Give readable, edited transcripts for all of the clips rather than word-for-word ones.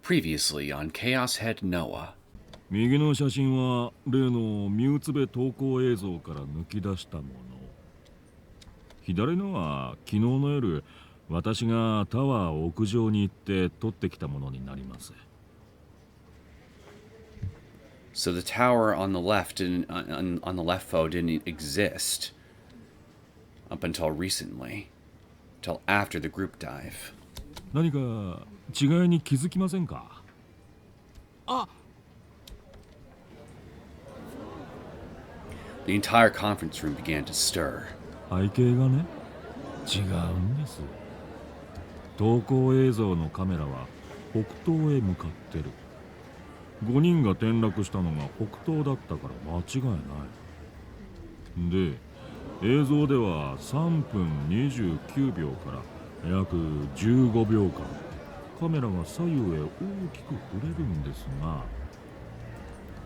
Previously on Chaos Head Noah. 右の写真は例のミュウツベ投稿映像から抜き出したもの。左のは昨日の夜私がタワー屋上に行って撮ってきたものになります。So the tower on the left on the left photo didn't exist up until recently, until after the group dive. 何か違いに気づきませんか？あ。The entire conference room began to stir. 背景がね、違うんです。投稿映像のカメラは北東へ向かってる。5人が転落したのが北東だったから間違いない。で、映像では3分29秒から約15秒間、カメラが左右へ大きく触れるんです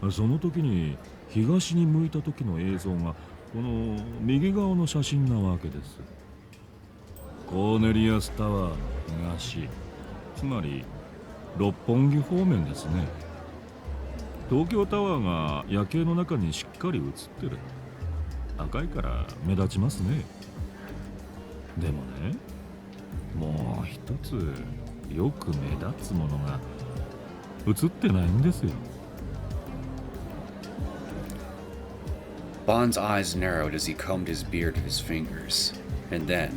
が、その時に東に向いた時の映像がこの右側の写真なわけです。コーネリアスタワーの東、つまり六本木方面ですね。東京タワーが夜景の中にしっかり映ってる。赤いから目立ちますね。でもね、もう一つよく目立つものが映ってないんですよ。Bond's eyes narrowed as he combed his beard with his fingers, and then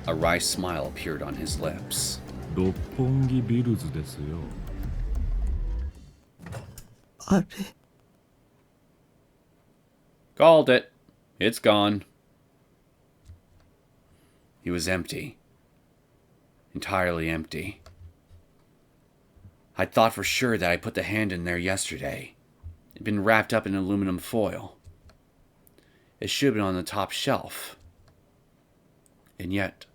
a wry smile appeared on his lips. 六本木ビルズですよ。あれ Called it. It's gone. He was empty. Entirely empty. I'd thought for sure that I put the hand in there yesterday. It'd been wrapped up in aluminum foil. It should have been on the top shelf. And yet,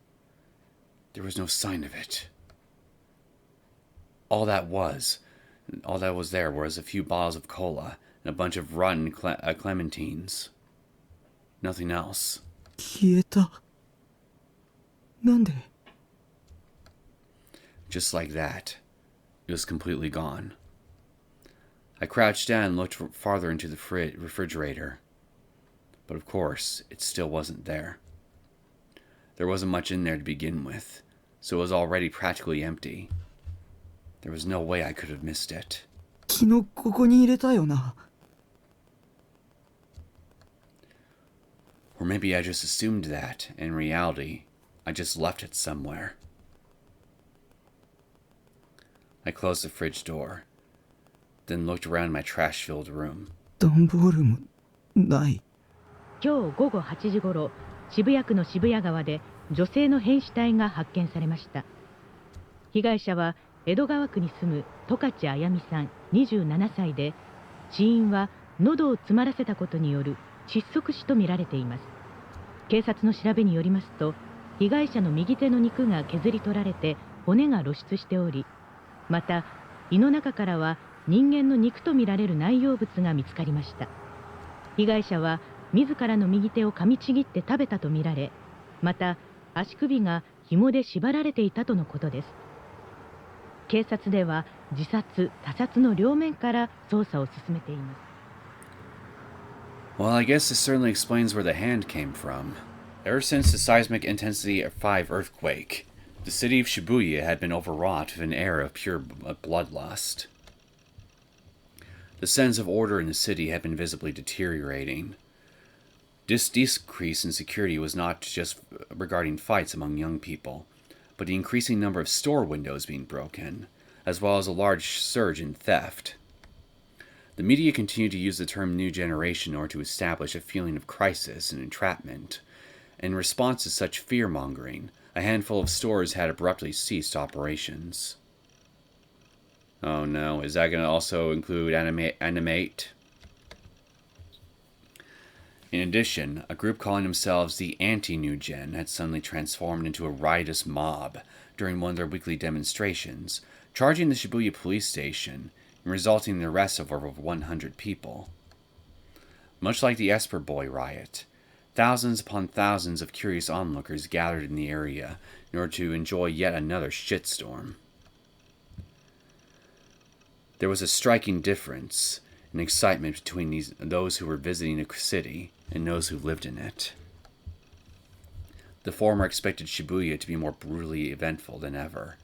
there was no sign of it. All that was there was a few bottles of cola and a bunch of rotten clementines. Nothing else. 消えた。なんで Just like that, it was completely gone. I crouched down and looked farther into the refrigerator. But of course, it still wasn't there. There wasn't much in there to begin with, so it was already practically empty. There was no way I could have missed it. 昨日ここに入れたよな。Or maybe I just assumed that, and in reality, I just left it somewhere. I closed the fridge door, then looked around my trash-filled room. 段ボールもない。今日午後8時ごろ、渋谷区の渋谷川で女性の変死体が発見されました。被害者は江戸川区に住む十勝あやみさん27歳で、死因は喉を詰まらせたことによる窒息死とみられています。警察の調べによりますと、被害者の右手の肉が削り取られて骨が露出しており、また胃の中からは人間の肉とみられる内容物が見つかりました。被害者は自らの右手を噛みちぎって食べたとみられ、また足首が紐で縛られていたとのことです。警察では自殺・他殺の両面から捜査を進めています。Well, I guess this certainly explains where the hand came from. Ever since the seismic intensity 5 earthquake, the city of Shibuya had been overwrought with an air of pure bloodlust. The sense of order in the city had been visibly deteriorating. This decrease in security was not just regarding fights among young people, but the increasing number of store windows being broken, as well as a large surge in theft. The media continued to use the term new generation in order to establish a feeling of crisis and entrapment. In response to such fear-mongering, a handful of stores had abruptly ceased operations. Oh no, is that going to also include Animate? In addition, a group calling themselves the Anti-New Gen had suddenly transformed into a riotous mob during one of their weekly demonstrations, charging the Shibuya police station and resulting in the arrest of over 100 people. Much like the Esper Boy riot, thousands upon thousands of curious onlookers gathered in the area in order to enjoy yet another shitstorm. There was a striking difference in excitement between those who were visiting a city and those who lived in it. The former expected Shibuya to be more brutally eventful than ever,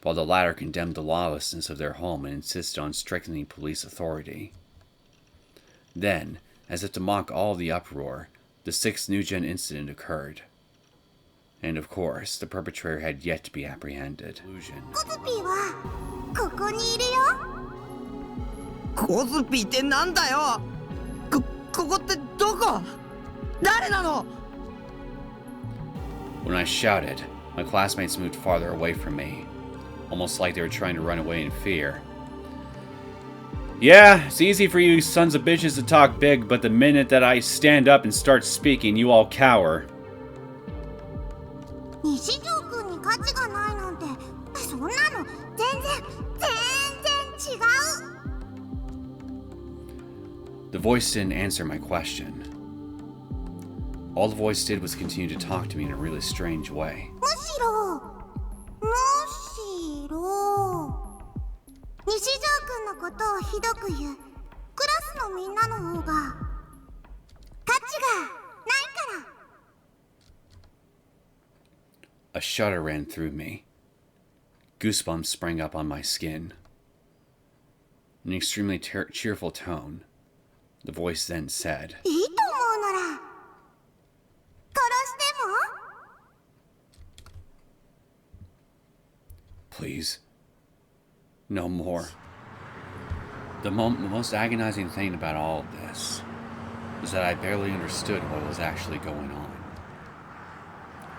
while the latter condemned the lawlessness of their home and insisted on strengthening police authority. Then, as if to mock all the uproar, the 6th New-Gen incident occurred. And of course, the perpetrator had yet to be apprehended. Illusion. コズピーはここにいるよ。コズピーってなんだよ。ここってどこ？誰なの？ When I shouted, my classmates moved farther away from me, almost like they were trying to run away in fear. Yeah, it's easy for you sons of bitches to talk big, but the minute that I stand up and start speaking, you all cower. 西条くんに価値がないなんて、そんなの全然違う。The voice didn't answer my question. All the voice did was continue to talk to me in a really strange way. むしろ西条くんのことをひどく言うクラスのみんなの方が価値がないから。A shudder ran through me. Goosebumps sprang up on my skin. In an extremely cheerful tone, the voice then said, いいと思うなら殺しても Please, no more. The most agonizing thing about all of this was that I barely understood what was actually going on.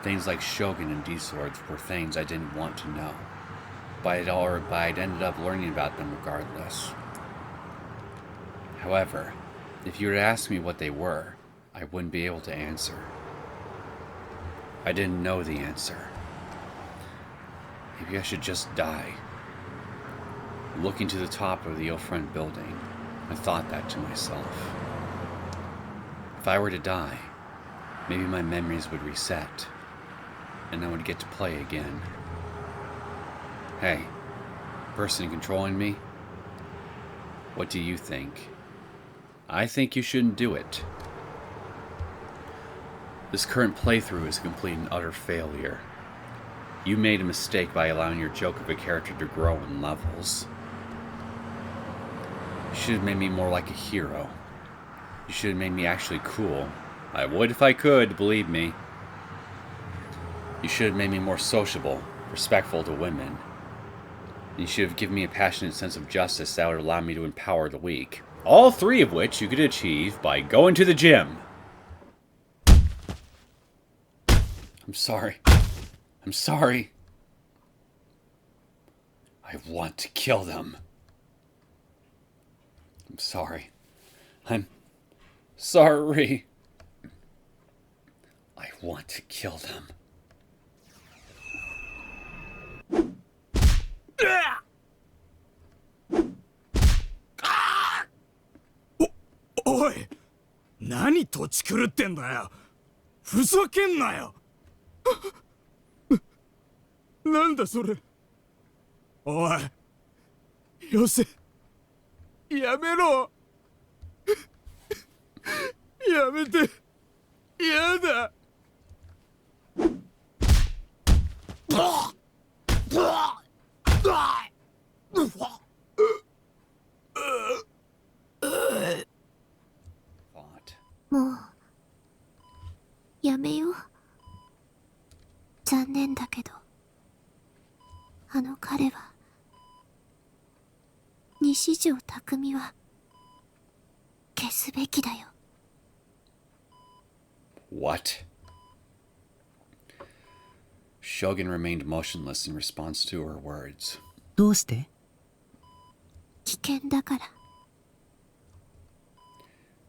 Things like Shogun and D-Swords were things I didn't want to know, but I'd ended up learning about them regardless. However, if you were to ask me what they were, I wouldn't be able to answer. I didn't know the answer. Maybe I should just die. Looking to the top of the front building, I thought that to myself. If I were to die, maybe my memories would reset, and I would get to play again. Hey, person controlling me, what do you think? I think you shouldn't do it. This current playthrough is a complete and utter failure. You made a mistake by allowing your joke of a character to grow in levels. You should have made me more like a hero. You should have made me actually cool. I would if I could, believe me. You should have made me more sociable, respectful to women. And you should have given me a passionate sense of justice that would allow me to empower the weak. All 3 of which you could achieve by going to the gym. I'm sorry. I'm sorry. I want to kill them. I'm sorry. I'm sorry. I want to kill them. おい、何土地狂ってんだよ。ふざけんなよ。なんだそれ。おい、よせ。やめろ。やめて。やだ。もうやめよう。残念だけどあの彼は西条匠は消すべきだよ。 What? Shogun remained motionless in response to her words. どうして？危険だから。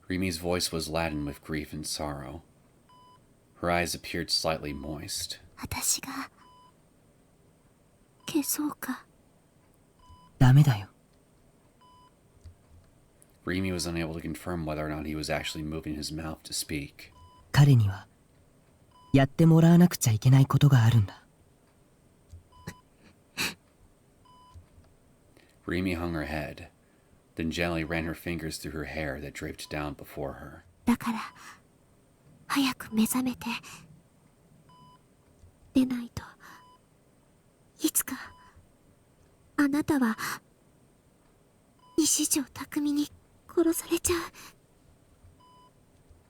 Rimi's voice was laden with grief and sorrow. Her eyes appeared slightly moist. 私が消そうか。ダメだよ。 Rimi was unable to confirm whether or not he was actually moving his mouth to speak. 彼にはやってもらわなくちゃいけないことがあるんだ。Rimi hung her head, then gently ran her fingers through her hair that draped down before her. だから早く目覚めて。でないといつかあなたは西条匠に殺されちゃう。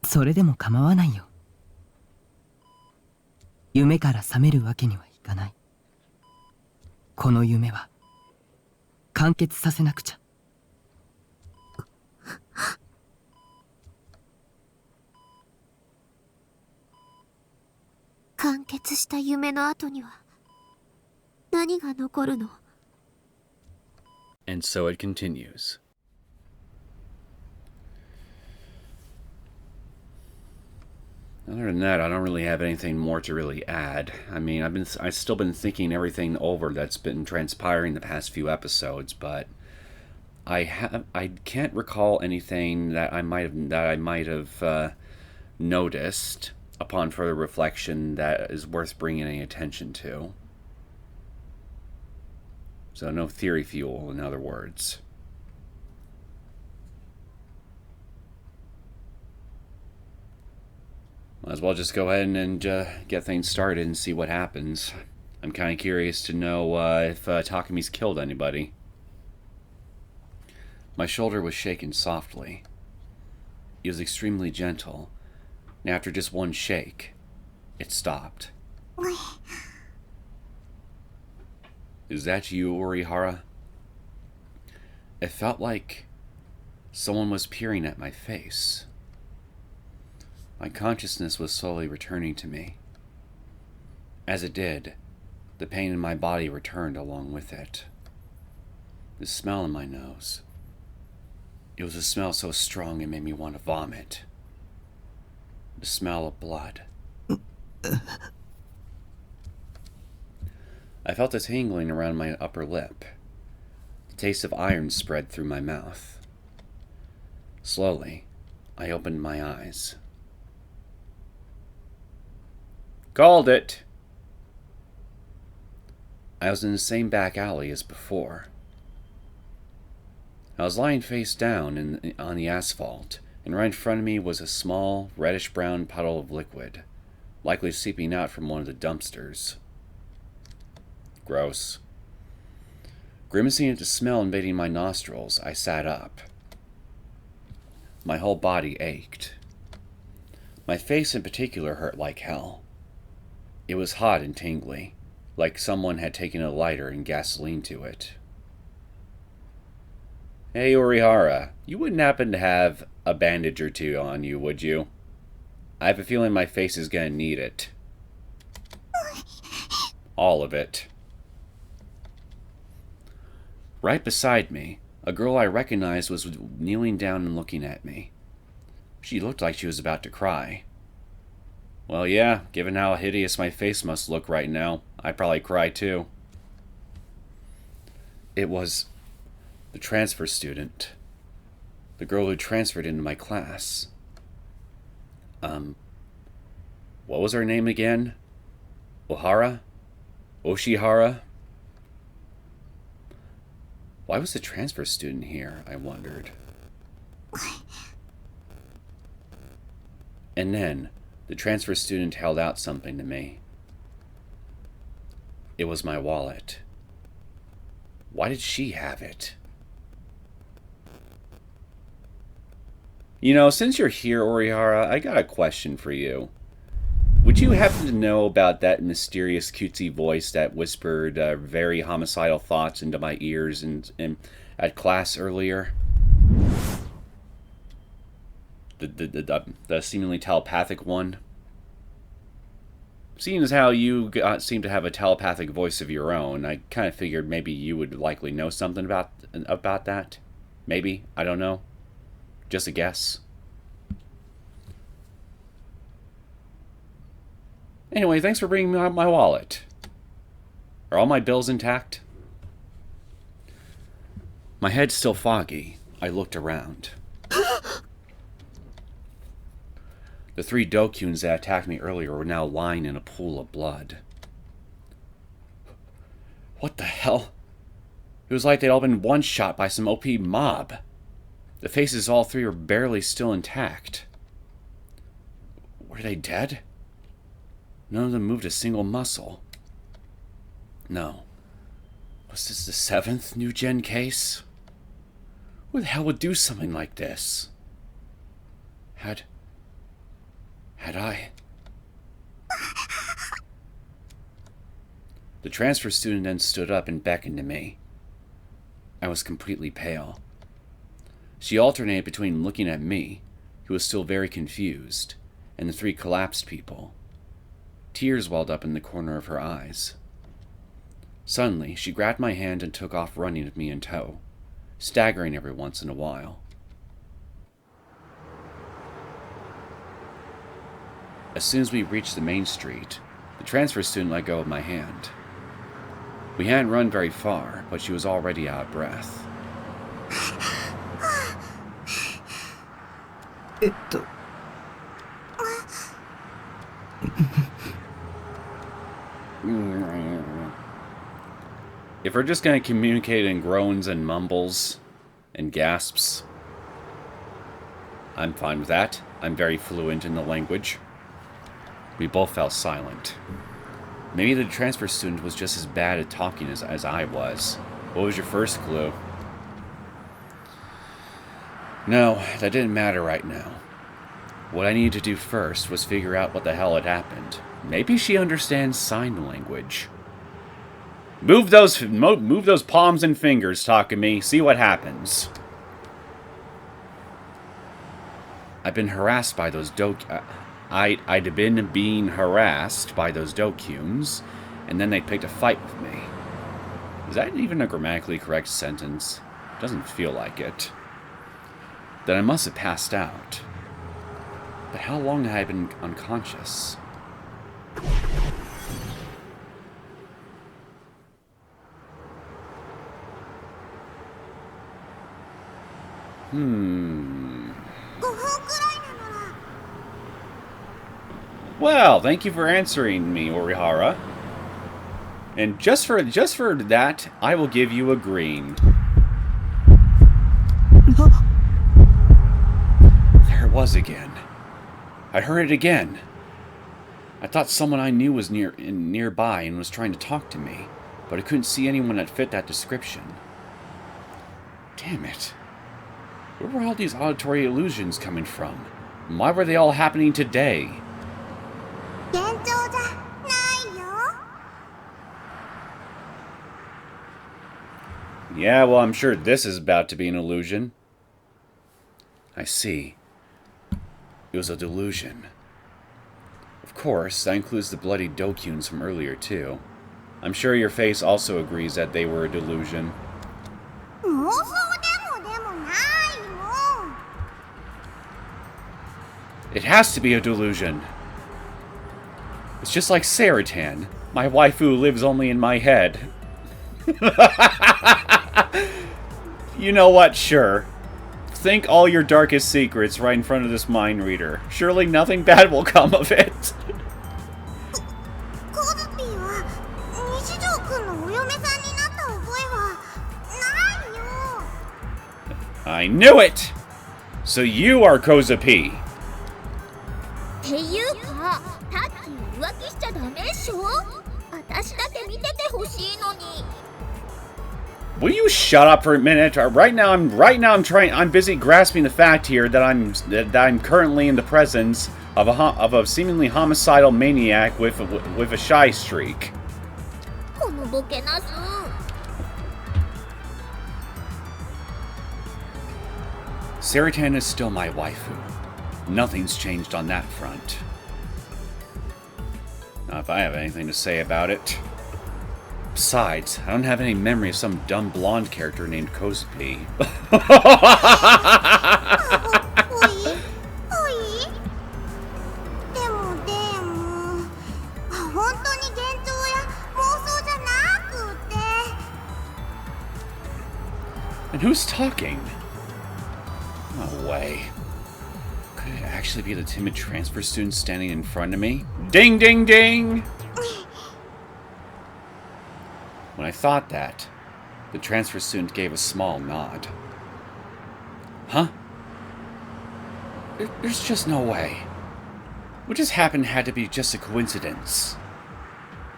それでも構わないよ。夢から覚めるわけにはいかない。この夢は完結させなくちゃ。完結した夢の後には何が残るの？ And so it continues. Other than that, I don't really have anything more to really add. I mean, I've still been thinking everything over that's been transpiring the past few episodes, but I can't recall anything that I might have noticed upon further reflection that is worth bringing any attention to. So no theory fuel, in other words. Might as well just go ahead and get things started and see what happens. I'm kind of curious to know if Takumi's killed anybody. My shoulder was shaken softly. It was extremely gentle, and after just one shake, it stopped. Is that you, Orihara? It felt like someone was peering at my face. My consciousness was slowly returning to me. As it did, the pain in my body returned along with it. The smell in my nose. It was a smell so strong it made me want to vomit. The smell of blood. I felt a tingling around my upper lip. The taste of iron spread through my mouth. Slowly, I opened my eyes. Called it! I was in the same back alley as before. I was lying face down on the asphalt, and right in front of me was a small, reddish-brown puddle of liquid, likely seeping out from one of the dumpsters. Gross. Grimacing at the smell invading my nostrils, I sat up. My whole body ached. My face in particular hurt like hell. It was hot and tingly, like someone had taken a lighter and gasoline to it. Hey, Orihara, you wouldn't happen to have a bandage or two on you, would you? I have a feeling my face is gonna need it. All of it. Right beside me, a girl I recognized was kneeling down and looking at me. She looked like she was about to cry. Well, yeah, given how hideous my face must look right now, I'd probably cry too. It was the transfer student. The girl who transferred into my class. What was her name again? Ohara? Oshihara? Why was the transfer student here, I wondered. And then, the transfer student held out something to me. It was my wallet. Why did she have it? You know, since you're here, Orihara, I got a question for you. Would you happen to know about that mysterious cutesy voice that whispered very homicidal thoughts into my ears at class earlier? The seemingly telepathic one? Seeing as how you seem to have a telepathic voice of your own, I kind of figured maybe you would likely know something about that. Maybe, I don't know. Just a guess. Anyway, thanks for bringing me out my wallet. Are all my bills intact? My head still foggy, I looked around. The 3 Dokuns that attacked me earlier were now lying in a pool of blood. What the hell? It was like they'd all been one-shot by some OP mob. The faces all three were barely still intact. Were they dead? None of them moved a single muscle. No. Was this the 7th new-gen case? Who the hell would do something like this? Had I? The transfer student then stood up and beckoned to me. I was completely pale. She alternated between looking at me, who was still very confused, and the 3 collapsed people. Tears welled up in the corner of her eyes. Suddenly, she grabbed my hand and took off running with me in tow, staggering every once in a while. As soon as we reached the main street, the transfer student let go of my hand. We hadn't run very far, but she was already out of breath. If we're just going to communicate in groans and mumbles and gasps, I'm fine with that. I'm very fluent in the language. We both fell silent. Maybe the transfer student was just as bad at talking as I was. What was your first clue? No, that didn't matter right now. What I needed to do first was figure out what the hell had happened. Maybe she understands sign language. Move those palms and fingers, Takumi. See what happens. I've been harassed by those I'd been being harassed by those Dokuns, and then they picked a fight with me. Is that even a grammatically correct sentence? Doesn't feel like it. Then I must have passed out. But how long had I been unconscious? Well, thank you for answering me, Orihara. And just for that, I will give you a green. There it was again. I heard it again. I thought someone I knew was nearby and was trying to talk to me, but I couldn't see anyone that fit that description. Damn it. Where were all these auditory illusions coming from? And why were they all happening today? Yeah, well, I'm sure this is about to be an illusion. I see. It was a delusion. Of course, that includes the bloody Dokuns from earlier, too. I'm sure your face also agrees that they were a delusion. It has to be a delusion. It's just like Seritan. My waifu lives only in my head. You know what? Sure. Think all your darkest secrets right in front of this mind reader. Surely nothing bad will come of it. I knew it! So you are Kozue. Will you shut up for a minute? Right now I'm busy grasping the fact here that I'm currently in the presence of a seemingly homicidal maniac with a shy streak. Seritan is still my waifu. Nothing's changed on that front. Not if I have anything to say about it. Besides, I don't have any memory of some dumb blonde character named Kozue. And who's talking? No way. Could it actually be the timid transfer student standing in front of me? Ding, ding, ding! When I thought that, The transfer student gave a small nod. Huh? There's just no way. What just happened had to be just a coincidence.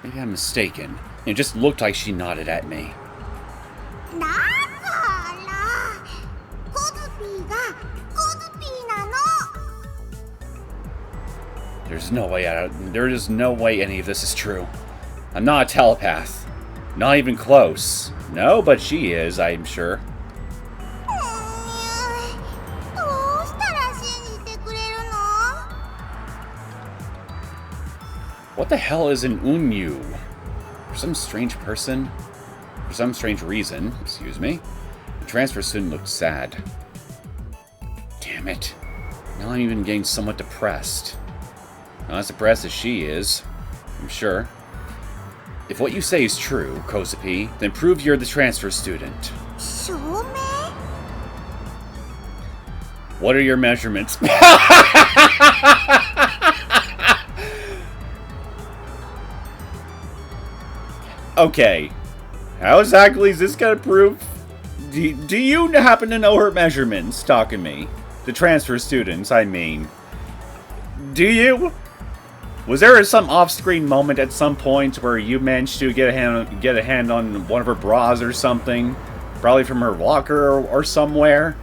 Maybe I'm mistaken. It just looked like she nodded at me. だからコズピーがコズピーなの。 There is no way any of this is true. I'm not a telepath. Not even close. No, but she is, I'm sure. どうしたら信じてくれるの？ What the hell is an unyu? For some strange person? For some strange reason, excuse me. The transfer student looked sad. Damn it. Now I'm even getting somewhat depressed. Not as depressed as she is, I'm sure. If what you say is true, Kozue, then prove you're the transfer student. 証明？ What are your measurements? Okay. How exactly is this gonna prove? Do you happen to know her measurements, Takumi? The transfer students, I mean. Do you? Was there some off-screen moment at some point where you managed to get a hand on one of her bras or something? Probably from her locker or somewhere?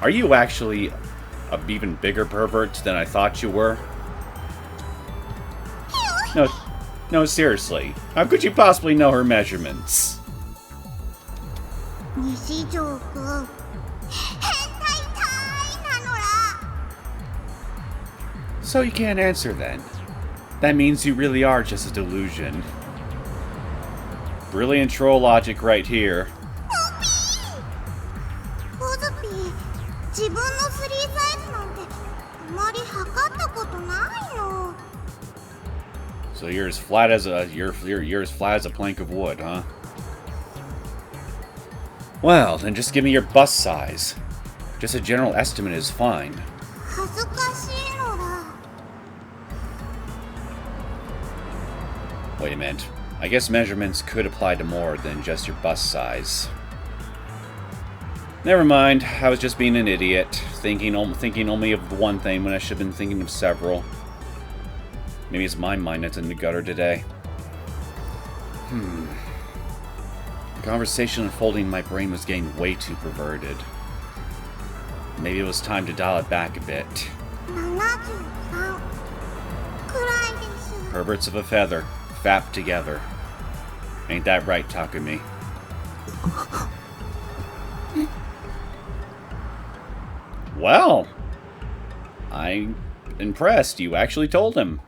Are you actually an even bigger pervert than I thought you were? No, seriously. How could you possibly know her measurements? 西条くん、変態体なのら。 So you can't answer then. That means you really are just a delusion. Brilliant troll logic right here. コズピー、自分のスリーサイズなんてあまり測ったことないの。 So you're as flat as a you're as flat as a plank of wood, huh? Well, then just give me your bust size. Just a general estimate is fine. 恥ずかしいのだ。 Wait a minute. I guess measurements could apply to more than just your bust size. Never mind. I was just being an idiot, thinking only of one thing when I should have been thinking of several. Maybe it's my mind that's in the gutter today. The conversation unfolding in my brain was getting way too perverted. Maybe it was time to dial it back a bit. 73くらいです。 Perverts of a feather, fap together. Ain't that right, Takumi? Well, I'm impressed. You actually told him.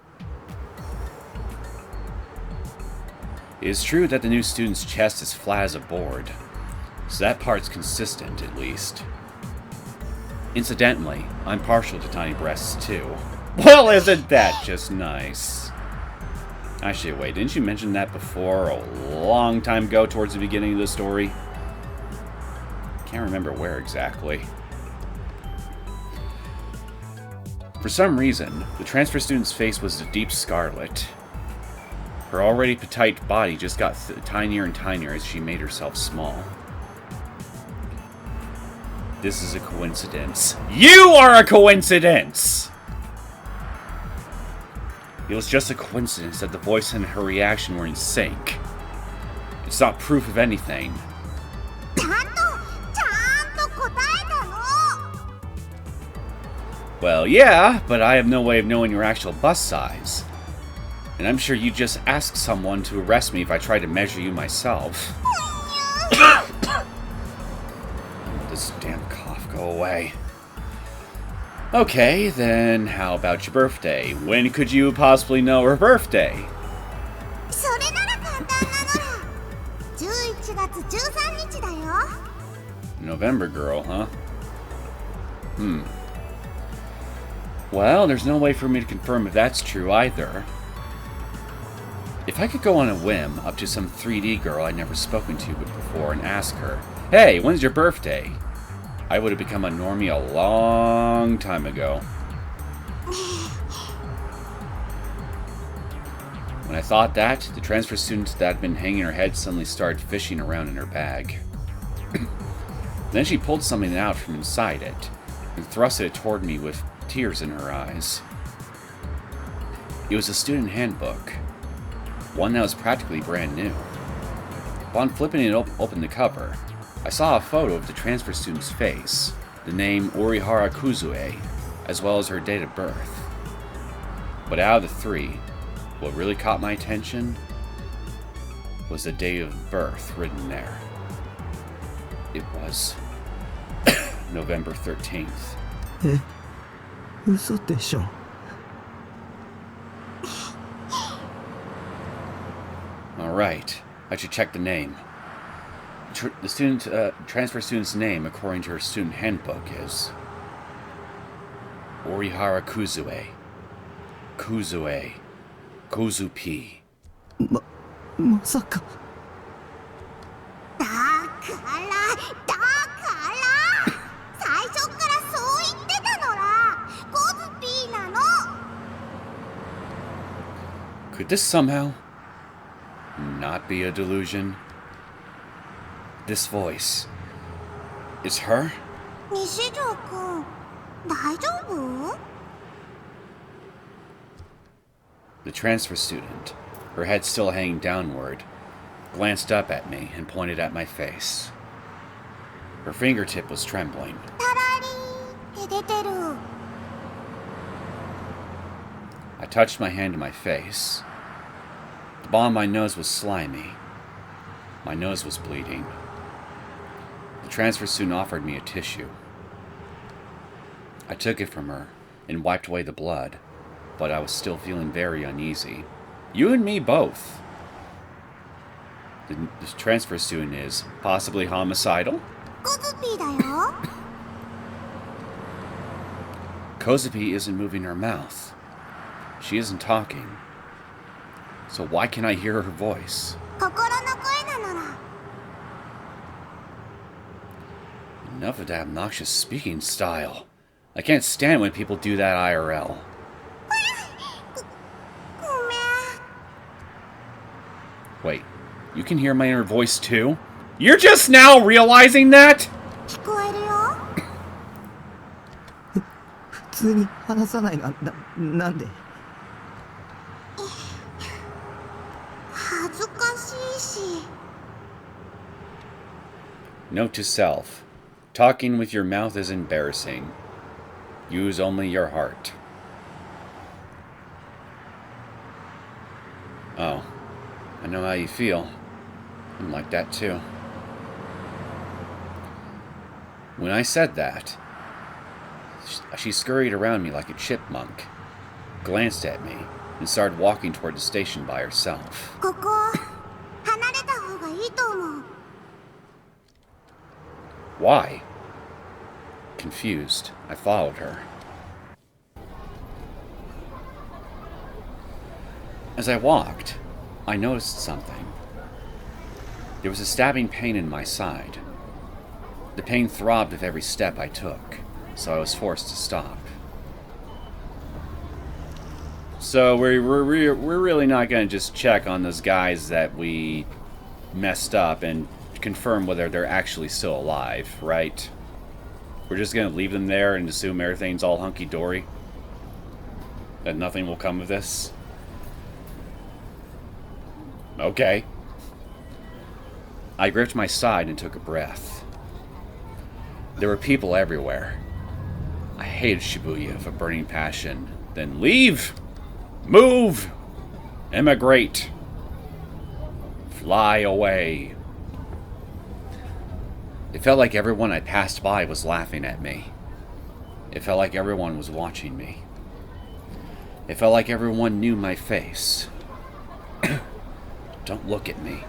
It is true that the new student's chest is flat as a board, so that part's consistent, at least. Incidentally, I'm partial to tiny breasts, too. Well, isn't that just nice? Actually, wait, didn't you mention that before, a long time ago, towards the beginning of the story? Can't remember where exactly. For some reason, the transfer student's face was a deep scarlet. Her already petite body just got tinier and tinier as she made herself small. This is a coincidence. You are a coincidence! It was just a coincidence that the voice and her reaction were in sync. It's not proof of anything. ちゃんと答えたの。 Well, yeah, but I have no way of knowing your actual bust size. And I'm sure you'd just ask someone to arrest me if I tried to measure you myself. This damn cough go away. Okay, then how about your birthday? When could you possibly know her birthday? それなら簡単なのら。11月13日だよ。 November girl, huh? Well, there's no way for me to confirm if that's true either. If I could go on a whim up to some 3D girl I'd never spoken to before and ask her, "Hey, when's your birthday?" I would have become a normie a long time ago. When I thought that, the transfer student that had been hanging her head suddenly started fishing around in her bag. Then she pulled something out from inside it and thrusted it toward me with tears in her eyes. It was a student handbook, one that was practically brand new. Upon flipping it open the cover, I saw a photo of the transfer student's face, the name Orihara Kozue, as well as her date of birth. But out of the three, what really caught my attention was the date of birth written there. It was November 13th. 嘘でしょ Alright, I should check the name. The transfer student's name, according to her student handbook, is Orihara Kozue. Kozupi. まさかだから最初からそう言ってたのらコズピーなの Could this somehow not be a delusion? This voice is her? 西条くん大丈夫 The transfer student, her head still hanging downward, glanced up at me and pointed at my face. Her fingertip was trembling. タラリーって出てる I touched my hand to my face. The ball on my nose was slimy. My nose was bleeding. The transfer student offered me a tissue. I took it from her and wiped away the blood, but I was still feeling very uneasy. You and me both. The transfer student is possibly homicidal? コズピーだよ Kozupi isn't moving her mouth. She isn't talking. So why can't I hear her voice? 心の声なのら Enough of that obnoxious speaking style. I can't stand when people do that IRL. ごめん Wait, you can hear my inner voice too? You're just now realizing that? 聞こえるよ普通に話さないのはなんで 恥ずかしいし Note to self. Talking with your mouth is embarrassing. Use only your heart. Oh, I know how you feel. I'm like that too. When I said that, she scurried around me like a chipmunk, glanced at me, and started walking toward the station by herself. ここ離れた方がいいと思う Why? Confused, I followed her. As I walked, I noticed something. There was a stabbing pain in my side. The pain throbbed with every step I took, so I was forced to stop. So we're really not going to just check on those guys that we messed up and confirm whether they're actually still alive, right? We're just going to leave them there and assume everything's all hunky-dory? That nothing will come of this? Okay. I gripped my side and took a breath. There were people everywhere. I hated Shibuya with a burning passion. Then leave! Move! Emigrate! Fly away! It felt like everyone I passed by was laughing at me. It felt like everyone was watching me. It felt like everyone knew my face. Don't look at me.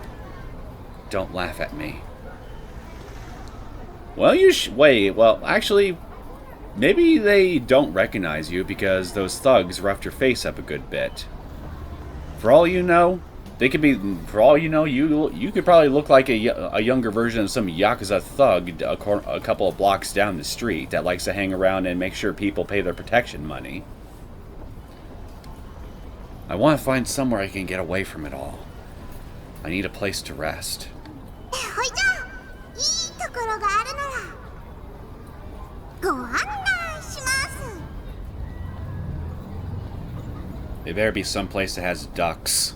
Don't laugh at me. Well, wait, well, actually, maybe they don't recognize you because those thugs roughed your face up a good bit. For all you know, they could be, for all you know, you could probably look like a younger version of some Yakuza thug a couple of blocks down the street that likes to hang around and make sure people pay their protection money. I want to find somewhere I can get away from it all. I need a place to rest. ほいじゃあいいところがあるならご案内します。 It better be someplace that has ducks.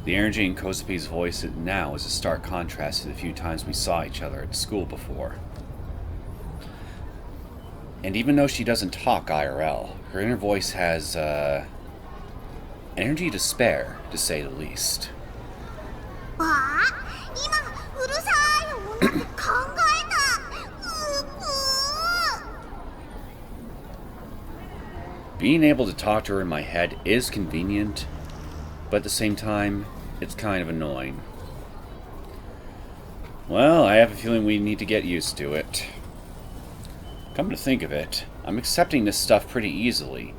The energy in Kozupi's voice now is a stark contrast to the few times we saw each other at school before. And even though she doesn't talk IRL, her inner voice has, energy to spare, to say the least. わあ、今うるさい女って考えた。Being able to talk to her in my head is convenient, but at the same time, it's kind of annoying. Well, I have a feeling we need to get used to it. Come to think of it, I'm accepting this stuff pretty easily,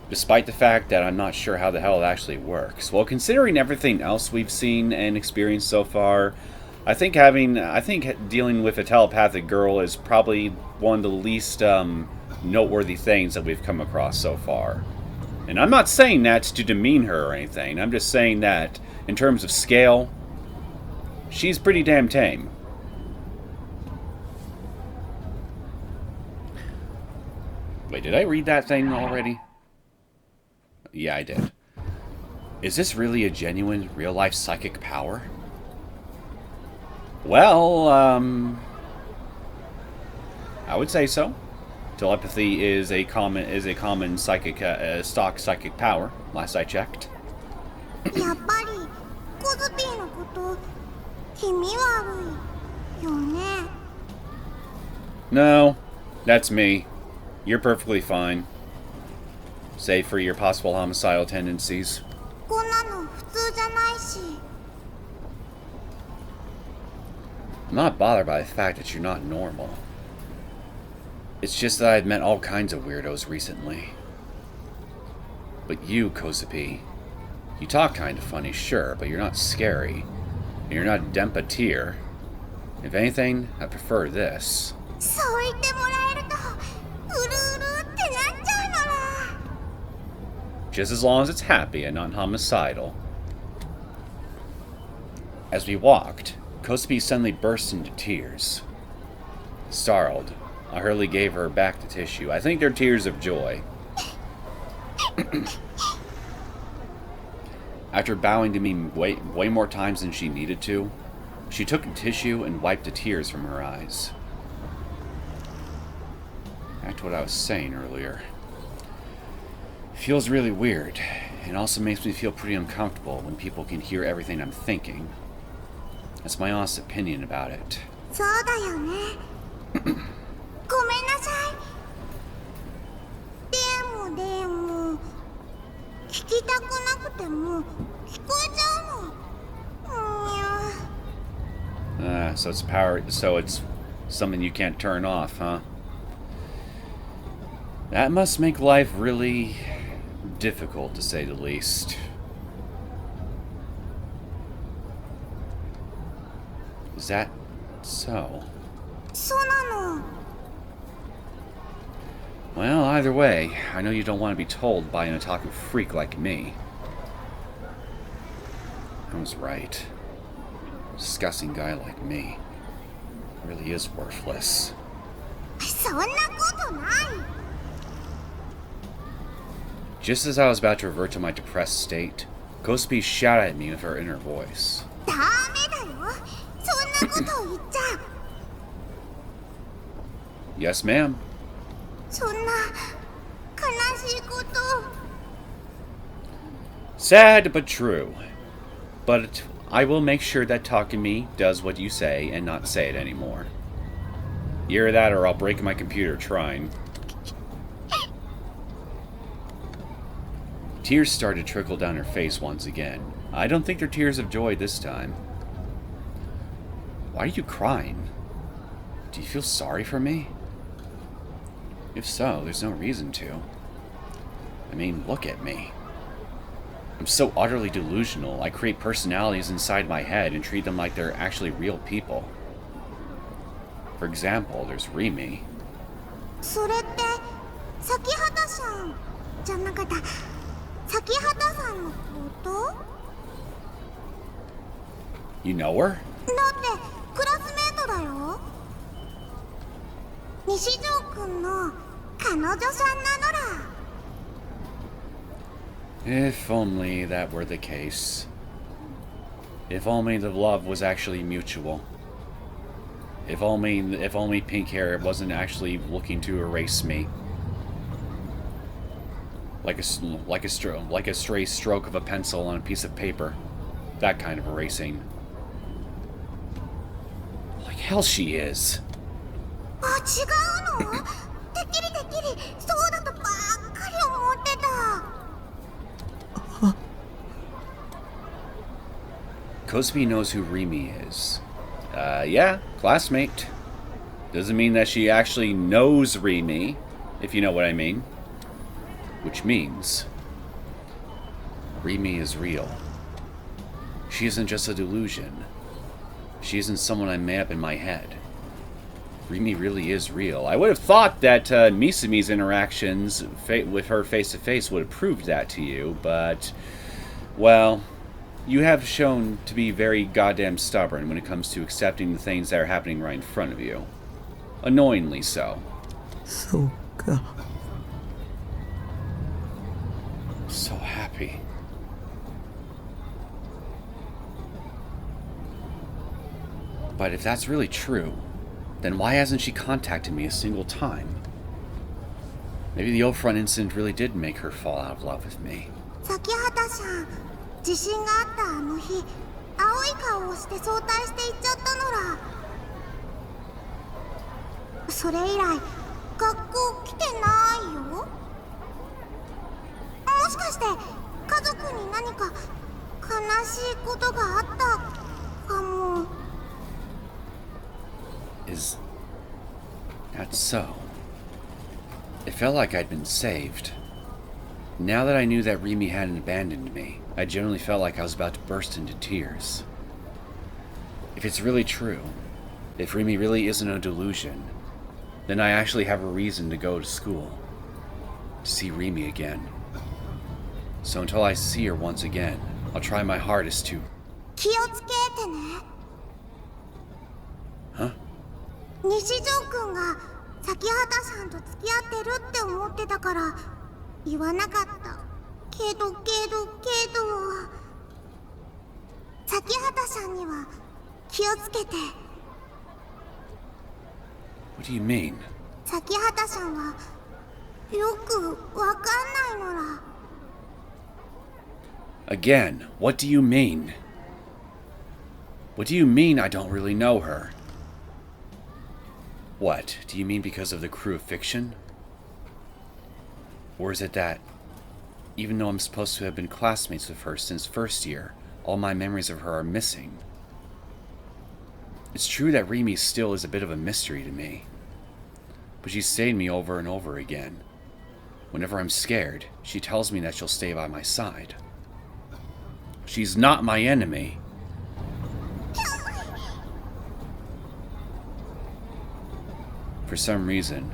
despite the fact that I'm not sure how the hell it actually works. Well, considering everything else we've seen and experienced so far, I think dealing with a telepathic girl is probably one of the least noteworthy things that we've come across so far. And I'm not saying that to demean her or anything. I'm just saying that, in terms of scale, she's pretty damn tame. Wait, did I read that thing already? Yeah, I did. Is this really a genuine, real-life psychic power? Well, I would say so. Telepathy is a common psychic, stock psychic power, last I checked. やっぱりコズピーのこと気味悪いよね。 No, that's me. You're perfectly fine. Save for your possible homicidal tendencies. こんなの普通じゃないし。 I'm not bothered by the fact that you're not normal. It's just that I've met all kinds of weirdos recently. But you, Kozupi, you talk kind of funny, sure, but you're not scary. And you're not Dempa tier. If anything, I prefer this. そう言ってもらえるとうるうるってなっちゃうのら。 Just as long as it's happy and not homicidal. As we walked, Kozupi suddenly burst into tears. Startled, I hurriedly gave her back the tissue. I think they're tears of joy. After bowing to me way more times than she needed to, she took the tissue and wiped the tears from her eyes. Back to what I was saying earlier. Feels really weird. It also makes me feel pretty uncomfortable when people can hear everything I'm thinking. That's my honest opinion about it. そうだよね。ごめんなさい。でも聞きたくなくても聞こえちゃうの。So it's something you can't turn off, huh? That must make life really difficult, to say the least. Is that so? そうなの。 Well, either way, I know you don't want to be told by an otaku freak like me. I was right. A disgusting guy like me really is worthless. そんなことない。 Just as I was about to revert to my depressed state, Kosupi shouted at me with her inner voice. ダメだよ。そんなことを言っちゃ。 Yes, ma'am. そんな悲しいこと。 Sad but true. But I will make sure that Takumi does what you say and not say it anymore. Either that or I'll break my computer trying. Tears started to trickle down her face once again. I don't think they're tears of joy this time. Why are you crying? Do you feel sorry for me? If so, there's no reason to. I mean, look at me. I'm so utterly delusional, I create personalities inside my head and treat them like they're actually real people. For example, there's Rimi. それって先畑さんじゃなかった、先畑さんのこと？ You know her? だってクラスメートだよ。西条くんの彼女さんなのら。 If only that were the case. If only the love was actually mutual. If only pink hair wasn't actually looking to erase me. Like a stray stroke of a pencil on a piece of paper. That kind of erasing. Like hell she is. あ、違うの？てっきりそうだとばっかり思ってた。 Kozue knows who Rimi is. Yeah, classmate. Doesn't mean that she actually knows Rimi, if you know what I mean. Which means Rimi is real. She isn't just a delusion. She isn't someone I made up in my head. Rimi really is real. I would have thought that Misumi's interactions with her face-to-face would have proved that to you, but, well, you have shown to be very goddamn stubborn when it comes to accepting the things that are happening right in front of you. Annoyingly so. そうか。 So happy. But if that's really true, then why hasn't she contacted me a single time? Maybe the Old Front incident really did make her fall out of love with me. 先畑さん、地震があったあの日、青い顔をして早退して行っちゃったのら。それ以来、学校来てないよ。もしかして家族に何か悲しいことがあったかも。 Is that so? It felt like I'd been saved. Now that I knew that Rimi hadn't abandoned me, I generally felt like I was about to burst into tears. If it's really true, if Rimi really isn't a delusion, then I actually have a reason to go to school. To see Rimi again. So until I see her once again, I'll try my hardest to... 気をつけてね。 Huh? 西条くんが先畑さんと付き合ってるって思ってたから言わなかったけど先畑さんには気をつけて。 What do you mean? 先畑さんはよくわかんないのら。 Again, what do you mean? What do you mean I don't really know her? What, do you mean because of the crew of fiction? Or is it that, even though I'm supposed to have been classmates with her since first year, all my memories of her are missing? It's true that Rimi still is a bit of a mystery to me, but she's saved me over and over again. Whenever I'm scared, she tells me that she'll stay by my side. She's not my enemy. For some reason,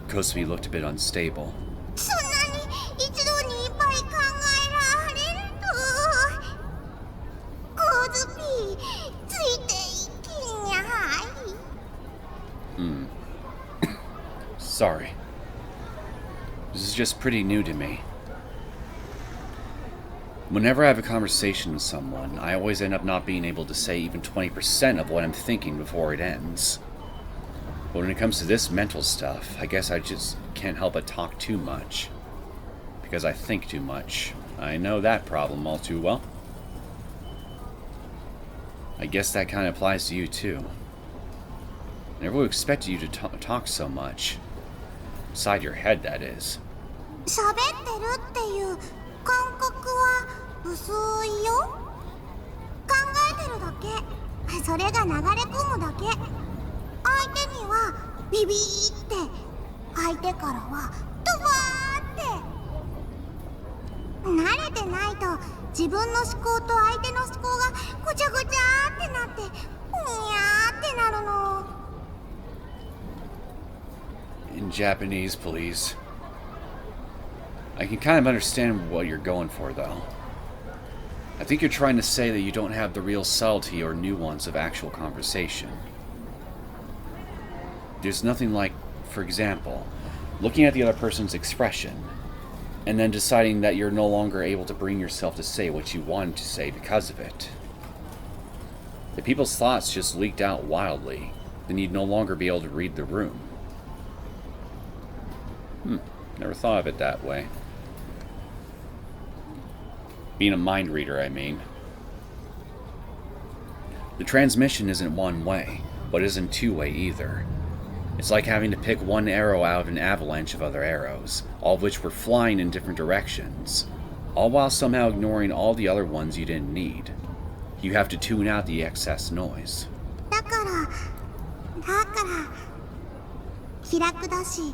Kozue looked a bit unstable. そんなに一度にいっぱい考えられると。コーズピーついていきにゃい。 Sorry. This is just pretty new to me. Whenever I have a conversation with someone, I always end up not being able to say even 20% of what I'm thinking before it ends. But when it comes to this mental stuff, I guess I just can't help but talk too much. Because I think too much. I know that problem all too well. I guess that kind of applies to you too. I never would have expected you to talk so much. Inside your head, that is. 喋ってるっていう感覚は薄いよ。考えてるだけ。それが流れ込むだけ。相手にはビビーって、相手からはドバーって。慣れてないと自分の思考と相手の思考がごちゃごちゃってなって、にゃーってなるの。 In Japanese, please. I can kind of understand what you're going for, though. I think you're trying to say that you don't have the real subtlety or nuance of actual conversation. There's nothing like, for example, looking at the other person's expression, and then deciding that you're no longer able to bring yourself to say what you wanted to say because of it. If people's thoughts just leaked out wildly, then you'd no longer be able to read the room. Never thought of it that way. Being a mind reader, I mean. The transmission isn't one way, but isn't two-way either. It's like having to pick one arrow out of an avalanche of other arrows, all of which were flying in different directions, all while somehow ignoring all the other ones you didn't need. You have to tune out the excess noise. だから気楽だし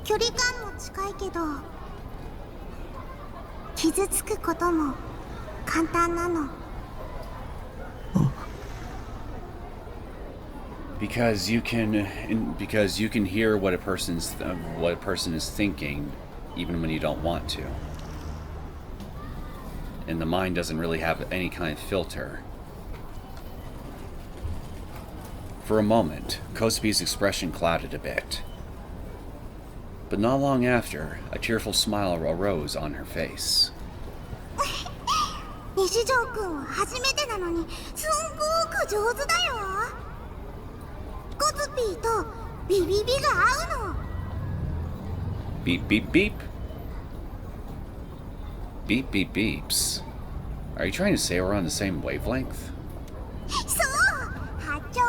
距離感も近いけど傷つくことも簡単なの。Because you can hear what a person is thinking, even when you don't want to. And the mind doesn't really have any kind of filter. For a moment, Kosube's expression clouded a bit. But not long after, a tearful smile arose on her face. 西条くんは初めてなのにすんごく上手だよ。コズピーとビビビが合うの。 Beep beep beep? Beep beep beeps. Are you trying to say we're on the same wavelength? そう、波長。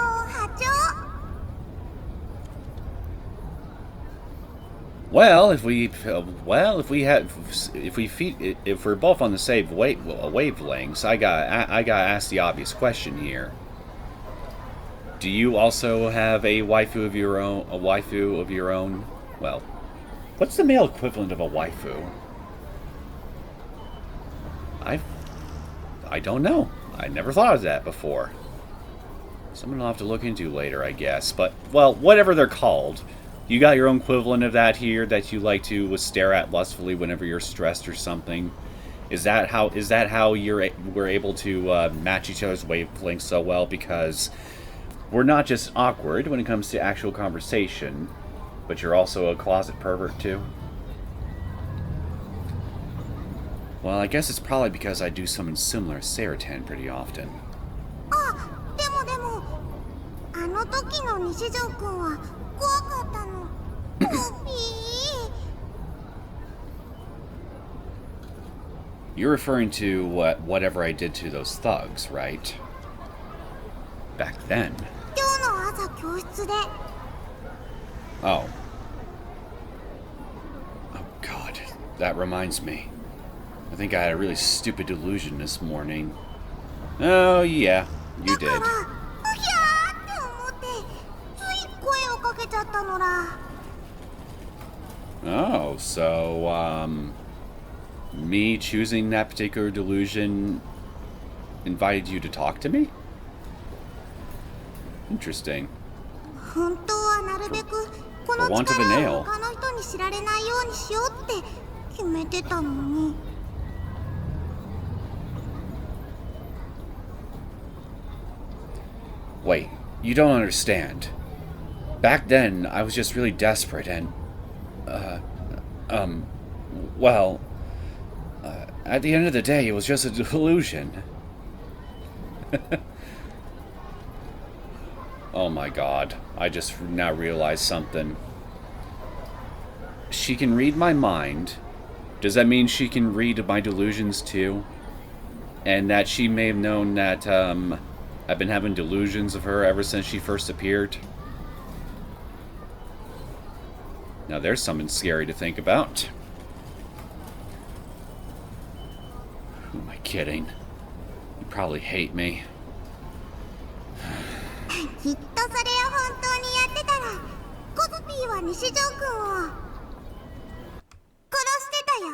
Well, if we're both on the same wavelengths, I gotta ask the obvious question here. Do you also have a waifu of your own? Well, what's the male equivalent of a waifu? I don't know. I never thought of that before. Something I'll have to look into later, I guess. But, well, whatever they're called. You got your own equivalent of that here that you like to stare at lustfully whenever you're stressed or something. Is that how we're able to match each other's wavelengths so well? Because we're not just awkward when it comes to actual conversation, but you're also a closet pervert too. Well, I guess it's probably because I do something similar to Saratan pretty often. あ、でもあの時の西条くんは怖かったの。コピー。You're referring to whatever I did to those thugs, right? Back then. 今日の朝教室で。Oh. Oh God, that reminds me. I think I had a really stupid delusion this morning. Oh yeah, you だから、 did. うひゃーって思ってつい声をかけちゃったのら。Oh, so, me choosing that particular delusion invited you to talk to me? Interesting. 本当はなるべくこの For want of a 力 nail. を他の人に知られないようにしようって決めてたのに。Wait, you don't understand. Back then, I was just really desperate and, well, at the end of the day, it was just a delusion. Oh my God, I just now realized something. She can read my mind. Does that mean she can read my delusions too? And that she may have known that, I've been having delusions of her ever since she first appeared? Now there's something scary to think about. Who am I kidding? You probably hate me. きっとそれを本当にやってたらコズピーは西条くんを殺してたよ。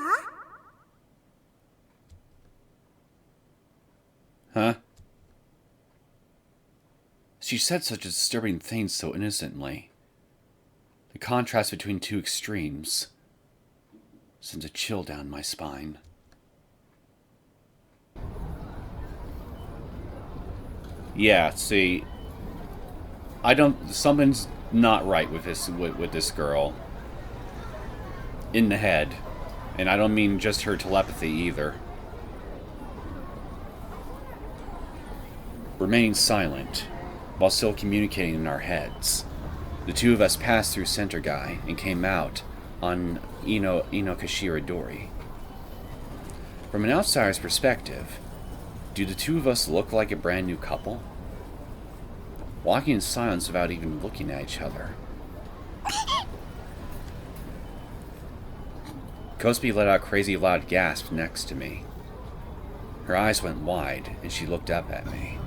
Huh? She said such disturbing things so innocently. The contrast between two extremes. sends a chill down my spine. Yeah, see, something's not right with this girl. In the head. And I don't mean just her telepathy either. Remaining silent, while still communicating in our heads, the two of us passed through Center Guy and came out on Inokashira Dori. From an outsider's perspective, do the two of us look like a brand new couple? Walking in silence without even looking at each other. Kozue let out a crazy loud gasp next to me. Her eyes went wide, and she looked up at me.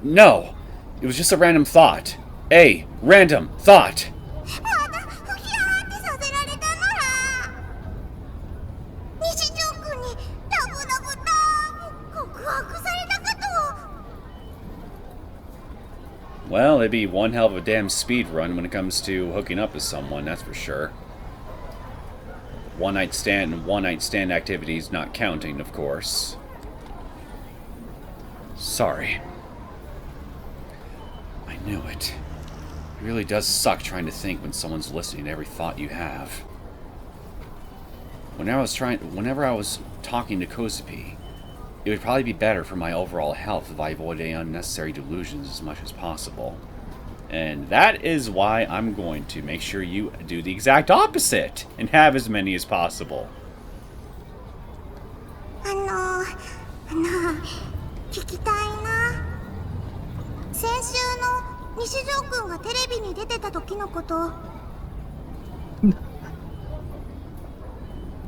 No! It was just a random thought. A random thought! Well, it'd be one hell of a damn speed run when it comes to hooking up with someone, that's for sure. One night stand activities not counting, of course. Sorry. I knew it. It really does suck trying to think when someone's listening to every thought you have. Whenever I was talking to Kozue, it would probably be better for my overall health if I avoid any unnecessary delusions as much as possible. And that is why I'm going to make sure you do the exact opposite and have as many as possible. 聞きたいな。先週の西条くんがテレビに出てた時のこと。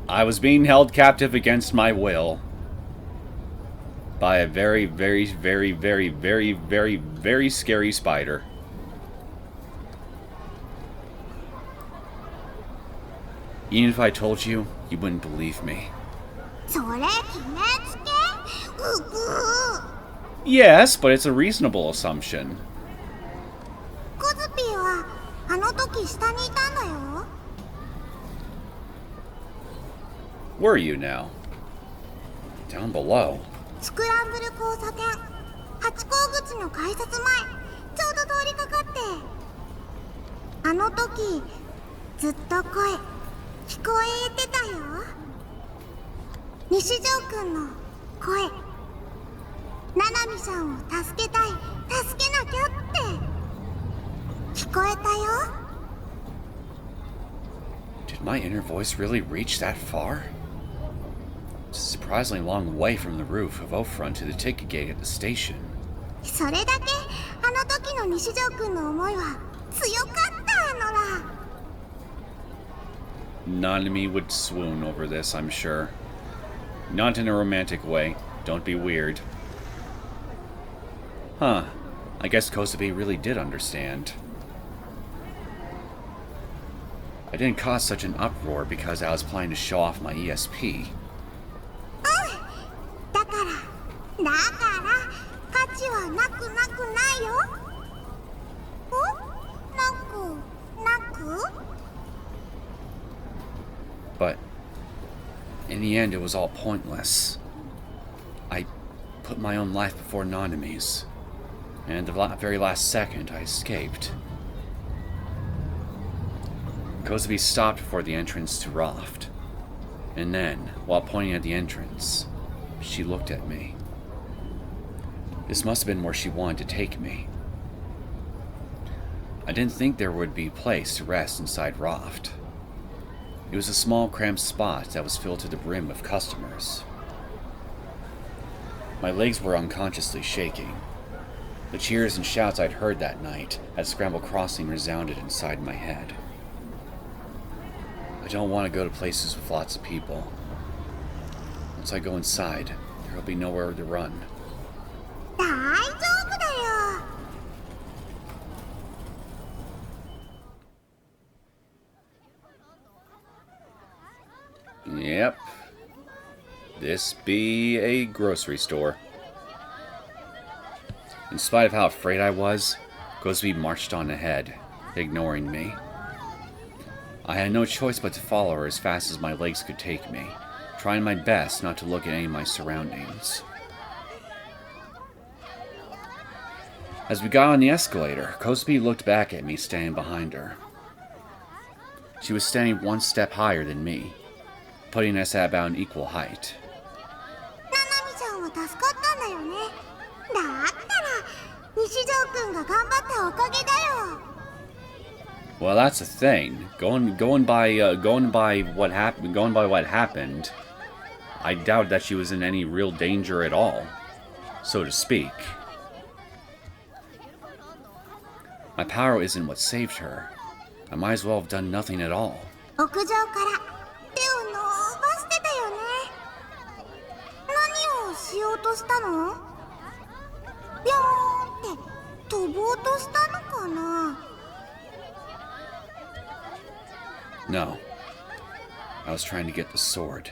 I was being held captive against my will by a very, very, very, very, very, very, very scary spider. Even if I told you, you wouldn't believe me. それ決めつけ？Yes, but it's a reasonable assumption. コズピーはあの時下にいたんだよ。Were you now? Down below. スクランブル交差点、ハチ公口の改札前、ちょうど通りかかって。あの時ずっと声聞こえてたよ。西条くんの声。ナナミさんを助けたい、助けなきゃって聞こえたよ。Did my inner voice really reach that far? It's a surprisingly long way from the roof of Ofront to the ticket gate at the station. それだけあの時の西条くんの思いは強かったのら。Nanami would swoon over this, I'm sure. Not in a romantic way. Don't be weird. Huh. I guess Kozue really did understand. I didn't cause such an uproar because I was planning to show off my ESP. だから価値はなくないよ。なく But in the end, it was all pointless. I put my own life before Nanami's, and at the very last second, I escaped. Kozue stopped before the entrance to Raft, and then, while pointing at the entrance, she looked at me. This must have been where she wanted to take me. I didn't think there would be a place to rest inside Raft. It was a small, cramped spot that was filled to the brim with customers. My legs were unconsciously shaking. The cheers and shouts I'd heard that night at Scramble Crossing resounded inside my head. I don't want to go to places with lots of people. Once I go inside, there will be nowhere to run. 大丈夫だよ。Yep. This be a grocery store. In spite of how afraid I was, Kozue marched on ahead, ignoring me. I had no choice but to follow her as fast as my legs could take me, trying my best not to look at any of my surroundings. As we got on the escalator, Kozue looked back at me standing behind her. She was standing one step higher than me, putting us at about an equal height. ナナミちゃんは助かったんだよね。だったら西条くんが頑張ったおかげだよ。 Well, that's the thing. Going by what happened, I doubt that she was in any real danger at all, so to speak. My power isn't what saved her. I might as well have done nothing at all. 屋上から手を伸ばしてたよね。何をしようとしたの？ビョーンって飛ぼうとしたのかな？ No. I was trying to get the sword.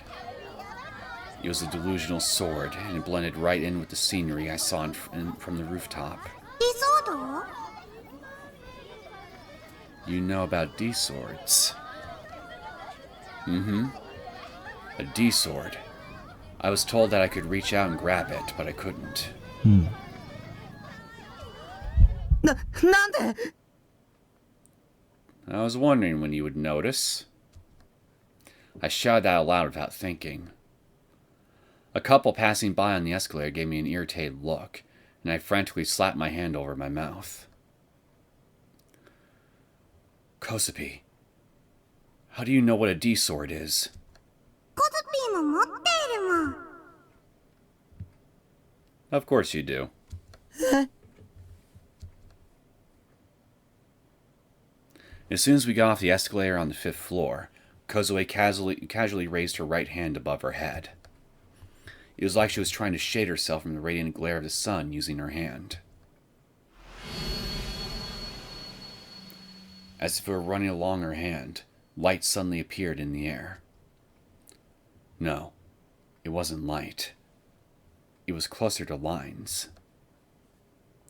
It was a delusional sword, and it blended right in with the scenery I saw from the rooftop. リソード？ You know about D-swords. Mm-hmm. A D-sword. I was told that I could reach out and grab it, but I couldn't. なんで？ I was wondering when you would notice. I shouted that out loud without thinking. A couple passing by on the escalator gave me an irritated look, and I frantically slapped my hand over my mouth. Kozue, how do you know what a D-sword is? コズピーも持っているもん。 Of course you do. As soon as we got off the escalator on the 5th floor, Kozue casually raised her right hand above her head. It was like she was trying to shade herself from the radiant glare of the sun using her hand. As if it were running along her hand, light suddenly appeared in the air. No, it wasn't light. It was closer to lines.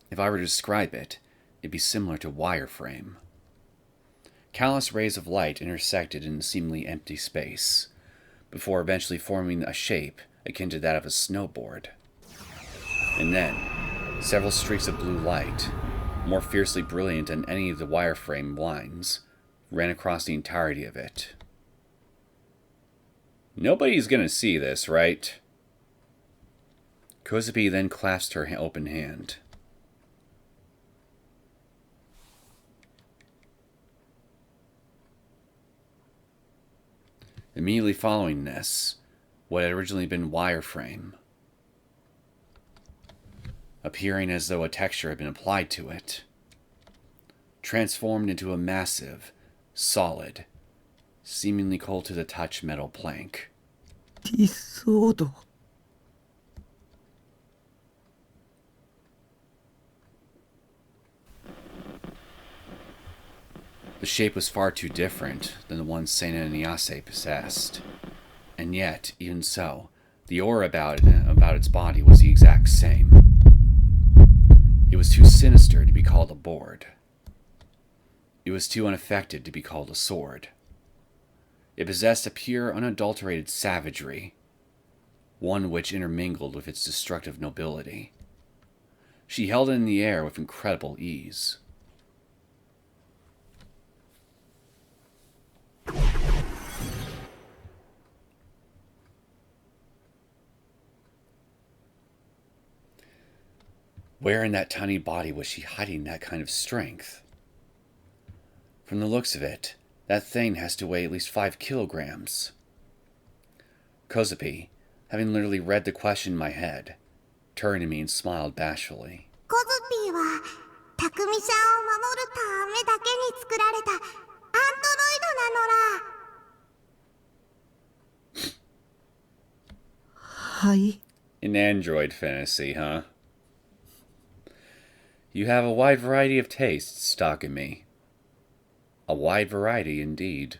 If I were to describe it, it'd be similar to wireframe. Countless rays of light intersected in a seemingly empty space, before eventually forming a shape akin to that of a snowboard. And then, several streaks of blue light, more fiercely brilliant than any of the wireframe lines, ran across the entirety of it. Nobody's gonna see this, right? Kozue then clasped her open hand. Immediately following this, what had originally been wireframe, appearing as though a texture had been applied to it, transformed into a massive, solid, seemingly cold to the touch metal plank. 理想度。 The shape was far too different than the one Sena and Neosekken possessed. And yet, even so, the aura about its body was the exact same. It was too sinister to be called a board. It was too unaffected to be called a sword. It possessed a pure, unadulterated savagery, one which intermingled with its destructive nobility. She held it in the air with incredible ease. Where in that tiny body was she hiding that kind of strength? From the looks of it, that thing has to weigh at least 5 kilograms. Kozue, having literally read the question in my head, turned to me and smiled bashfully. コズピーはタクミちゃんを守るためだけに作られたアンドロイドなのら。はい。 An android fantasy, huh? You have a wide variety of tastes, Takumi. A wide variety indeed.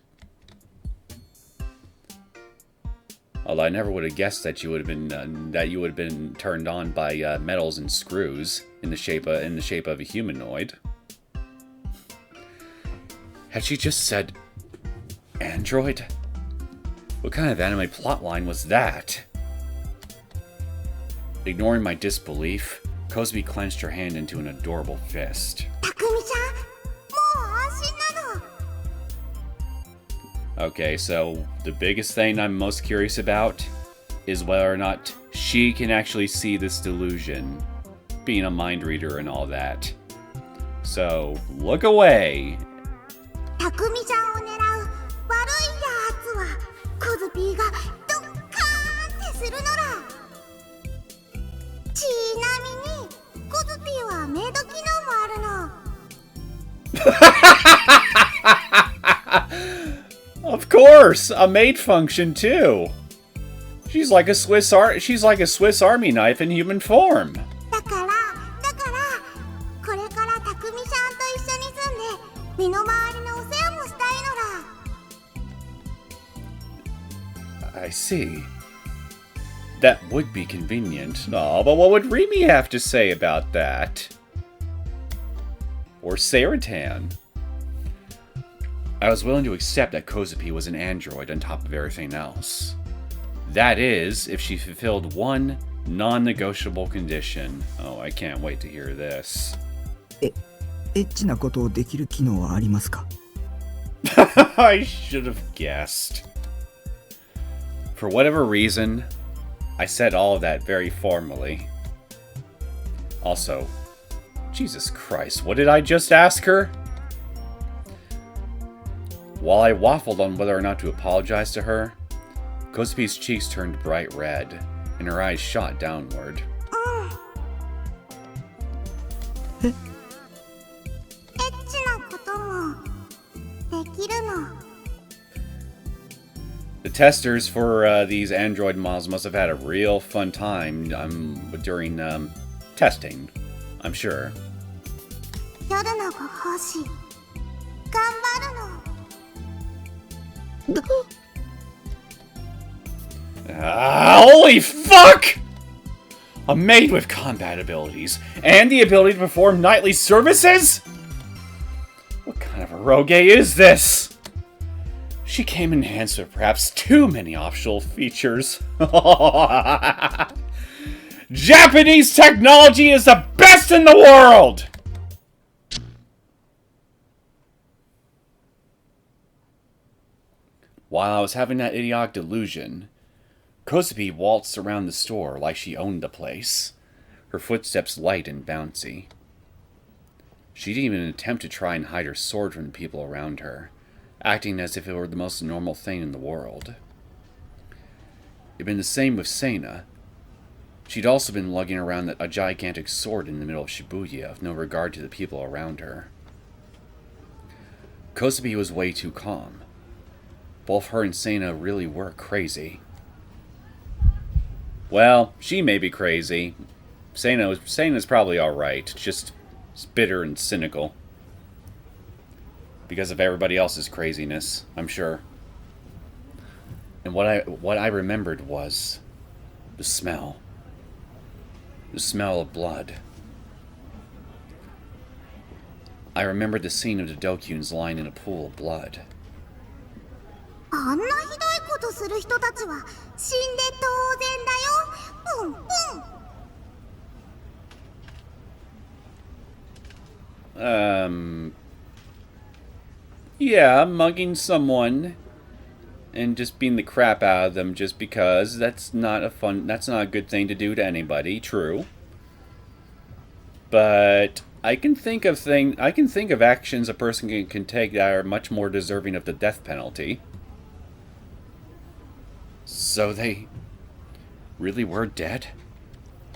Although I never would have guessed that you would have been turned on by metals and screws in the shape of a humanoid. Had she just said Android? What kind of anime plotline was that? Ignoring my disbelief, Kozue clenched her hand into an adorable fist. たくみちゃん、もう安心なの。 Okay, so the biggest thing I'm most curious about is whether or not she can actually see this delusion, being a mind reader and all that. So, look away. たくみちゃんを狙う悪いやつはコズピーがドッカーンってするのら。ちなみにコズピーはメイド機能もあるの。 Of course, a maid function too. She's like a Swiss Army knife in human form. だからこれからたくみちゃんと一緒に住んで身の回りのお世話もしたいのら。 I see. That would be convenient. Oh, but what would Remy have to say about that? Or Saratan? I was willing to accept that Kozue was an android on top of everything else. That is, if she fulfilled one non-negotiable condition. Oh, I can't wait to hear this. エッチなことをできる機能はありますか？ I should have guessed. For whatever reason, I said all of that very formally. Also, Jesus Christ, what did I just ask her? While I waffled on whether or not to apologize to her, Kozupi's cheeks turned bright red, and her eyes shot downward. エッチなこともできるの。 The testers for these android models must have had a real fun time during testing, I'm sure. 夜のご奉仕頑張るの。 Holy fuck! A maid with combat abilities, and the ability to perform knightly services? What kind of a rogue is this? She came enhanced with perhaps too many optional features. Japanese technology is the best in the world! While I was having that idiotic delusion, Kozue waltzed around the store like she owned the place, her footsteps light and bouncy. She didn't even attempt to try and hide her sword from the people around her, acting as if it were the most normal thing in the world. It'd been the same with Sena. She'd also been lugging around a gigantic sword in the middle of Shibuya with no regard to the people around her. Kozue was way too calm. Both her and Sena really were crazy. Well, she may be crazy. Sena's probably alright, just bitter and cynical. Because of everybody else's craziness, I'm sure. And what I remembered was the smell. The smell of blood. I remembered the scene of the Dokuns lying in a pool of blood. あんなひどいことする人たちは死んで当然だよ。プンプン。Yeah, mugging someone and just beating the crap out of them just because that's not a good thing to do to anybody, true. But I can think of actions a person can take that are much more deserving of the death penalty. So they really were dead?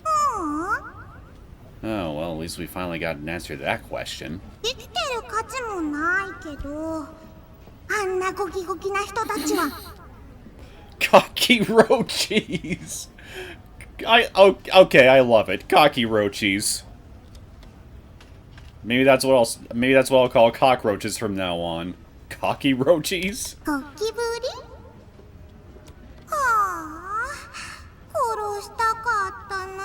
Oh, well, at least we finally got an answer to that question. 生きてる価値もないけど、あんなゴキゴキな人たちは。Kakirochis! Okay, I love it. Kakirochis. Maybe that's what I'll call cockroaches from now on. Kakirochis? ゴキブリ？はあ、殺したかったな。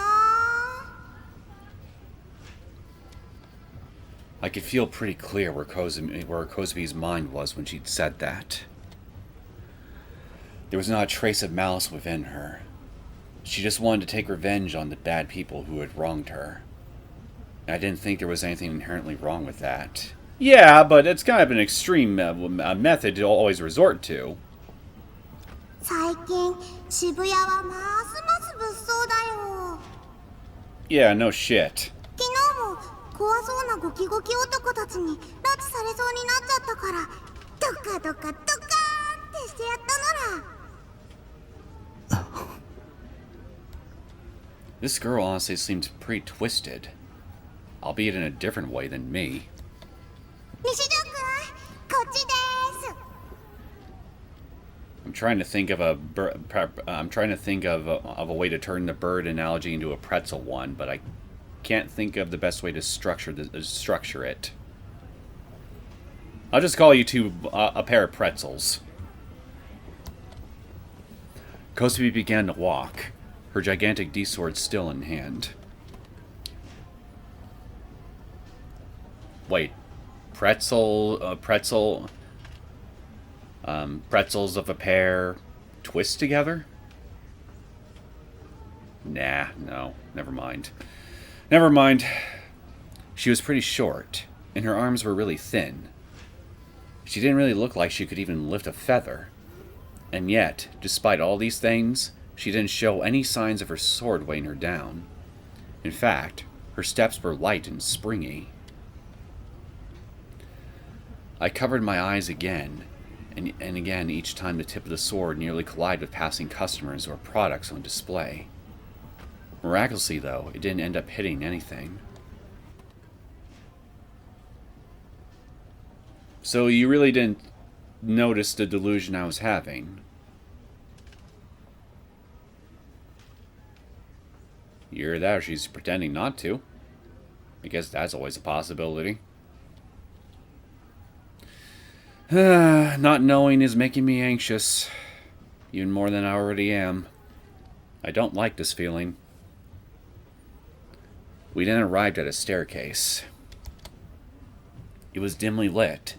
I could feel pretty clear where Kozumi's mind was when she'd said that. There was not a trace of malice within her. She just wanted to take revenge on the bad people who had wronged her. And I didn't think there was anything inherently wrong with that. Yeah, but it's kind of an extreme method to always resort to. 最近渋谷はますます物騒だよ。 Yeah, no shit. 昨日も怖そうなゴキゴキ男たちに拉致されそうになっちゃったから、ドカドカドカーンってしてやったのら。 This girl honestly seems pretty twisted. Albeit in a different way than me. 西条くん、こっちです。 I'm trying to think of a way to turn the bird analogy into a pretzel one, but I can't think of the best way to structure it. I'll just call you two a pair of pretzels. Kozue began to walk, her gigantic D-sword still in hand. Wait, pretzels of a pair twist together? Nah, no, never mind. Never mind. She was pretty short, and her arms were really thin. She didn't really look like she could even lift a feather. And yet, despite all these things, she didn't show any signs of her sword weighing her down. In fact, her steps were light and springy. I covered my eyes again, and again each time the tip of the sword nearly collided with passing customers or products on display. Miraculously, though, it didn't end up hitting anything. So you really didn't notice the delusion I was having? Either that or she's pretending not to. I guess that's always a possibility. Not knowing is making me anxious. Even more than I already am. I don't like this feeling. We then arrived at a staircase. It was dimly lit,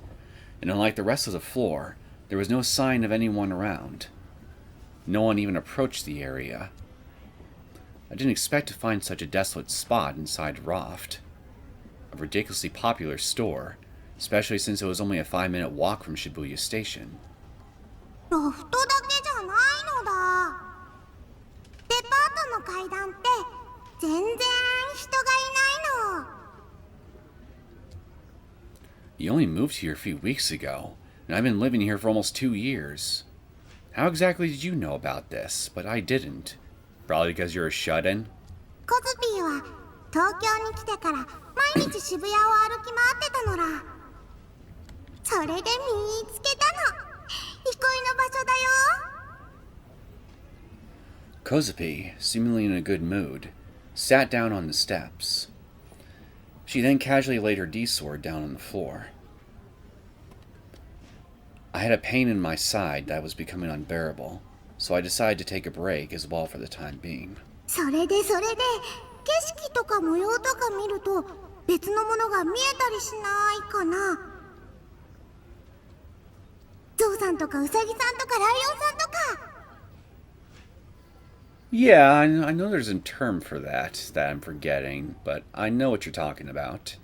and unlike the rest of the floor, there was no sign of anyone around. No one even approached the area. I didn't expect to find such a desolate spot inside Raft, a ridiculously popular store, especially since it was only a 5-minute walk from Shibuya Station. ロフトだけじゃないのだ。デパートの階段って全然人がいないの。 You only moved here a few weeks ago, and I've been living here for almost 2 years. How exactly did you know about this, but I didn't? Probably because you're a shut-in? コズピーは東京に来てから毎日渋谷を歩き回ってたのら。それで見つけたの。憩いの場所だよ。 Kozue, seemingly in a good mood, sat down on the steps. She then casually laid her D-sword down on the floor. I had a pain in my side that was becoming unbearable, so I decided to take a break as well for the time being. それで景色とか模様とか見ると別のものが見えたりしないかな。ゾウさんとかウサギさんとかライオンさんとか。 Yeah, I know there's a term for that I'm forgetting, but I know what you're talking about.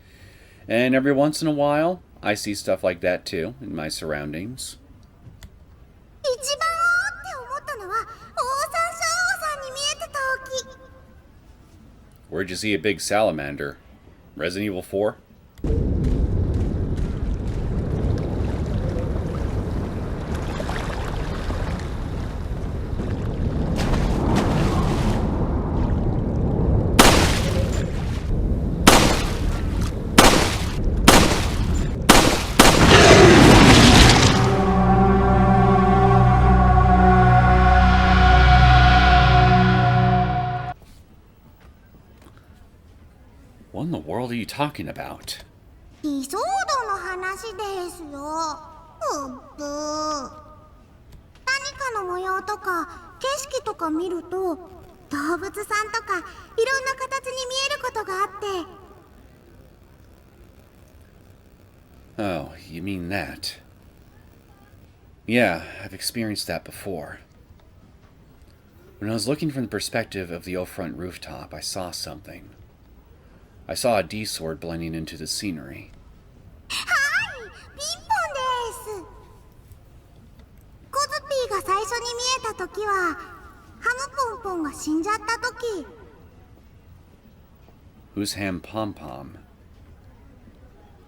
And every once in a while, I see stuff like that too, in my surroundings. 一番おーって思ったのはオオサンショウウオさんに見えてた時。 Where'd you see a big salamander? Resident Evil 4? What in the world are you talking about? 理想度の話ですよ。うっぶー。何かの模様とか景色とか見ると動物さんとかいろんな形に見えることがあって。 Oh, you mean that? Yeah, I've experienced that before. When I was looking from the perspective of the old-front rooftop, I saw something. I saw a D-sword blending into the scenery. はい、ピンポンです。コズピーが最初に見えた時はハムポンポンが死んじゃった時。 Who's Ham Pom Pom?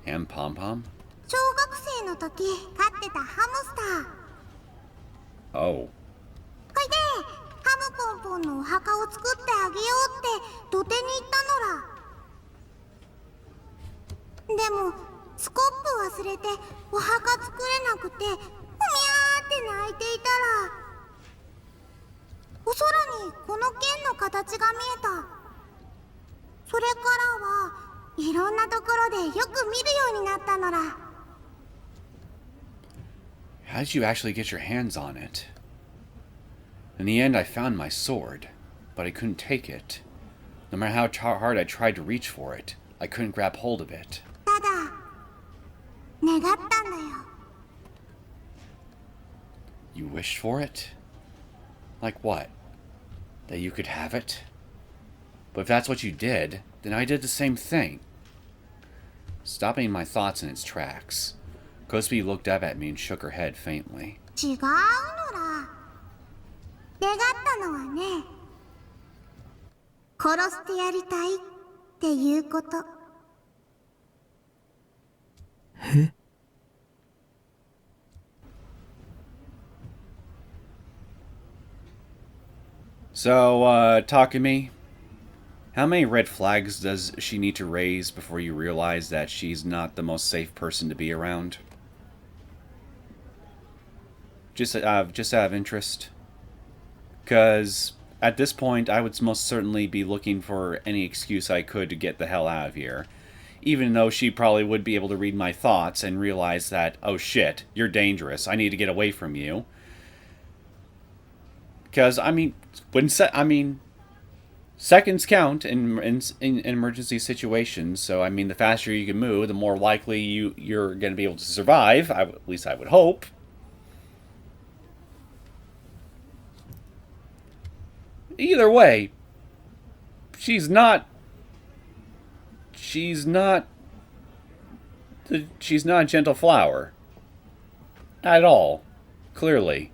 Ham Pom Pom? 小学生の時飼ってたハムスター。 Oh. ほいでハムポンポンのお墓を作ってあげようって土手に行ったのら。でもスコップ忘れてお墓作れなくてふみゃーって泣いていたら、お空にこの剣の形が見えた。それからはいろんなところでよく見るようになったのら。 How did you actually get your hands on it? In the end, I found my sword, but I couldn't take it. No matter how hard I tried to reach for it, I couldn't grab hold of it. ただ願ったんだよ。 You wished for it? Like what? That you could have it? But if that's what you did, then I did the same thing. Stopping my thoughts in its tracks, Kozue looked up at me and shook her head faintly. 違うのら。願ったのはね、殺してやりたいっていうこと。 So, Takumi, how many red flags does she need to raise before you realize that she's not the most safe person to be around? Just out of interest. Because at this point, I would most certainly be looking for any excuse I could to get the hell out of here. Even though she probably would be able to read my thoughts and realize that, oh shit, you're dangerous, I need to get away from you. Because, I mean, seconds count in emergency situations, so, I mean, the faster you can move, the more likely you're going to be able to survive, at least I would hope. Either way, she's not a gentle flower. At all. Clearly.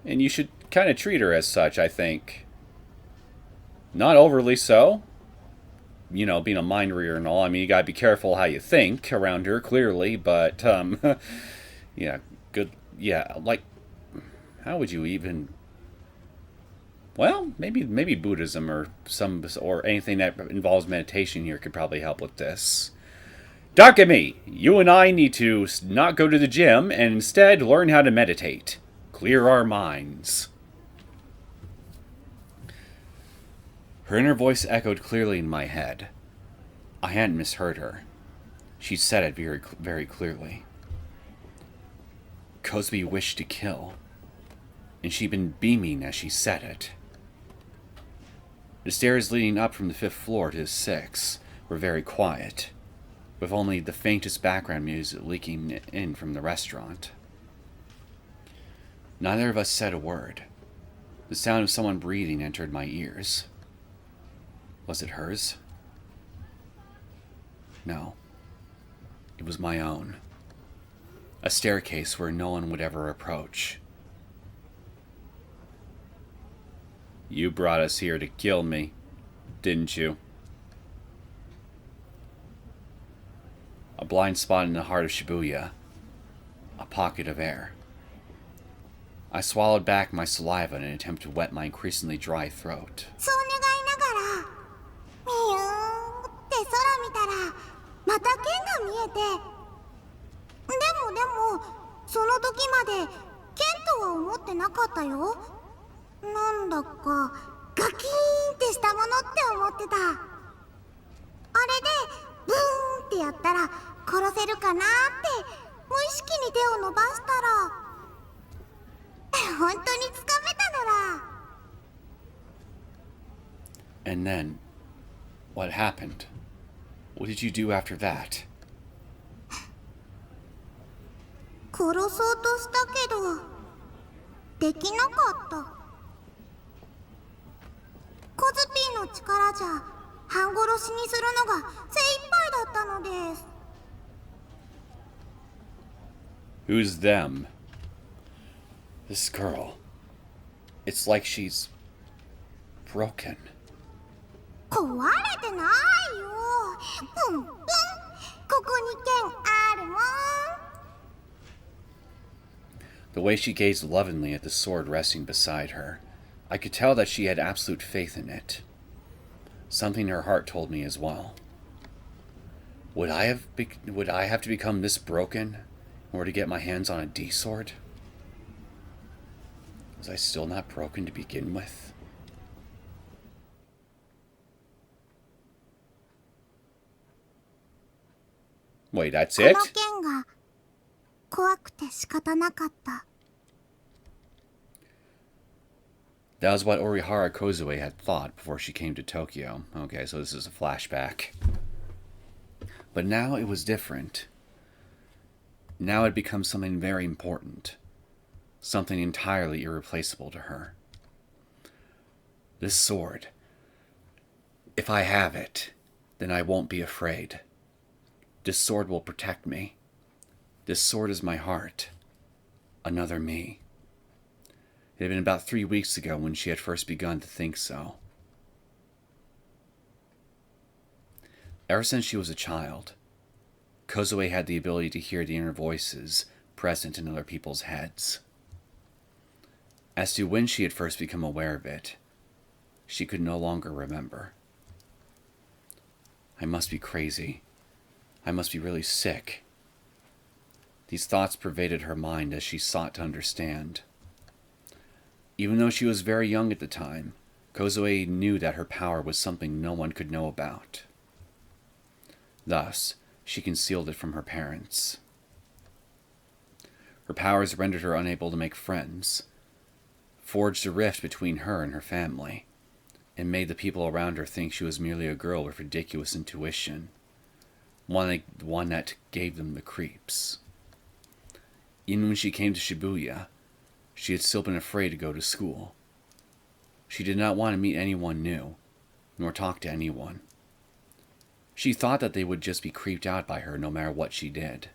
And you should kind of treat her as such, I think. Not overly so. You know, being a mind reader and all. I mean, you gotta be careful how you think around her, clearly. But, yeah, good. Yeah, like, how would you even... Well, maybe Buddhism or anything that involves meditation here could probably help with this. Takumi, you and I need to not go to the gym and instead learn how to meditate. Clear our minds. Her inner voice echoed clearly in my head. I hadn't misheard her. She said it very, very clearly. Kozue wished to kill, and she'd been beaming as she said it. The stairs leading up from the 5th floor to the 6th were very quiet, with only the faintest background music leaking in from the restaurant. Neither of us said a word. The sound of someone breathing entered my ears. Was it hers? No. It was my own. A staircase where no one would ever approach. You brought us here to kill me, didn't you? A blind spot in the heart of Shibuya. A pocket of air. I swallowed back my saliva in an attempt to wet my increasingly dry throat. そう願いながらミューンって空見たらまた剣が見えて、でもその時まで剣とは思ってなかったよ。なんだかガキーンってしたものって思ってた。あれでブーンってやったら殺せるかなって無意識に手を伸ばしたら本当につかめたのら。 And then, what happened? What did you do after that? 殺そうとしたけどできなかった。の力じゃ半殺しにするのが精一杯だったのです。 Who's them? This girl. It's like she's broken. 壊れてないよ。プンプン。ここに剣あるもん。 The way she gazed lovingly at the sword resting beside her, I could tell that she had absolute faith in it. Something her heart told me as well. Would I have to become this broken in order to get my hands on a D-sword? Was I still not broken to begin with? Wait, that's こ it? の剣が怖くて仕方なかった。 That was what Orihara Kozue had thought before she came to Tokyo. Okay, so this is a flashback. But now it was different. Now it had become something very important. Something entirely irreplaceable to her. This sword. If I have it, then I won't be afraid. This sword will protect me. This sword is my heart. Another me. It had been about 3 weeks ago when she had first begun to think so. Ever since she was a child, Kozue had the ability to hear the inner voices present in other people's heads. As to when she had first become aware of it, she could no longer remember. I must be crazy. I must be really sick. These thoughts pervaded her mind as she sought to understand. Even though she was very young at the time, Kozue knew that her power was something no one could know about. Thus, she concealed it from her parents. Her powers rendered her unable to make friends, forged a rift between her and her family, and made the people around her think she was merely a girl with ridiculous intuition, one that gave them the creeps. Even when she came to Shibuya, she had still been afraid to go to school. She did not want to meet anyone new, nor talk to anyone. She thought that they would just be creeped out by her no matter what she did.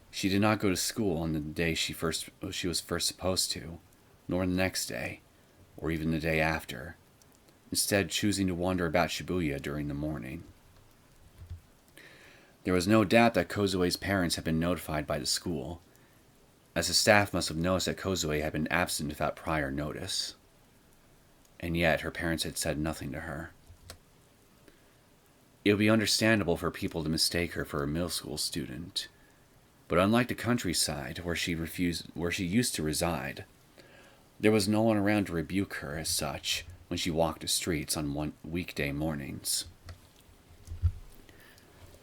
She did not go to school on the day she was first supposed to, nor the next day, or even the day after, instead choosing to wander about Shibuya during the morning. There was no doubt that Kozue's parents had been notified by the school, as the staff must have noticed that Kozue had been absent without prior notice. And yet her parents had said nothing to her. It would be understandable for people to mistake her for a middle school student, but unlike the countryside where she used to reside, there was no one around to rebuke her as such when she walked the streets on weekday mornings.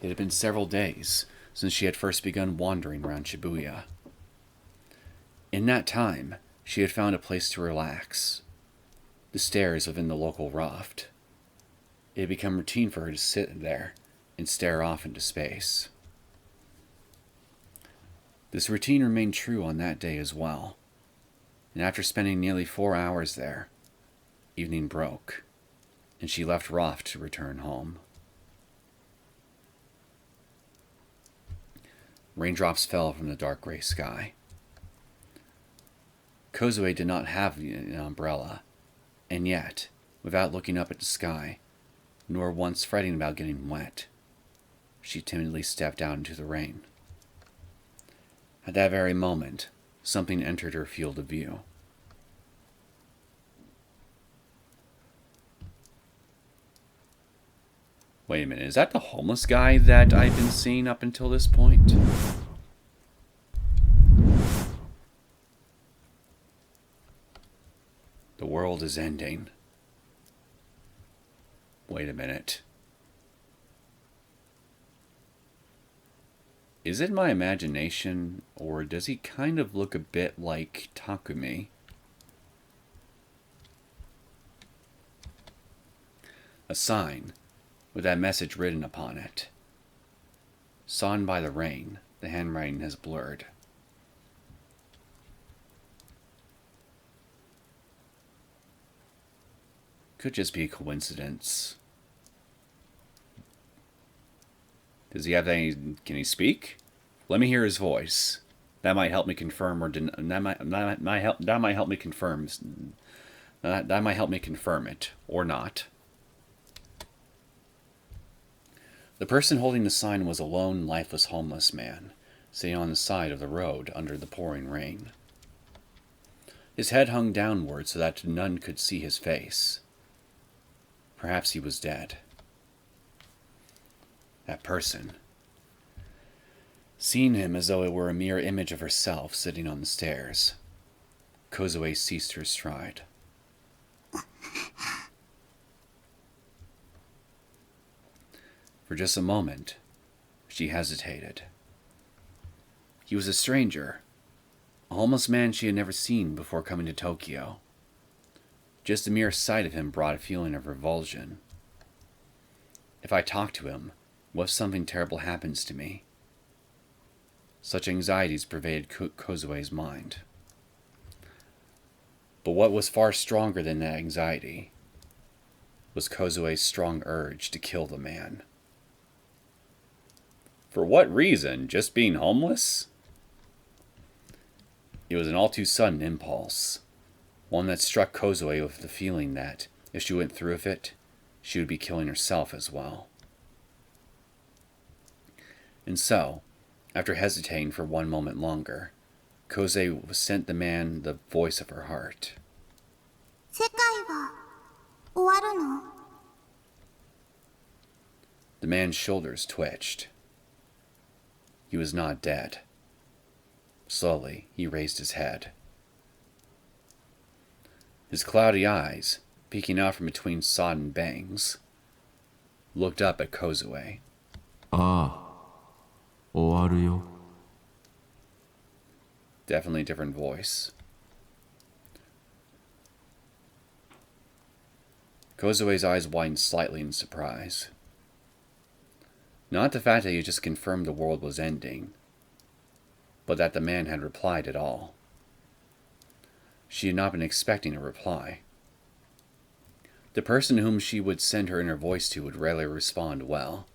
It had been several days since she had first begun wandering around Shibuya. In that time, she had found a place to relax. The stairs within the local raft. It had become routine for her to sit there and stare off into space. This routine remained true on that day as well, and after spending nearly 4 hours there, evening broke, and she left Raft to return home. Raindrops fell from the dark gray sky. Kozue did not have an umbrella, and yet, without looking up at the sky, nor once fretting about getting wet, she timidly stepped out into the rain. At that very moment, something entered her field of view. Wait a minute, is that the homeless guy that I've been seeing up until this point? The world is ending. Wait a minute. Is it my imagination, or does he kind of look a bit like Takumi? A sign with that message written upon it. Sodden by the rain, the handwriting has blurred. Could just be a coincidence. Does he have any... Can he speak? Let me hear his voice. That might help me confirm or that might help me confirm. That might help me confirm it or not. The person holding the sign was a lone, lifeless, homeless man, sitting on the side of the road under the pouring rain. His head hung downward so that none could see his face. Perhaps he was dead. That person, seeing him as though it were a mere image of herself sitting on the stairs, Kozue ceased her stride. For just a moment, she hesitated. He was a stranger, a homeless man she had never seen before coming to Tokyo. Just the mere sight of him brought a feeling of revulsion. If I talk to him, what if something terrible happens to me? Such anxieties pervaded Kozue's mind. But what was far stronger than that anxiety was Kozue's strong urge to kill the man. For what reason? Just being homeless? It was an all too sudden impulse, one that struck Kozue with the feeling that, if she went through with it, she would be killing herself as well. And so, after hesitating for one moment longer, Kozue sent the man the voice of her heart. 世界は終わるの? The man's shoulders twitched. He was not dead. Slowly, he raised his head. His cloudy eyes, peeking out from between sodden bangs, looked up at Kozue. ああ、終わるよ。 Definitely a different voice. Kozue's eyes widened slightly in surprise. Not the fact that he had just confirmed the world was ending, but that the man had replied at all. She had not been expecting a reply. The person whom she would send her inner voice to would rarely respond well.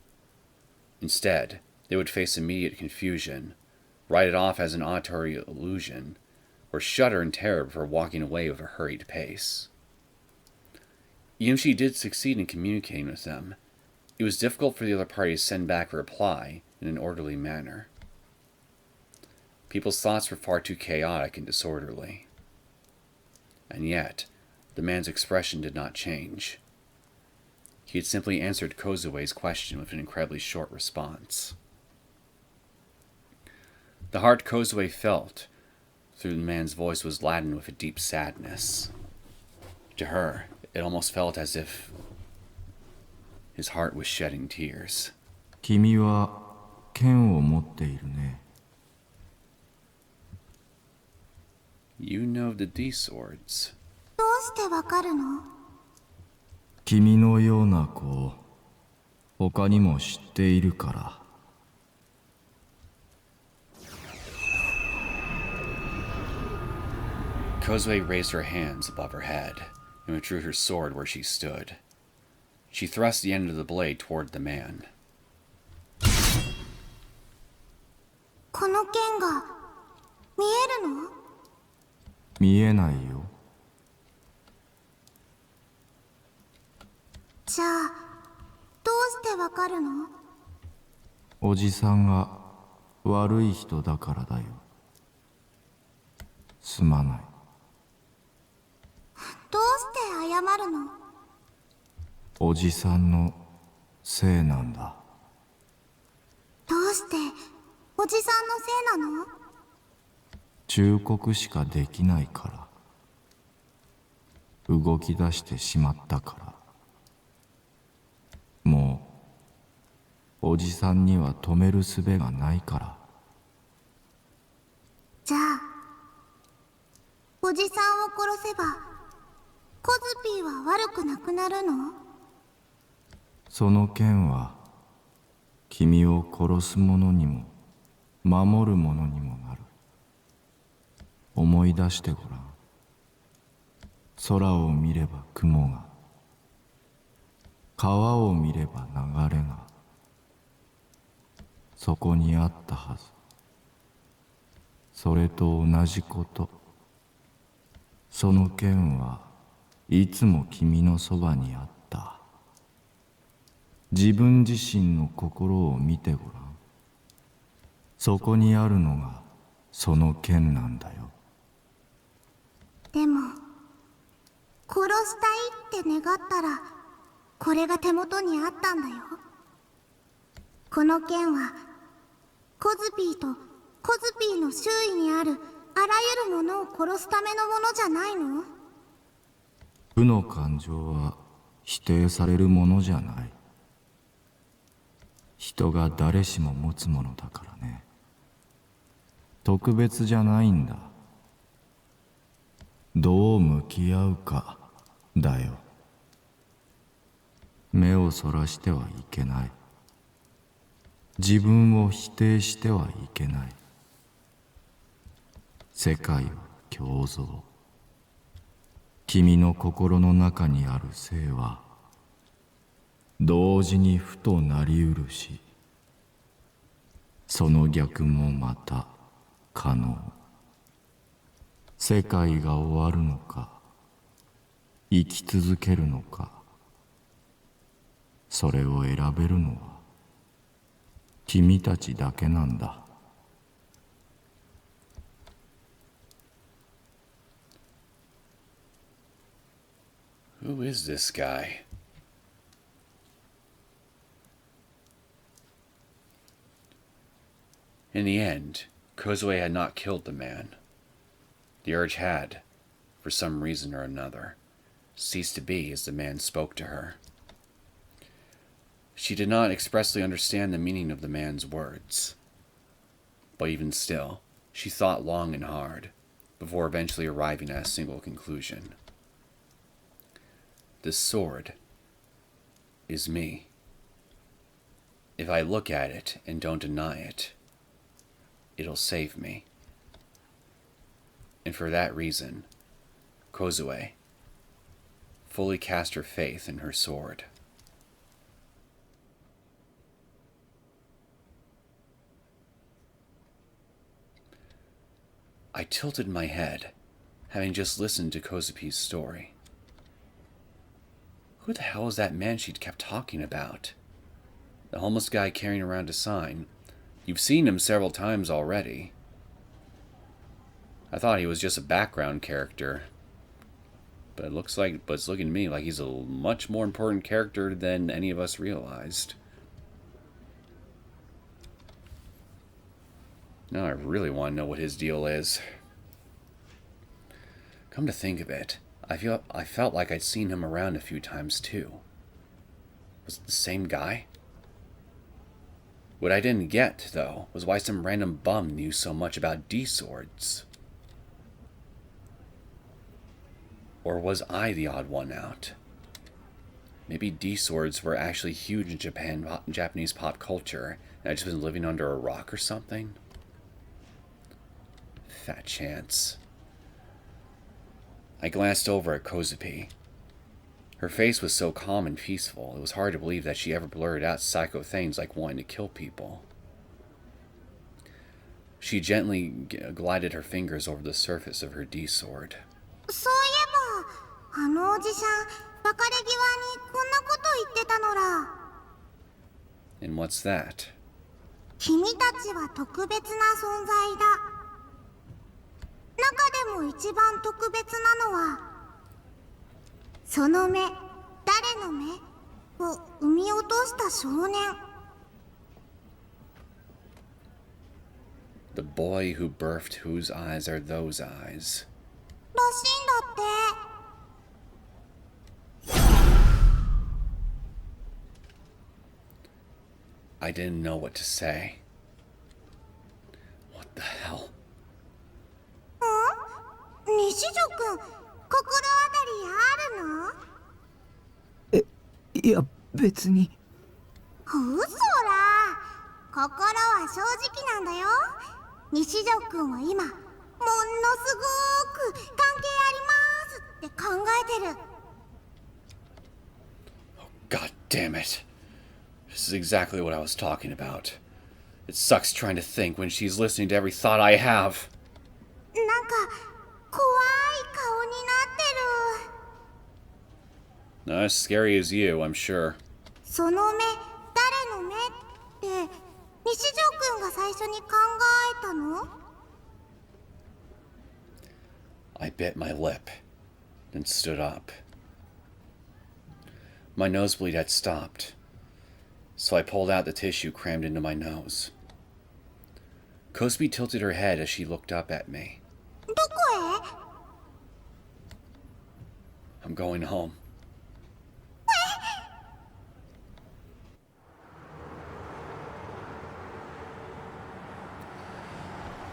Instead, they would face immediate confusion, write it off as an auditory illusion, or shudder in terror before walking away with a hurried pace. Even if she did succeed in communicating with them, it was difficult for the other party to send back a reply in an orderly manner. People's thoughts were far too chaotic and disorderly. And yet, the man's expression did not change. He had simply answered Kozue's question with an incredibly short response. The heart Kozue felt through the man's voice was laden with a deep sadness. To her, it almost felt as if his heart was shedding tears. 君は剣を持っているね。 You know the D swords. どうしてわかるの? 君のような子を他にも知っているから。 Kozue raised her hands above her head and withdrew her sword where she stood. She thrust the end of the blade toward the man. この剣が見えるの? 見えないよ。 じゃあどうしてわかるの? おじさんが悪い人だからだよ。すまない。 どうして謝るの? おじさんのせいなんだ。 どうしておじさんのせいなの? 忠告しかできないから。動き出してしまったから。もうおじさんには止める術がないから。 じゃあおじさんを殺せばコズピーは悪くなくなるの? その剣は君を殺す者にも守る者にもなる。思い出してごらん。空を見れば雲が川を見れば流れがそこにあったはず。それと同じこと。その剣はいつも君のそばにあった。自分自身の心を見てごらん。そこにあるのがその剣なんだよ。でも殺したいって願ったらこれが手元にあったんだよ。この剣はコズピーとコズピーの周囲にあるあらゆるものを殺すためのものじゃないの？負の感情は否定されるものじゃない。人が誰しも持つものだからね。特別じゃないんだ。どう向き合うかだよ。目をそらしてはいけない。自分を否定してはいけない。世界は共造。君の心の中にある性は同時に負となりうるし、その逆もまた可能。世界が終わるのか生き続けるのか、それを選べるのは君たちだけなんだ。Who is this guy? In the end, Kozue had not killed the man. The urge had, for some reason or another, ceased to be as the man spoke to her. She did not expressly understand the meaning of the man's words. But even still, she thought long and hard, before eventually arriving at a single conclusion. This sword is me. If I look at it and don't deny it, it'll save me. And for that reason, Kozue fully cast her faith in her sword. I tilted my head, having just listened to Kozupi's story. Who the hell was that man she'd kept talking about? The homeless guy carrying around a sign. You've seen him several times already. I thought he was just a background character. But it's looking to me like he's a much more important character than any of us realized. Now I really want to know what his deal is. Come to think of it, I felt like I'd seen him around a few times too. Was it the same guy? What I didn't get, though, was why some random bum knew so much about D-swords. Or was I the odd one out? Maybe D-swords were actually huge in Japanese pop culture, and I'd just been living under a rock or something? Fat chance. I glanced over at Kozupi. Her face was so calm and peaceful, it was hard to believe that she ever blurted out psycho things like wanting to kill people. She gently glided her fingers over the surface of her D-sword. そういえば、あのおじさん、別れ際にこんなこと言ってたのら。And what's that? 君たちは特別な存在だ。中でも一番特別なのは、その目、誰の目を産み落とした少年。The boy who birthed whose eyes are those eyes. らしいんだって。I didn't know what to say. What the hell? 西条くん、心当たりあるの？いや、別に。嘘ら。心は正直なんだよ。西条くんは今、ものすごーく関係ありますって考えてる。God Damn it. This is exactly what I was talking about. It sucks trying to think when she's listening to every thought I have. なんか怖い顔になってる。 Not as scary as you, I'm sure. その目、誰の目って西条くんが最初に考えたの？ I bit my lip, then stood up. My nosebleed had stopped, so I pulled out the tissue crammed into my nose. Kozue tilted her head as she looked up at me. どこへ？ I'm going home.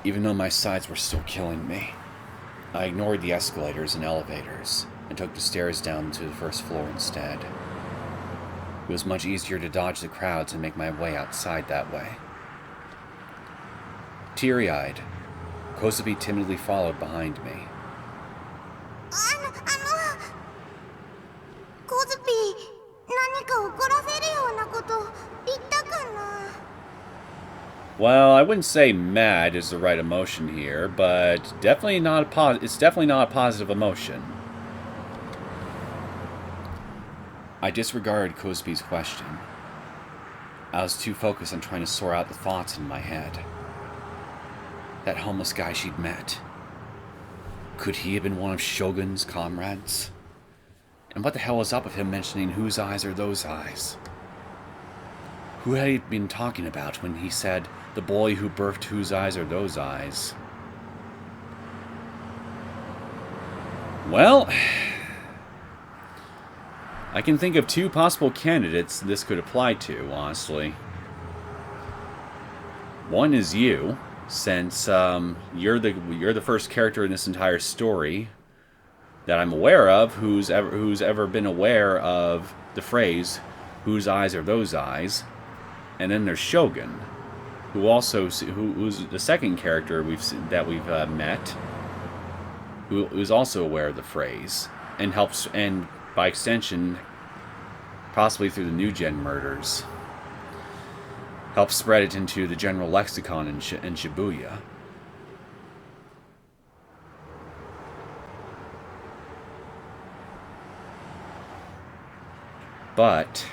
Even though my sides were still killing me, I ignored the escalators and elevators and took the stairs down to the first floor instead. It was much easier to dodge the crowds and make my way outside that way. Teary-eyed, Kozue timidly followed behind me. コズピー、何か怒らせるようなこと言ったかな？ Well, I wouldn't say mad is the right emotion here, but definitely not it's definitely not a positive emotion. I disregarded Kozue's question. I was too focused on trying to sort out the thoughts in my head. That homeless guy she'd met. Could he have been one of Shogun's comrades? And what the hell was up with him mentioning whose eyes are those eyes? Who had he been talking about when he said, the boy who birthed whose eyes are those eyes? Well, I can think of two possible candidates this could apply to, honestly. One is you, since you're the first character in this entire story that I'm aware of who's ever been aware of the phrase "whose eyes are those eyes," and then there's Shogun, who's the second character we've met, who is also aware of the phrase and helps, and by extension, possibly through the New Gen murders, helps spread it into the general lexicon in Shibuya. But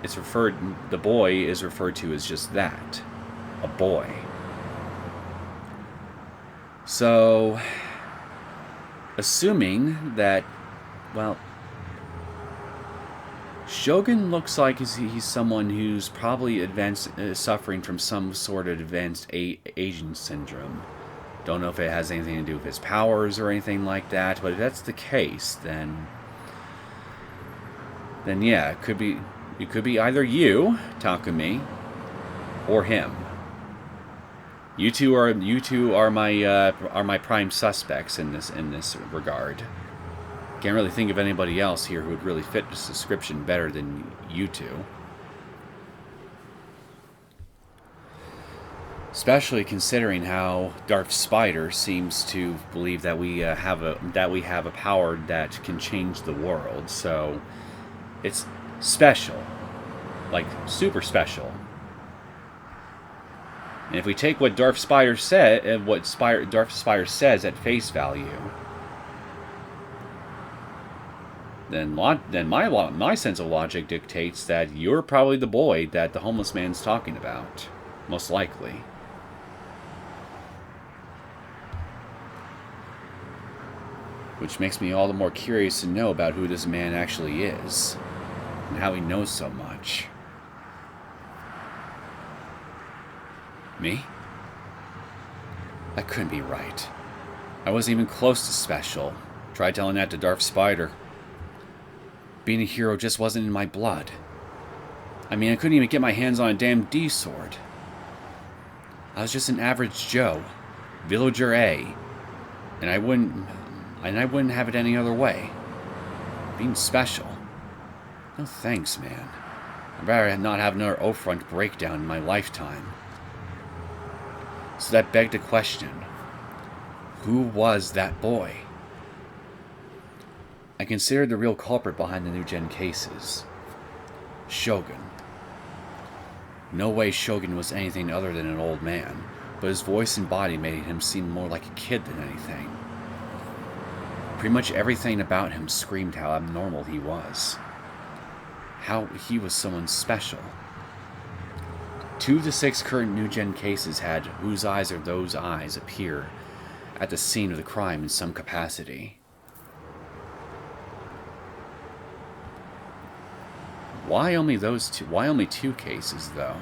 the boy is referred to as just that, a boy. So, assuming that, well, Shogun looks like he's someone who's probably suffering from some sort of advanced Asian syndrome. Don't know if it has anything to do with his powers or anything like that, but if that's the case, then yeah, it could be either you, Takumi, or him. You two are my prime suspects in this regard. Can't really think of anybody else here who would really fit this description better than you two. Especially considering how Darth Spider seems to believe that we have a power that can change the world. So it's special, like super special. And if we take what Darth Spider said and Darth Spider says at face value, then my sense of logic dictates that you're probably the boy that the homeless man's talking about, most likely. Which makes me all the more curious to know about who this man actually is, and how he knows so much. Me? That couldn't be right. I wasn't even close to special. Tried telling that to Darth Spider. Being a hero just wasn't in my blood. I mean, I couldn't even get my hands on a damn D-sword. I was just an average Joe, villager A, and I wouldn't have it any other way. Being special. No thanks, man. I'd rather not have another O-front breakdown in my lifetime. So that begged a question. Who was that boy? I considered the real culprit behind the New Gen cases. Shogun. No way Shogun was anything other than an old man, but his voice and body made him seem more like a kid than anything. Pretty much everything about him screamed how abnormal he was. How he was someone special. 2 of the 6 current New Gen cases had "Whose eyes are those eyes" appear at the scene of the crime in some capacity. Why only those 2? Why only 2 cases, though?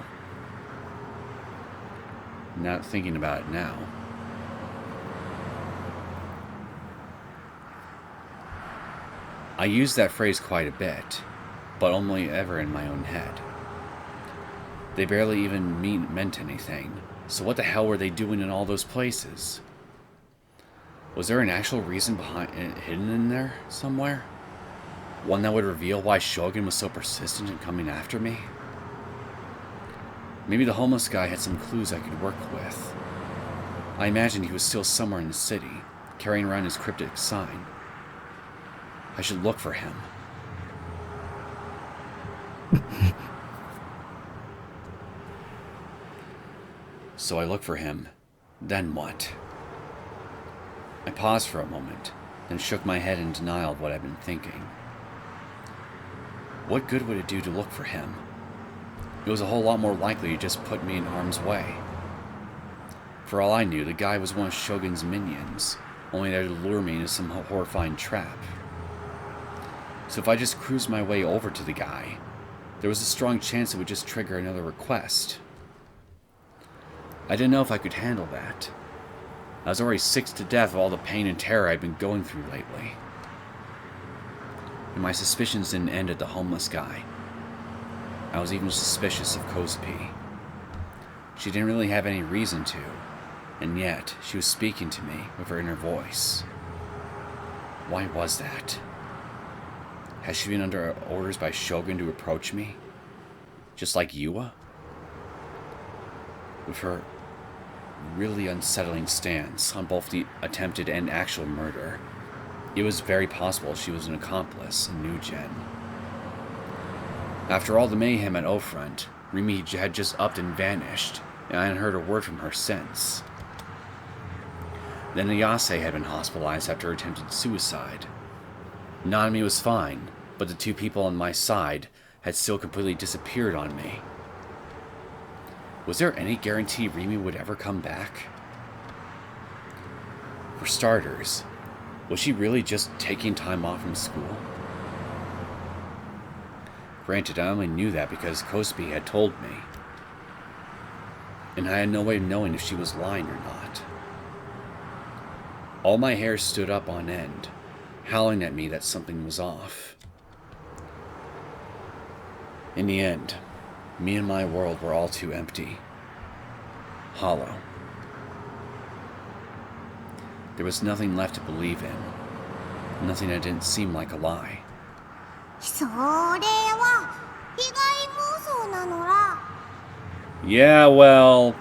Not thinking about it now. I use that phrase quite a bit, but only ever in my own head. They barely even meant anything, so what the hell were they doing in all those places? Was there an actual reason behind it hidden in there somewhere? One that would reveal why Shogun was so persistent in coming after me? Maybe the homeless guy had some clues I could work with. I imagined he was still somewhere in the city, carrying around his cryptic sign. I should look for him. So I look for him. Then what? I paused for a moment, then shook my head in denial of what I'd been thinking. What good would it do to look for him? It was a whole lot more likely to just put me in harm's way. For all I knew, the guy was one of Shogun's minions, only there to lure me into some horrifying trap. So if I just cruised my way over to the guy, there was a strong chance it would just trigger another request. I didn't know if I could handle that. I was already sick to death of all the pain and terror I'd been going through lately. And my suspicions didn't end at the homeless guy. I was even suspicious of Kozue. She didn't really have any reason to, and yet she was speaking to me with her inner voice. Why was that? Has she been under orders by Shogun to approach me? Just like Yua? With her really unsettling stance on both the attempted and actual murder, it was very possible she was an accomplice in New Gen. After all the mayhem at O-Front, Rimi had just upped and vanished, and I hadn't heard a word from her since. Then Ayase had been hospitalized after attempted suicide. Nanami was fine, but the 2 people on my side had still completely disappeared on me. Was there any guarantee Rimi would ever come back? For starters, was she really just taking time off from school? Granted, I only knew that because Kozue had told me, and I had no way of knowing if she was lying or not. All my hair stood up on end, howling at me that something was off. In the end, me and my world were all too empty. Hollow. There was nothing left to believe in. Nothing that didn't seem like a lie. それは被害妄想なのら。 Yeah, well,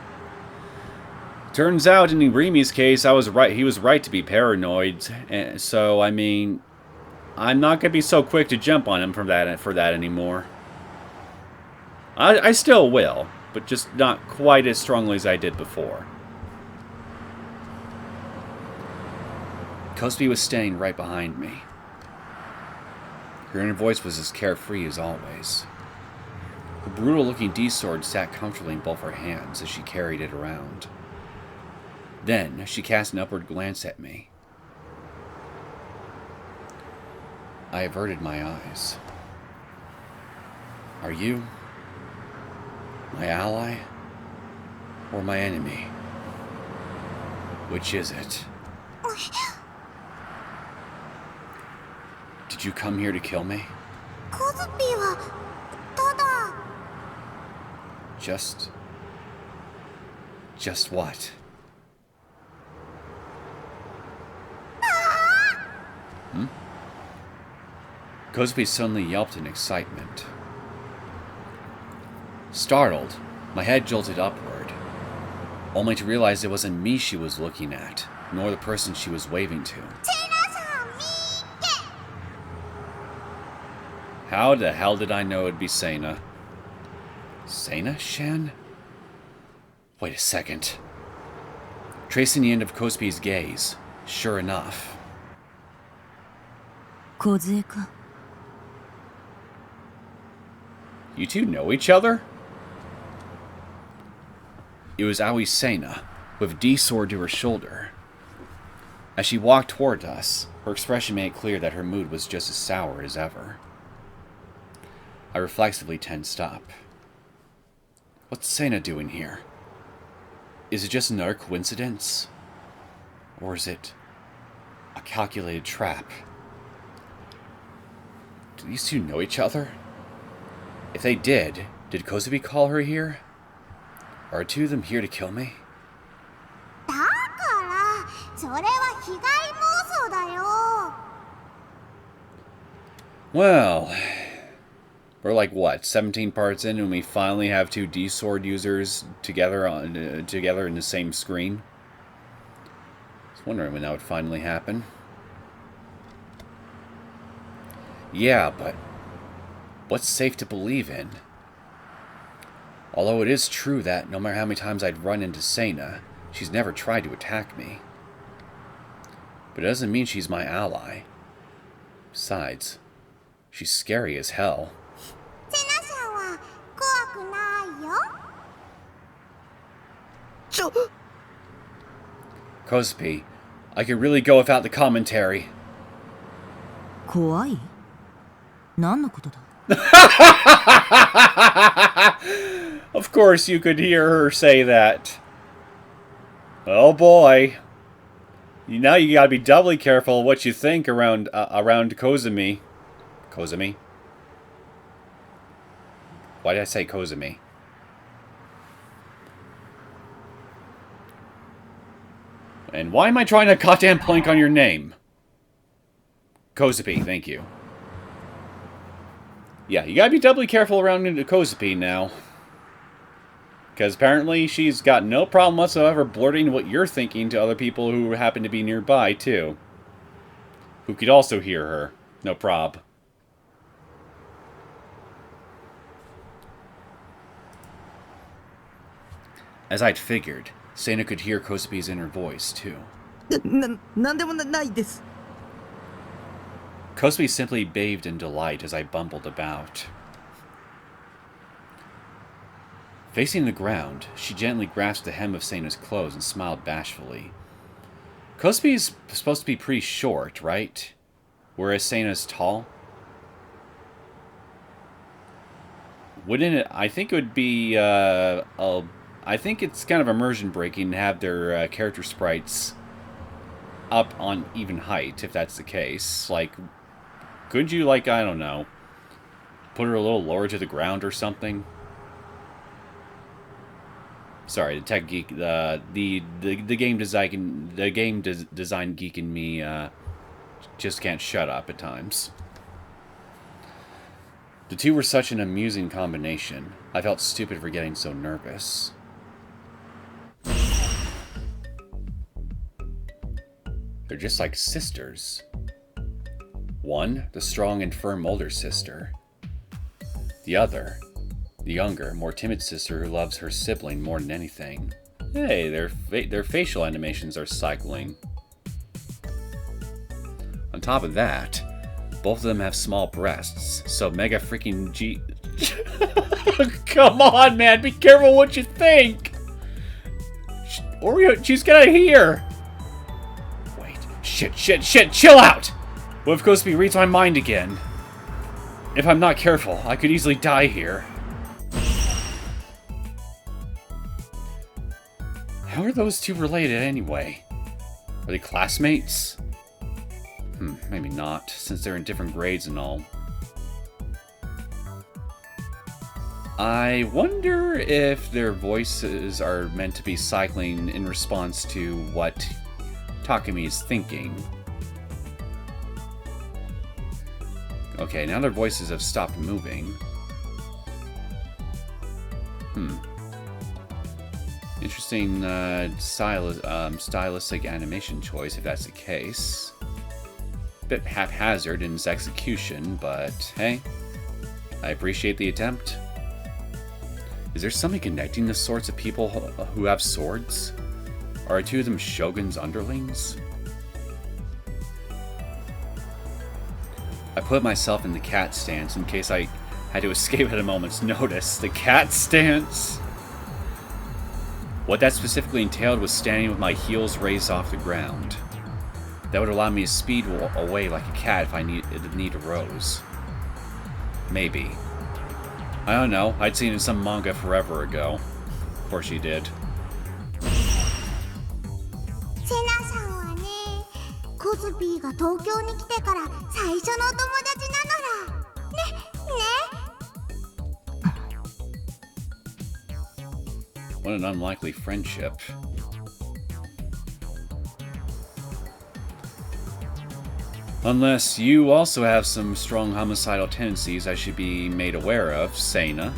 turns out in Rimi's case, I was right. He was right to be paranoid. And so, I mean, I'm not gonna be so quick to jump on him for that anymore. I still will, but just not quite as strongly as I did before. Kozue was standing right behind me. Her inner voice was as carefree as always. Her brutal-looking D-sword sat comfortably in both her hands as she carried it around. Then, she cast an upward glance at me. I averted my eyes. Are you my ally or my enemy? Which is it? Did you come here to kill me? コズピーはただ。 Just what? Kozue suddenly yelped in excitement. Startled, my head jolted upward, only to realize it wasn't me she was looking at, nor the person she was waving to. How the hell did I know it'd be Sena? Sena, Shen? Wait a second. Tracing the end of Kosube's gaze. Sure enough. Kozueか You two know each other? It was Aoi Sena, with D sword to her shoulder. As she walked toward us, her expression made it clear that her mood was just as sour as ever. I reflexively tensed up. What's Sena doing here? Is it just another coincidence? Or is it a calculated trap? Do these two know each other? If they did Kozue call her here? Are two of them here to kill me? だからそれは被害妄想だよ。 Well, we're like what, 17 parts in, and we finally have two D sword users together in the same screen. I was wondering when that would finally happen. Yeah, but what's safe to believe in? Although it is true that no matter how many times I'd run into Sena, she's never tried to attack me. But it doesn't mean she's my ally. Besides, she's scary as hell. セナさんは怖くないよ。Kozue, I could really go without the commentary. 怖い何のことだ Of course you could hear her say that. Oh boy. Now you gotta be doubly careful what you think around Kozue. Kozue? Why did I say Kozue? And why am I trying to goddamn plank on your name? Kozue, thank you. Yeah, you gotta be doubly careful around Kozue now. Because apparently she's got no problem whatsoever blurting what you're thinking to other people who happen to be nearby, too. Who could also hear her. No prob. As I'd figured, Sena could hear Kosube's inner voice, too. なんでもないです。 Kozue simply bathed in delight as I bumbled about. Facing the ground, she gently grasped the hem of Sena's clothes and smiled bashfully. Kosube's supposed to be pretty short, right? Whereas Sena's tall? Wouldn't it... I think it would be... I think it's kind of immersion breaking to have their character sprites up on even height, if that's the case. Like, couldn't you, like, I don't know, put her a little lower to the ground or something? Sorry, the tech geek, the game design geek in me just can't shut up at times. The two were such an amusing combination. I felt stupid for getting so nervous. They're just like sisters. One, the strong and firm older sister. The other, the younger, more timid sister who loves her sibling more than anything. Hey, their facial animations are cycling. On top of that, both of them have small breasts, so mega freaking G... Come on, man, be careful what you think! Oreo, she's gonna hear! Wait, shit, chill out! What if Kozue reads my mind again? If I'm not careful, I could easily die here. How are those two related anyway? Are they classmates? Maybe not, since they're in different grades and all. I wonder if their voices are meant to be cycling in response to what Takumi is thinking. Okay, now their voices have stopped moving. Interesting stylistic animation choice, if that's the case. Bit haphazard in its execution, but hey, I appreciate the attempt. Is there something connecting the sorts of people who have swords? Are two of them Shogun's underlings? I put myself in the cat stance in case I had to escape at a moment's notice. The cat stance? What that specifically entailed was standing with my heels raised off the ground. That would allow me to speed away like a cat if the need arose. Maybe. I don't know. I'd seen it in some manga forever ago. Of course you did. セナさんはね、コズピーが東京に来てから最初のお友達なのら。ね、ね。 What an unlikely friendship. Unless you also have some strong homicidal tendencies I should be made aware of, Sena.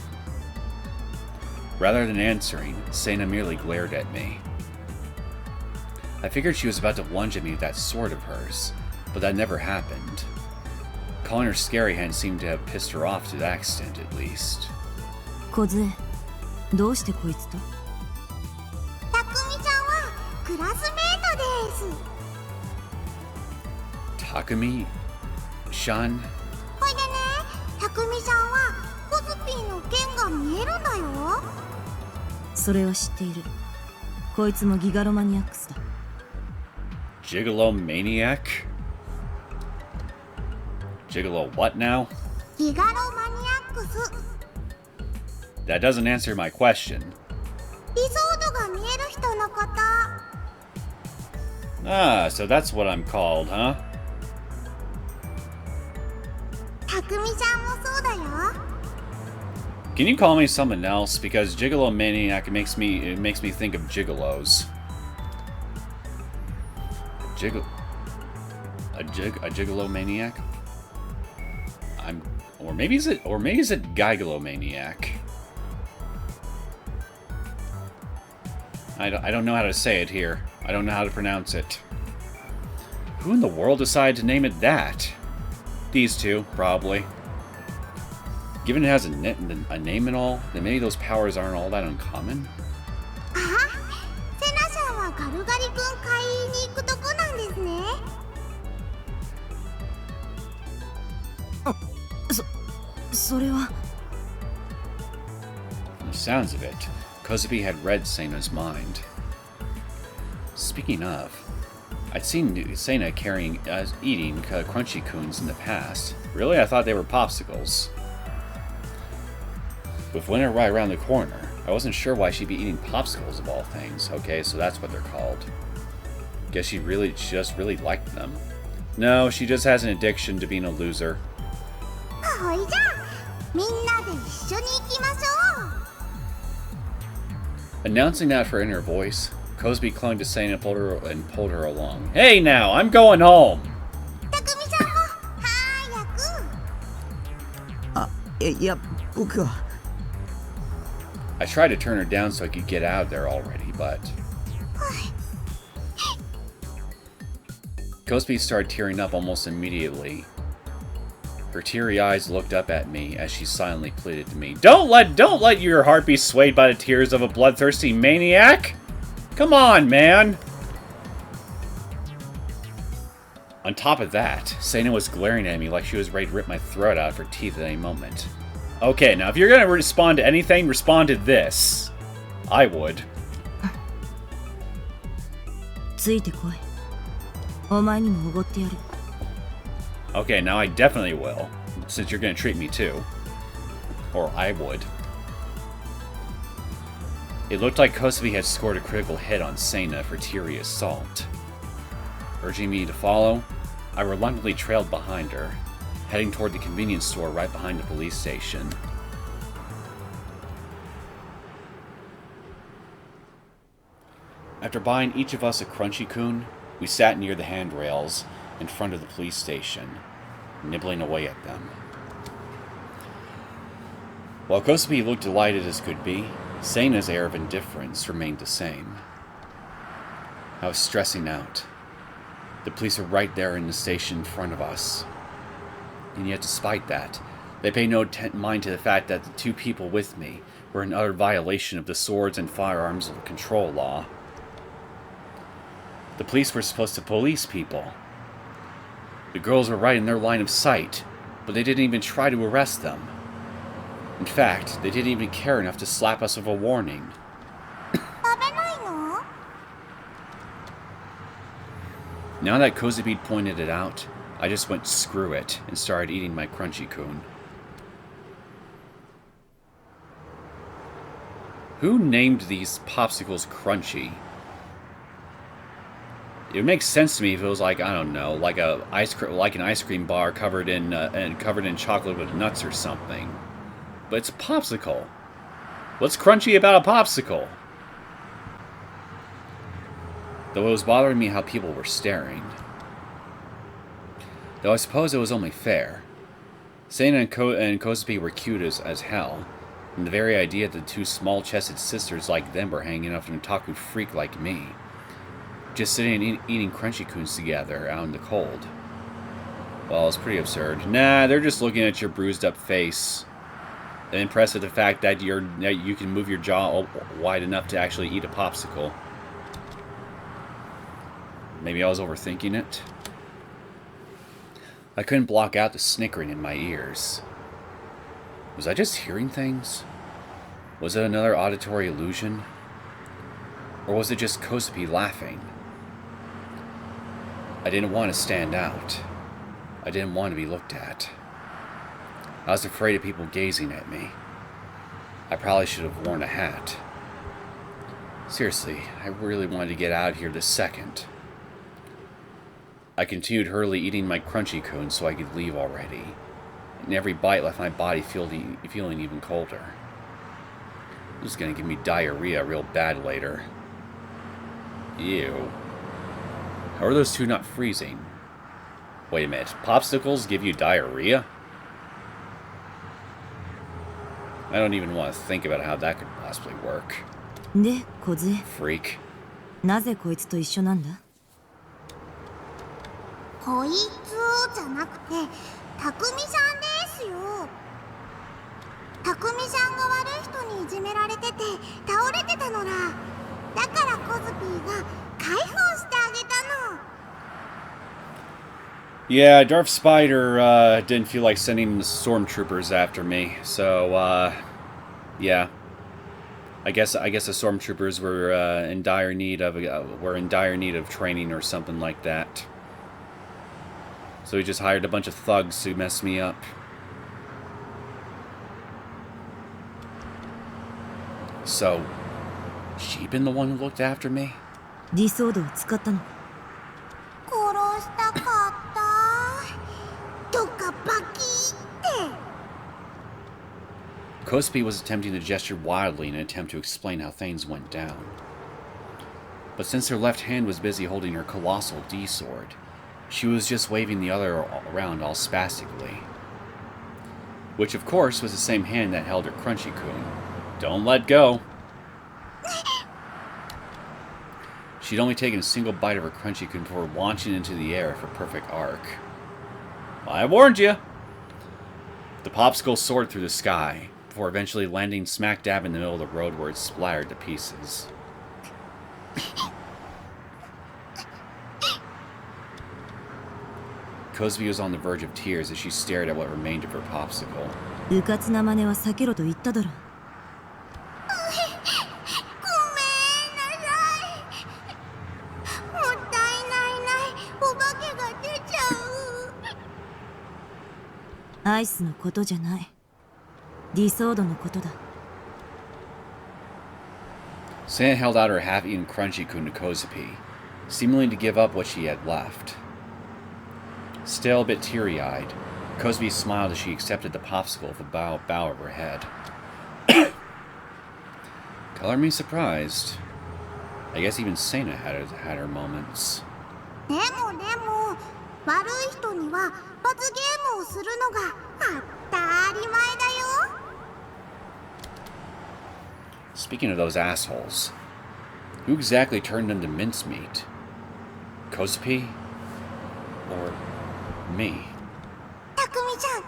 Rather than answering, Sena merely glared at me. I figured she was about to lunge at me with that sword of hers, but that never happened. Calling her scary hadn't seemed to have pissed her off to that extent, at least. 小杖、どうしてこいつと？たくみちゃんはクラスメートです。 Takumi? Shan? ほいでね、たくみちゃんはコズピーの剣が見えるんだよ。それは知っている。こいつもギガロマニアックスだ。Gigolo maniac? Gigolo what now? ギガロマニアックス。 That doesn't answer my question. 理想度が見える人のこと。 Ah, so that's what I'm called, huh? たくみちゃんもそうだよ。 Can you call me something else? Because Gigolo Maniac makes me think of gigolos. A Gigolo Maniac? Or maybe is it Gigolo Maniac? I don't know how to say it here. I don't know how to pronounce it. Who in the world decided to name it that? These two, probably. Given it has a name and all, then maybe those powers aren't all that uncommon? あは、セナさんはガルガリ君買いに行くとこなんですね。それは。 From the sounds of it, Kozue had read Sena's mind. Speaking of, I'd seen Sena eating crunchy coons in the past. Really? I thought they were popsicles. With winter right around the corner, I wasn't sure why she'd be eating popsicles of all things. Okay, so that's what they're called. Guess she just really liked them. No, she just has an addiction to being a loser. ほいじゃあ、みんなで一緒に行きましょう。 Announcing that for inner voice, Kozue clung to Sena and pulled her along. Hey now, I'm going home! たくみちゃんも早く。あ、いや、僕は。 I tried to turn her down so I could get out of there already, but... Kozue started tearing up almost immediately. Her teary eyes looked up at me as she silently pleaded to me. Don't let your heart be swayed by the tears of a bloodthirsty maniac! Come on, man! On top of that, Sena was glaring at me like she was ready to rip my throat out of her teeth at any moment. Okay, now if you're gonna respond to anything, respond to this. I would. ついてこい。お前にもおごってやる。 Okay, now I definitely will, since you're gonna treat me too. Or I would. It looked like Kozue had scored a critical hit on Sena for teary assault. Urging me to follow, I reluctantly trailed behind her, heading toward the convenience store right behind the police station. After buying each of us a crunchy coon, we sat near the handrails in front of the police station, nibbling away at them. While Kozue looked delighted as could be, Sena's air of indifference remained the same. I was stressing out. The police were right there in the station in front of us. And yet despite that, They paid no mind to the fact that the two people with me were in utter violation of the swords and firearms control law. The police were supposed to police people. The girls were right in their line of sight, but they didn't even try to arrest them. In fact, they didn't even care enough to slap us with a warning. Now that Kozue pointed it out, I just went screw it and started eating my crunchy-kun. Who named these popsicles crunchy? It would make sense to me if it was like, I don't know, like an ice cream bar covered in chocolate with nuts or something. But it's a popsicle. What's crunchy about a popsicle? Though it was bothering me how people were staring. Though I suppose it was only fair. Sena and Kozue were cute as hell, and the very idea that two small-chested sisters like them were hanging out with an otaku freak like me, just sitting and eating crunchy-kuns together out in the cold. Well, it's pretty absurd. Nah, they're just looking at your bruised-up face, and impressed with the fact that you can move your jaw wide enough to actually eat a popsicle. Maybe I was overthinking it. I couldn't block out the snickering in my ears. Was I just hearing things? Was it another auditory illusion? Or was it just Kozue laughing? I didn't want to stand out. I didn't want to be looked at. I was afraid of people gazing at me. I probably should have worn a hat. Seriously, I really wanted to get out of here this second. I continued hurriedly eating my crunchy-kun so I could leave already, and every bite left my body feeling even colder. It was going to give me diarrhea real bad later. Ew. How are those two not freezing? Wait a minute, popsicles give you diarrhea? I don't even want to think about how that could possibly work. で、Kozue。 Freak. なぜこいつと一緒なんだ？こいつじゃなくて、たくみさんですよ。たくみさんが悪い人にいじめられてて倒れてたのら、だからコズピーが解放してあげたの。Yeah, Darth Spider didn't feel like sending the stormtroopers after me, so yeah. I guess the stormtroopers were in dire need of training or something like that. So he just hired a bunch of thugs to mess me up. So, she been the one who looked after me? リソードを使ったの。殺したかった。どっかバキって。Kozue was attempting to gesture wildly in an attempt to explain how things went down. But since her left hand was busy holding her colossal D-sword, she was just waving the other around all spastically. Which, of course, was the same hand that held her crunchy-kun. Don't let go! She'd only taken a single bite of her crunchy-kun before launching into the air for perfect arc. I warned you! The popsicle soared through the sky, before eventually landing smack dab in the middle of the road where it splattered to pieces. Kozue was on the verge of tears as she stared at what remained of her popsicle. うかつな真似は避けろと言っただろ。アイスのことじゃない。リソードのことだ。Sena held out her half-eaten crunchy-kun to Kozue, seemingly to give up what she had left. Still a bit teary-eyed, Kozue smiled as she accepted the popsicle with a bow of her head. Color me surprised. I guess even Sena had her moments. でも悪い人には罰ゲームをするのが当たり前だよ。 Speaking of those assholes, who exactly turned them to mincemeat? Kozue? Or me? たくみさん、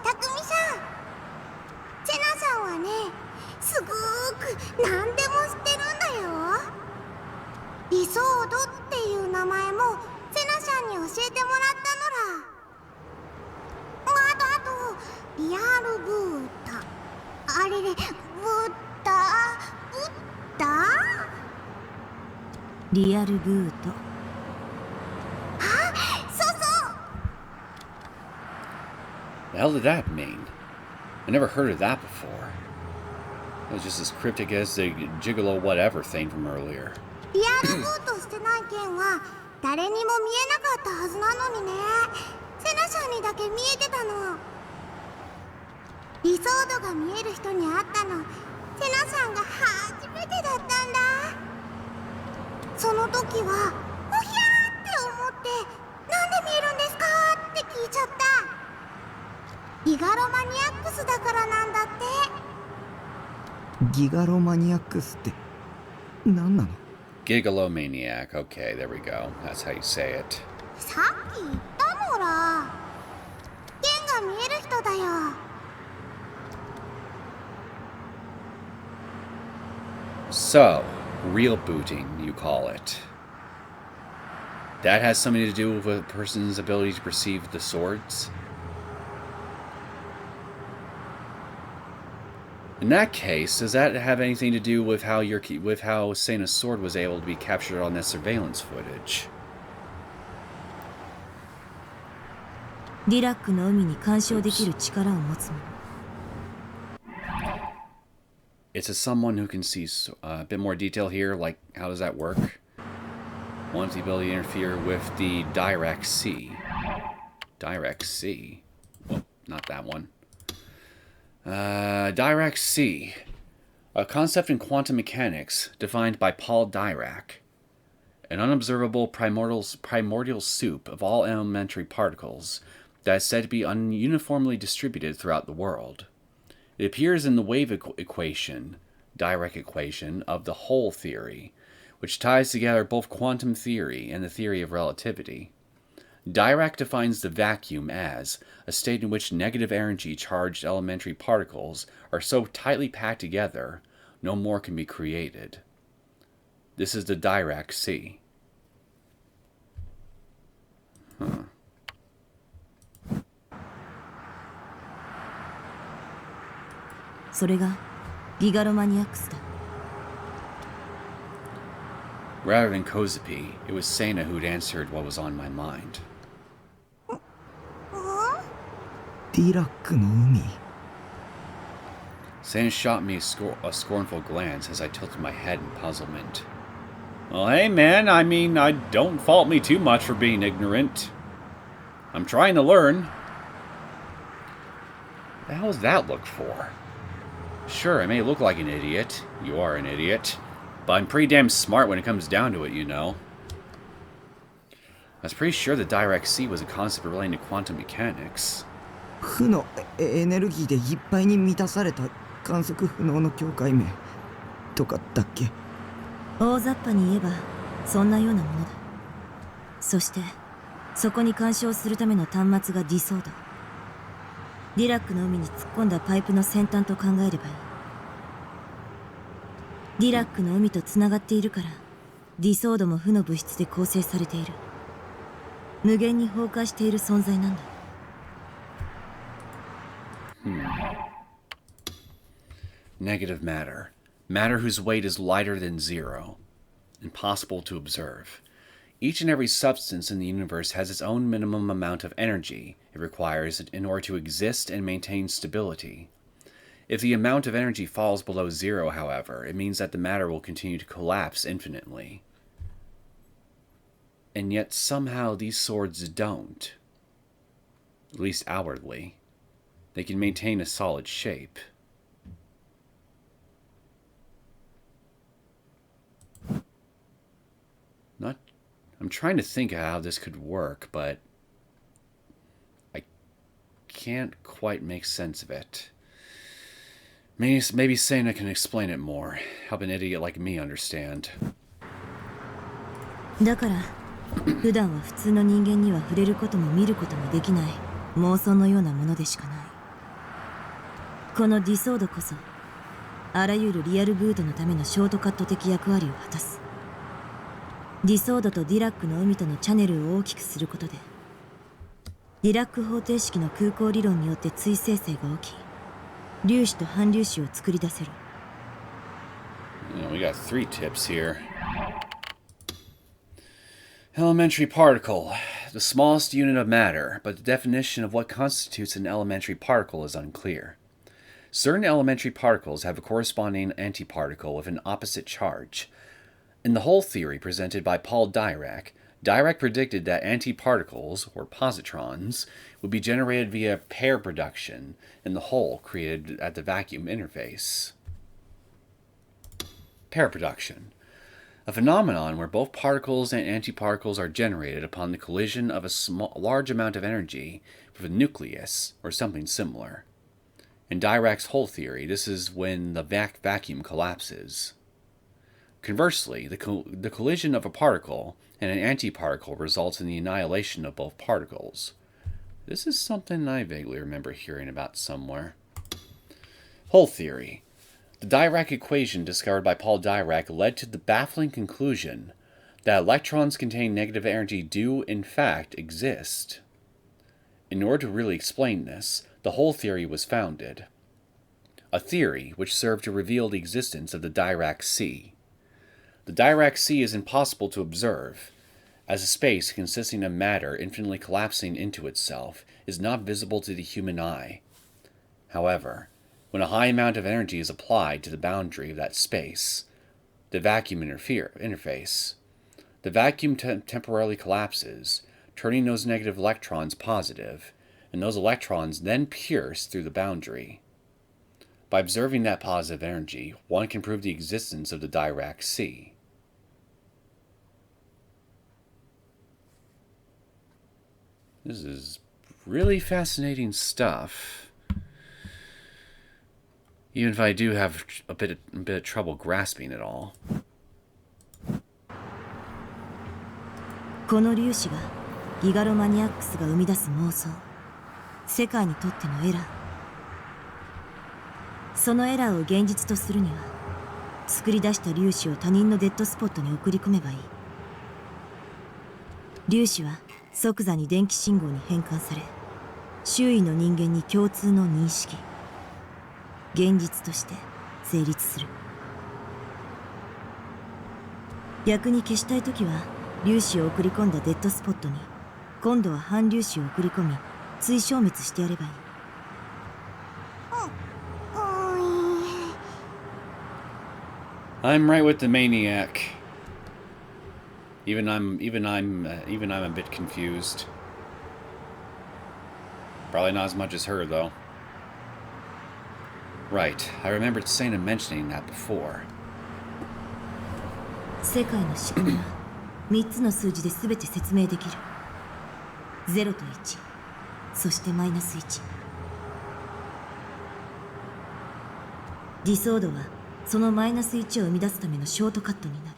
あれれ、ブッダリアルブート。あ、そうそう。 The hell did that mean? I never heard of that before. It was just as cryptic as the gigolo whatever thing from earlier. リアルブートしてない件は誰にも見えなかったはずなのにね。セナさんにだけ見えてたの。理想度が見える人に会ったの、セナさんが初めてだったんだ。その時はおひゃーって思って「なんで見えるんですか?」って聞いちゃった。ギガロマニアックスだからなんだって。ギガロマニアックスって何なの？ Gigalomaniac. Okay, there we go. That's how you say it. さっき言ったのら。剣が見える人だよ。So, real booting, you call it. That has something to do with a person's ability to perceive the swords? In that case, does that have anything to do with how Sena's sword was able to be captured on that surveillance footage? リラックの海に干渉できる力を持つもの。 It's a someone who can see a bit more detail here, like how does that work? One with the ability to interfere with the direct C. Direct C? Well, not that one. Direct C. A concept in quantum mechanics defined by Paul Dirac. An unobservable primordial soup of all elementary particles that is said to be uniformly distributed throughout the world. It appears in the wave equation, Dirac equation, of the whole theory, which ties together both quantum theory and the theory of relativity. Dirac defines the vacuum as a state in which negative energy charged elementary particles are so tightly packed together, no more can be created. This is the Dirac C. Huh. Rather than Kozue, it was Sena who'd answered what was on my mind. ディラックの海。 Sena shot me a scornful glance as I tilted my head in puzzlement. Well, hey man, I mean, don't fault me too much for being ignorant. I'm trying to learn. What the hell does that look for? Sure, I may look like an idiot. You are an idiot. But I'm pretty damn smart when it comes down to it, you know. I was pretty sure the Dirac C was a concept relating to quantum mechanics. 負のエネルギーでいっぱいに満たされた観測不能の境界面とかだっけ？大雑把に言えばそんなようなものだ。そしてそこに干渉するための端末がディソード。ディラックの海に突っ込んだパイプの先端と考えればいい。ディラックの海とつながっているからディソードも負の物質で構成されている。無限に崩壊している存在なんだ。Negative matter. Matter whose weight is lighter than zero. Impossible to observe. Each and every substance in the universe has its own minimum amount of energy it requires in order to exist and maintain stability. If the amount of energy falls below zero, however, it means that the matter will continue to collapse infinitely. And yet somehow these swords don't. At least outwardly. They can maintain a solid shape. I'm trying to think of how this could work, but I can't quite make sense of it. Maybe Sena can explain it more. Help an idiot like me understand. だから普段は普通の人間には触れることも見ることもできない妄想のようなものでしかない。このディソードこそあらゆるリアルブートのためのショートカット的役割を果たす。ディソードとディラックの海とのチャネルを大きくすることでディラック方程式の空港理論によって追生成が起き粒子と反粒子を作り出せる。 We got 3 tips here. Elementary particle, the smallest unit of matter, but the definition of what constitutes an elementary particle is unclear. Certain elementary particles have a corresponding antiparticle with an opposite charge. In the whole theory presented by Paul Dirac, Dirac predicted that antiparticles, or positrons, would be generated via pair production in the hole created at the vacuum interface. Pair production. A phenomenon where both particles and antiparticles are generated upon the collision of a large amount of energy with a nucleus, or something similar. In Dirac's hole theory, this is when the vacuum collapses. Conversely, the collision of a particle and an antiparticle results in the annihilation of both particles. This is something I vaguely remember hearing about somewhere. Hole theory. The Dirac equation discovered by Paul Dirac led to the baffling conclusion that electrons containing negative energy do, in fact, exist. In order to really explain this, the hole theory was founded. A theory which served to reveal the existence of the Dirac sea. The Dirac sea is impossible to observe, as a space consisting of matter infinitely collapsing into itself is not visible to the human eye. However, when a high amount of energy is applied to the boundary of that space, the vacuum interface, the vacuum temporarily collapses, turning those negative electrons positive, and those electrons then pierce through the boundary. By observing that positive energy, one can prove the existence of the Dirac sea. This is really fascinating stuff. Even if I do have a bit of trouble grasping it all. この粒子がギガロマニアックスが生み出す妄想、世界にとってのエラー。そのエラーを現実とするには、作り出した粒子を他人のデッドスポットに送り込めばいい。粒子は即座に電気信号に変換され、周囲の人間に共通の認識、現実として成立する。逆に消したいときは粒子を送り込んだデッドスポットに今度は反粒子を送り込み追消滅してやればいい。I'm right with the maniac. Even I'm a bit confused. Probably not as much as her though. Right, I remembered Sena mentioning that before. 世界の仕組みは3つの数字で全て説明できる。0と1、そしてマイナス1。ディソードはそのマイナス1を生み出すためのショートカットになる。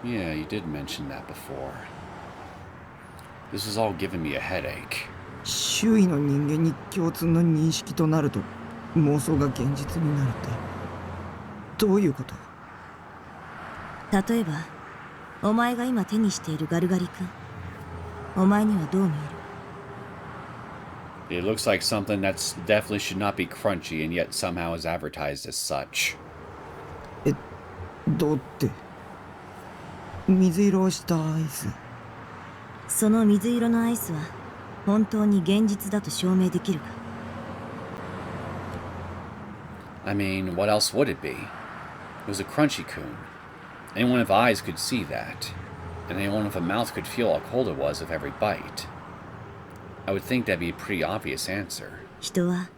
Yeah, you did mention that before. This is all giving me a headache. 周囲の人間に共通の認識となると妄想が現実になるってどういうこと？例えばお前が今手にしているガルガリ君、お前にはどう見える？ It looks like something that definitely should not be crunchy and yet somehow is advertised as such. どうって？水色をしたアイス。その水色のアイスは本当に現実だと証明できるか？ I mean, what else would it be? It was a crunchy coon. Anyone with eyes could see that, and anyone with a mouth could feel how cold it was with every bite. I would think that'd be a pretty obvious answer. 人は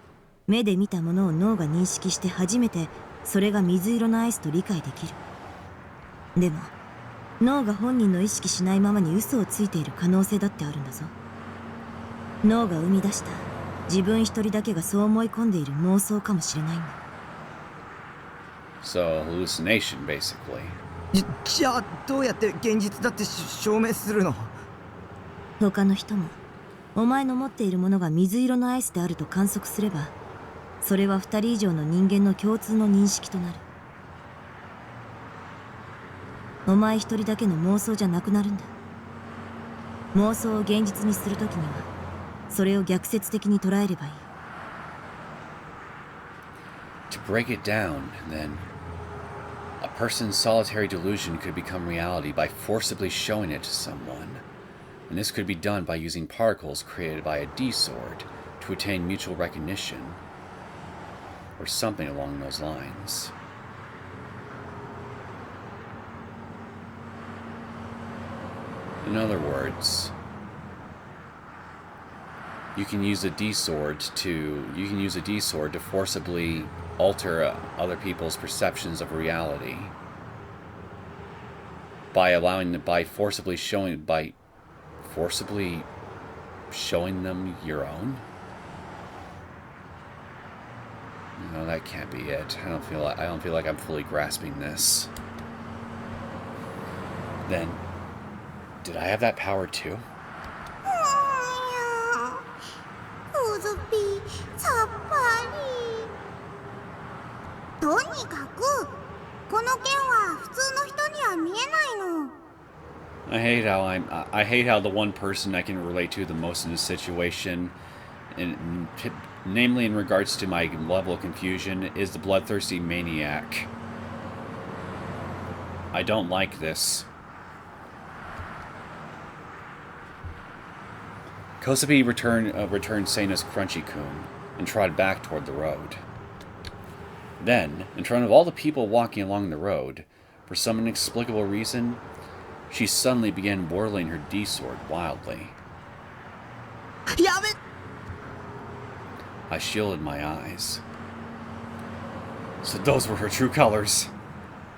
目で見たものを脳が認識して初めてそれが水色のアイスと理解できる。でも脳が本人の意識しないままに嘘をついている可能性だってあるんだぞ。脳が生み出した自分一人だけがそう思い込んでいる妄想かもしれないんだ。So, hallucination, basically. じゃあどうやって現実だって証明するの？他の人もお前の持っているものが水色のアイスであると観測すれば、それは2人以上の人間の共通の認識となる。お前一人だけの妄想じゃなくなるんだ。妄想を現実にするときにはそれを逆説的に捉えればいい。To break it down, then, a person's solitary delusion could become reality by forcibly showing it to someone, and this could be done by using particles created by a D-sword to attain mutual recognition, or something along those lines. In other words, you can use a D-sword to forcibly alter other people's perceptions of reality by forcibly showing them your own. No, that can't be it. I don't feel like I'm fully grasping this. Then, did I have that power too? コズピさっぱり。とにかくこの剣は普通の人には見えないの。I hate how the one person I can relate to the most in this situation, namely in regards to my level of confusion, is the bloodthirsty maniac. I don't like this. Kosupi returned Sena's crunchy-kun and trotted back toward the road. Then, in front of all the people walking along the road, for some inexplicable reason, she suddenly began whirling her D-sword wildly. I shielded my eyes. So those were her true colors.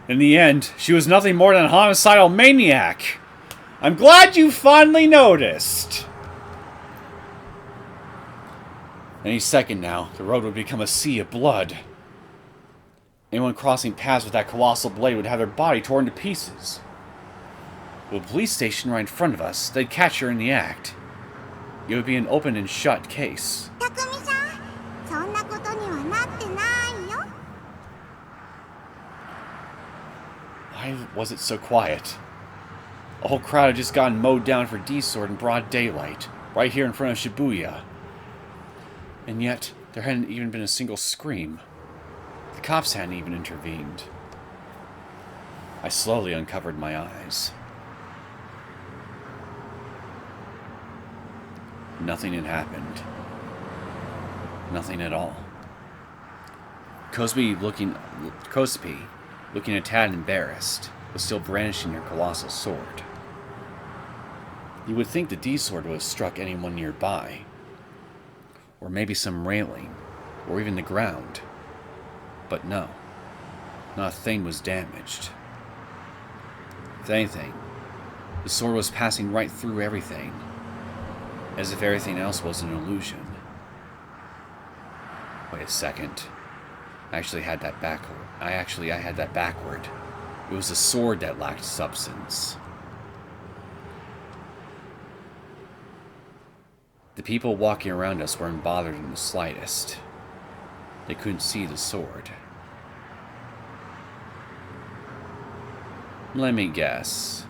In the end, she was nothing more than a homicidal maniac. I'm glad you finally noticed. Any second now, the road would become a sea of blood. Anyone crossing paths with that colossal blade would have their body torn to pieces. With a police station right in front of us, they'd catch her in the act. It would be an open and shut case. Takumi-san, そんなことにはなってないよ。 Why was it so quiet? A whole crowd had just gotten mowed down for D-sword in broad daylight, right here in front of Shibuya. And yet, there hadn't even been a single scream. The cops hadn't even intervened. I slowly uncovered my eyes. Nothing had happened. Nothing at all. Kosupi, looking a tad embarrassed, was still brandishing her colossal sword. You would think the D-sword would have struck anyone nearby. Or maybe some railing, or even the ground. But no, not a thing was damaged. If anything, the sword was passing right through everything, as if everything else was an illusion. Wait a second. I had that backward. It was the sword that lacked substance. The people walking around us weren't bothered in the slightest. They couldn't see the sword. Let me guess.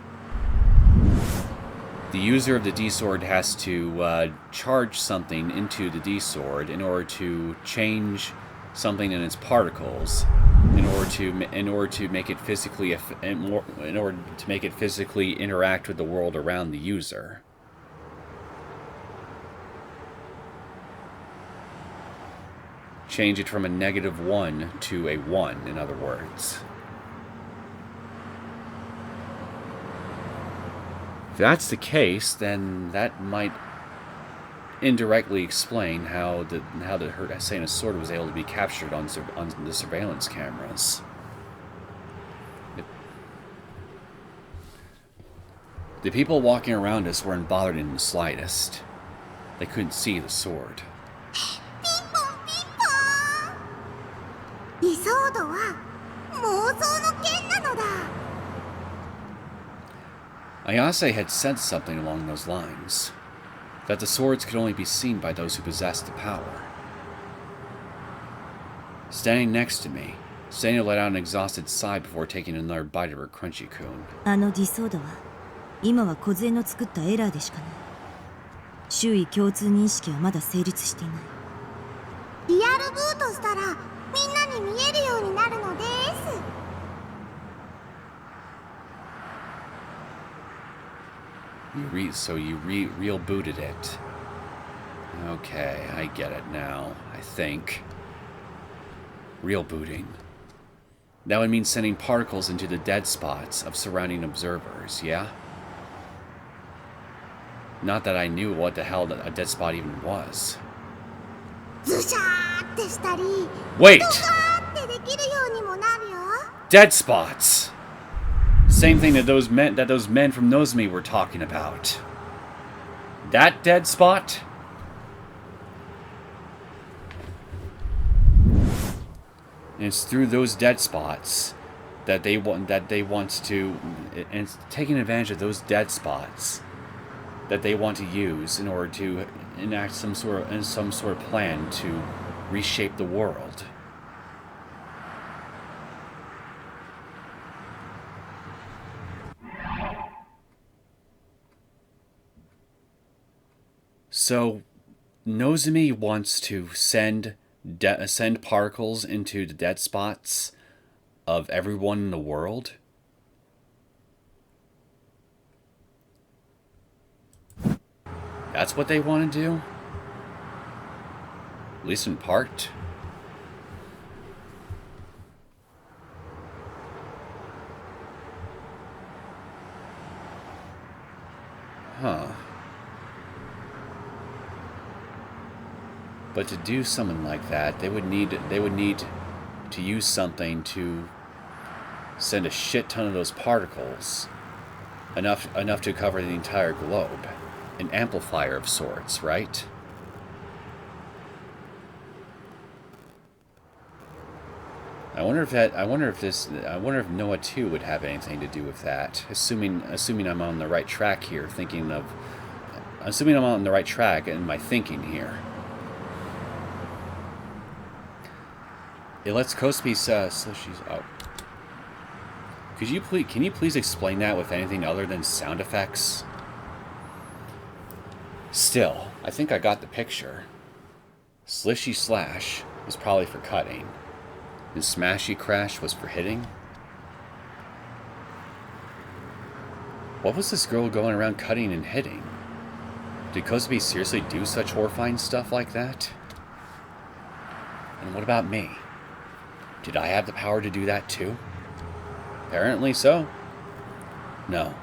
The user of the D-sword has to charge something into the D-sword in order to change something in its particles, in order to make it physically interact with the world around the user. Change it from a -1 to a 1, in other words. If that's the case, then that might indirectly explain how Sena's sword was able to be captured on the surveillance cameras. The people walking around us weren't bothered in the slightest. They couldn't see the sword. 理想度は妄想の剣なのだ。 Ayase had said something along those lines, that the swords could only be seen by those who possessed the power. Standing next to me, Sena let out an exhausted sigh before taking another bite of her crunchy-kun. あのディソードは今は小杖の作ったエラーでしかない。周囲共通認識はまだ成立していない。リアルブートしたらみんなに見えるようになるのです。So you real booted it. Okay, I get it now, I think. Real booting. That would mean sending particles into the dead spots of surrounding observers, yeah? Not that I knew what the hell a dead spot even was. ズシャーってしたり、 Wait! ドカーってできるようにもなるよ。 Dead spots! Same thing that those men from Nozomi were talking about. That dead spot? And it's through those dead spots that they want to, and it's taking advantage of those dead spots that they want to use in order to enact some sort of plan to reshape the world. So, Nozomi wants to send particles into the dead spots of everyone in the world. That's what they want to do? At least in part. Huh. But to do something like that, they would need to use something to send a shit ton of those particles, enough to cover the entire globe. An amplifier of sorts, right? I wonder if Noah 2 would have anything to do with that. Assuming I'm on the right track here, assuming I'm on the right track in my thinking here. It lets Kosubi so she's oh. Can you please explain that with anything other than sound effects? Still, I think I got the picture. Slishy slash was probably for cutting, and smashy crash was for hitting. What was this girl going around cutting and hitting? Did Kosubi seriously do such horrifying stuff like that? And what about me? Did I have the power to do that too? Apparently so. No.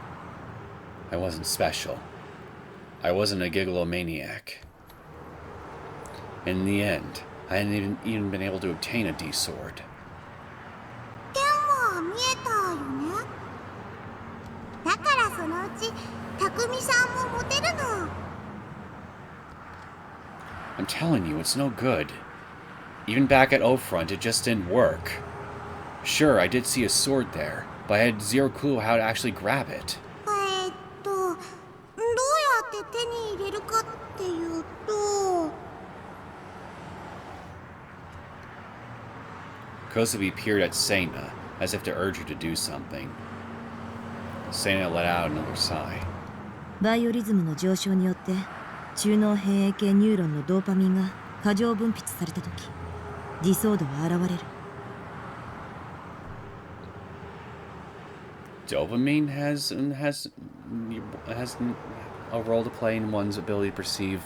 I wasn't special. I wasn't a gigglomaniac. In the end, I hadn't even been able to obtain a D-sword. 剣は見えたよね。だからそのうち匠さんも持てるの。 I'm telling you, it's no good. Even back at O-Front, it just didn't work. Sure, I did see a sword there, but I had zero clue how to actually grab it. どうやって手に入れるかっていうと。 Kosubi peered at Sena, as if to urge her to do something. Sena let out another sigh. バイオリズムの上昇によって中脳変影系ニューロンのドーパミンが過剰分泌されたとき、ディソードは現れる。 Dopamine has a role to play in one's ability to perceive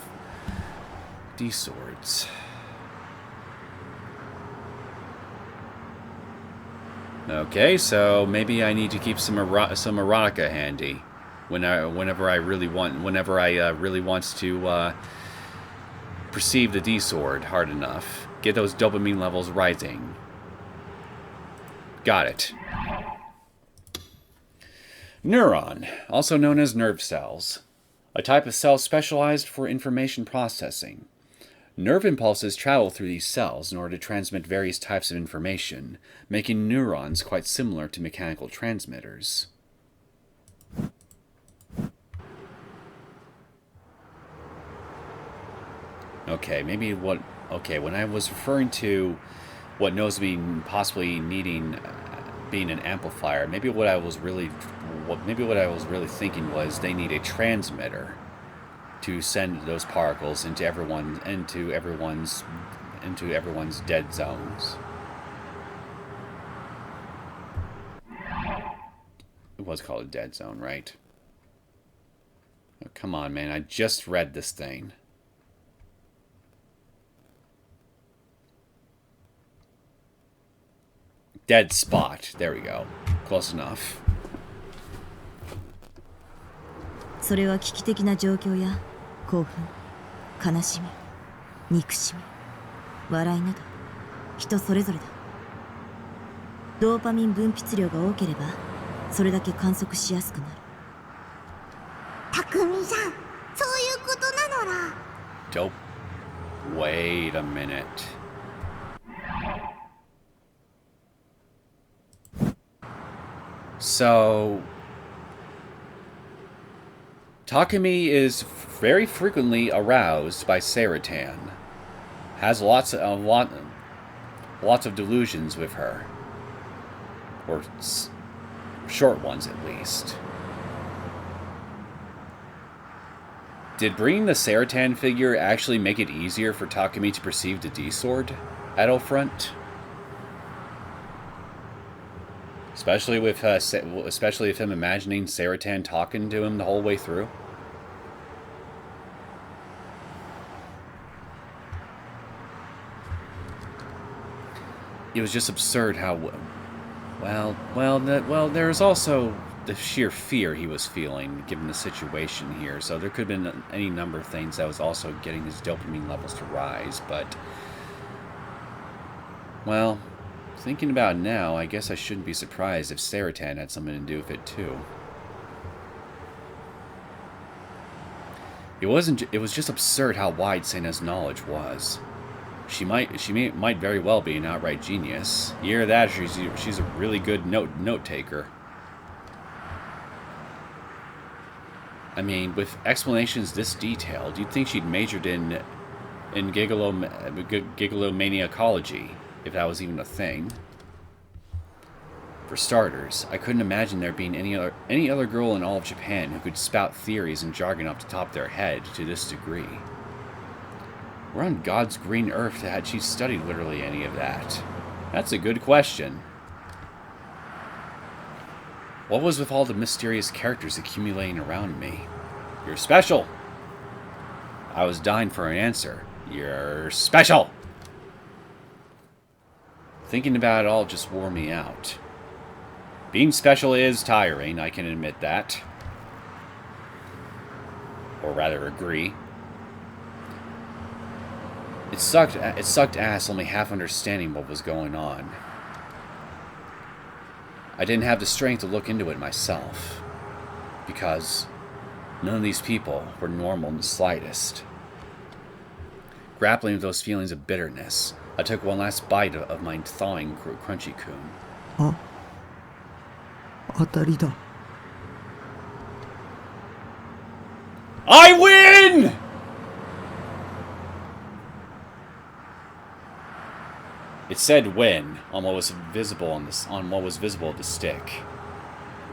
D-swords. Okay, so maybe I need to keep some erotica handy whenever I really want to perceive the D-sword hard enough. Get those dopamine levels rising. Got it. Neuron, also known as nerve cells. A type of cell specialized for information processing. Nerve impulses travel through these cells in order to transmit various types of information, making neurons quite similar to mechanical transmitters. Okay, when I was referring to what Nozomi possibly needing being an amplifier, maybe what I was really thinking was they need a transmitter to send those particles into everyone's dead zones. was called a dead zone, right? Oh, come on, man. I just read this thing. Dead spot. There we go. Close enough. それは危機的な状況や興奮、悲しみ、憎しみ、笑いなど人それぞれだ。ドーパミン分泌量が多ければそれだけ観測しやすくなる。たくみさん、そういうことなのら。 Dope. Wait a minute. So, Takumi is very frequently aroused by Saratan. Has lots of delusions with her, or short ones at least. Did bringing the Saratan figure actually make it easier for Takumi to perceive the D-Sword at Front? Especially with him imagining Saratan talking to him the whole way through. It was just absurd how there's also the sheer fear he was feeling given the situation here. So there could have been any number of things that was also getting his dopamine levels to rise, but well, thinking about it now, I guess I shouldn't be surprised if Saratan had something to do with it too. It was just absurd how wide Sena's knowledge was. She might very well be an outright genius. Either that, or she's a really good note taker. I mean, with explanations this detailed, you'd think she'd majored in gigolomaniacology, if that was even a thing. For starters, I couldn't imagine there being any other girl in all of Japan who could spout theories and jargon off the top of their head to this degree. Where on God's green earth had she studied literally any of that? That's a good question. What was with all the mysterious characters accumulating around me? You're special! I was dying for an answer. You're special! Thinking about it all just wore me out. Being special is tiring, I can admit that. Or rather, agree. It sucked ass only half understanding what was going on. I didn't have the strength to look into it myself, because none of these people were normal in the slightest. Grappling with those feelings of bitterness, I took one last bite of my thawing crunchy coon. 当たりだ。 I win! It said win on what was visible at the stick.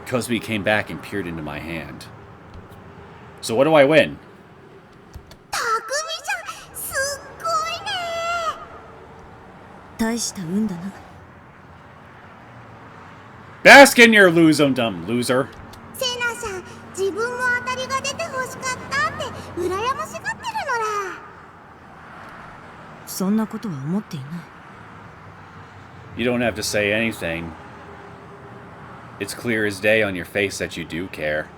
Kozue came back and peered into my hand. So what do I win? たくみさん、すっごいね。大した運だな。 Bask in your loserdom, loser. セナさん、自分も当たりが出て欲しかったって羨ましがってるのら。そんなことは思っていない。 You don't have to say anything. It's clear as day on your face that you do care.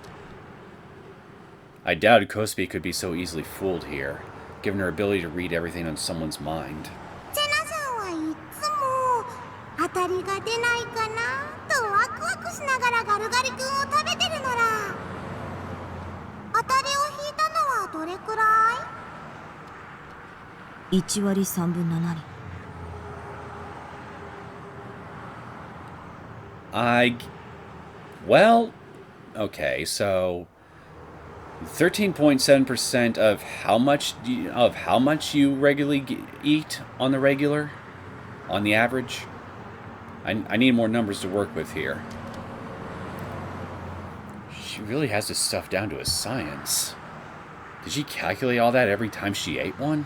I doubted Kozue could be so easily fooled here, given her ability to read everything on someone's mind. セナさんはいつも当たりが出ないかなとワクワクしながらガルガリ君を食べてるのら。当たりを引いたのはどれくらい1割3分7厘。 Well, okay, so 13.7% of how much you regularly eat on the regular, on the average. I need more numbers to work with here. She really has this stuff down to a science. Did she calculate all that every time she ate one?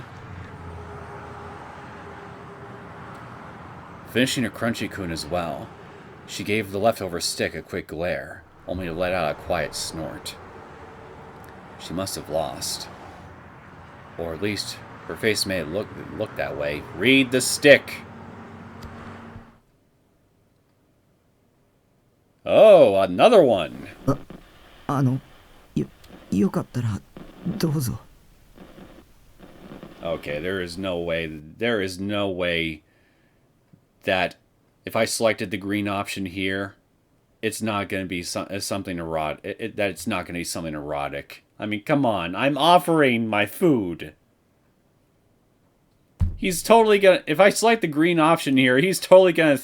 Finishing her crunchy coon as well, she gave the leftover stick a quick glare, only to let out a quiet snort. She must have lost. Or at least her face made it look that way. Read the stick! Oh, another one! よかったらどうぞ。 Okay, there is no way that if I selected the green option here, it's not going to be something erotic. That it's not going to be something erotic. I mean, come on. I'm offering my food. He's totally gonna. If I select the green option here, he's totally gonna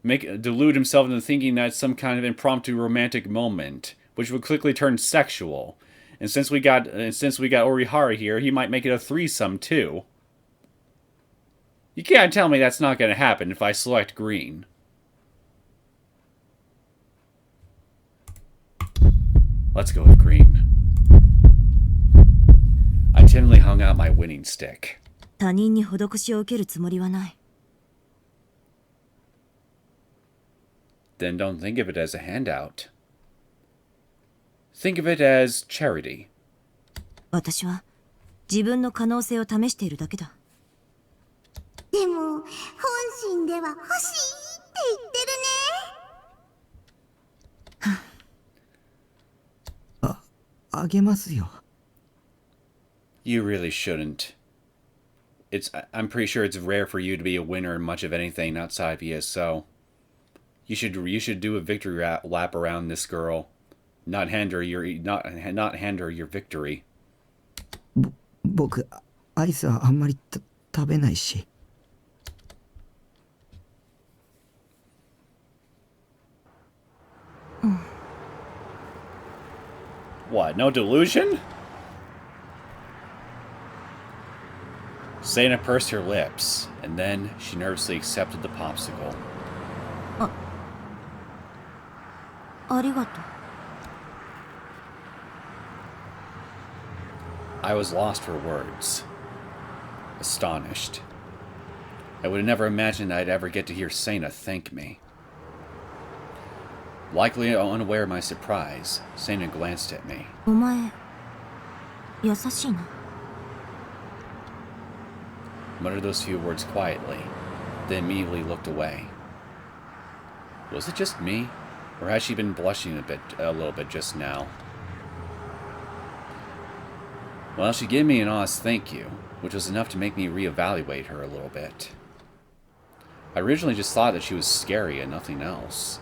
delude himself into thinking that's some kind of impromptu romantic moment, which would quickly turn sexual. And since we got Orihara here, he might make it a threesome too. You can't tell me that's not going to happen if I select green. Let's go with green. I timidly hung out my winning stick. 他人に施しを受けるつもりはない。 Then don't think of it as a handout. Think of it as charity. 私は自分の可能性を試しているだけだ。でも本心では欲しいって言ってるね。あげますよ。 You really shouldn't. I'm pretty sure it's rare for you to be a winner in much of anything outside of ESO. You should do a victory lap around this girl, not hand her your victory. 僕アイスはあんまり食べないし。 What, no delusion? Sena pursed her lips, and then she nervously accepted the popsicle. ありがとう。 I was lost for words. Astonished. I would have never imagined I'd ever get to hear Sena thank me. Likely unaware of my surprise, Sena glanced at me. お前優しいな。 Muttered those few words quietly, then immediately looked away. Was it just me, or had she been blushing a little bit just now? Well, she gave me an honest thank you, which was enough to make me reevaluate her a little bit. I originally just thought that she was scary and nothing else,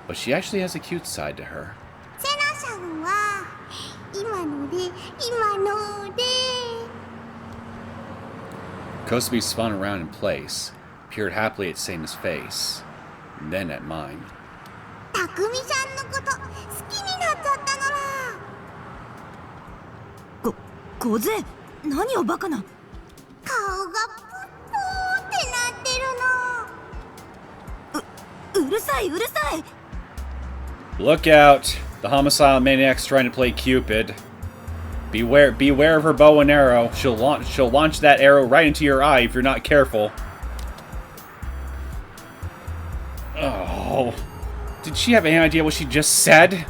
but she actually has a cute side to her. セナさんは今ので。 Kosubi spun around in place, peered happily at Sena's face, and then at mine. たくみさんのこと好きになっちゃったのら。小杖、何をバカな。顔がプップーってなってるの。うるさい、うるさい。 Look out! The homicidal maniac's trying to play Cupid. Beware of her bow and arrow. She'll launch that arrow right into your eye if you're not careful. Oh, did she have any idea what she just said?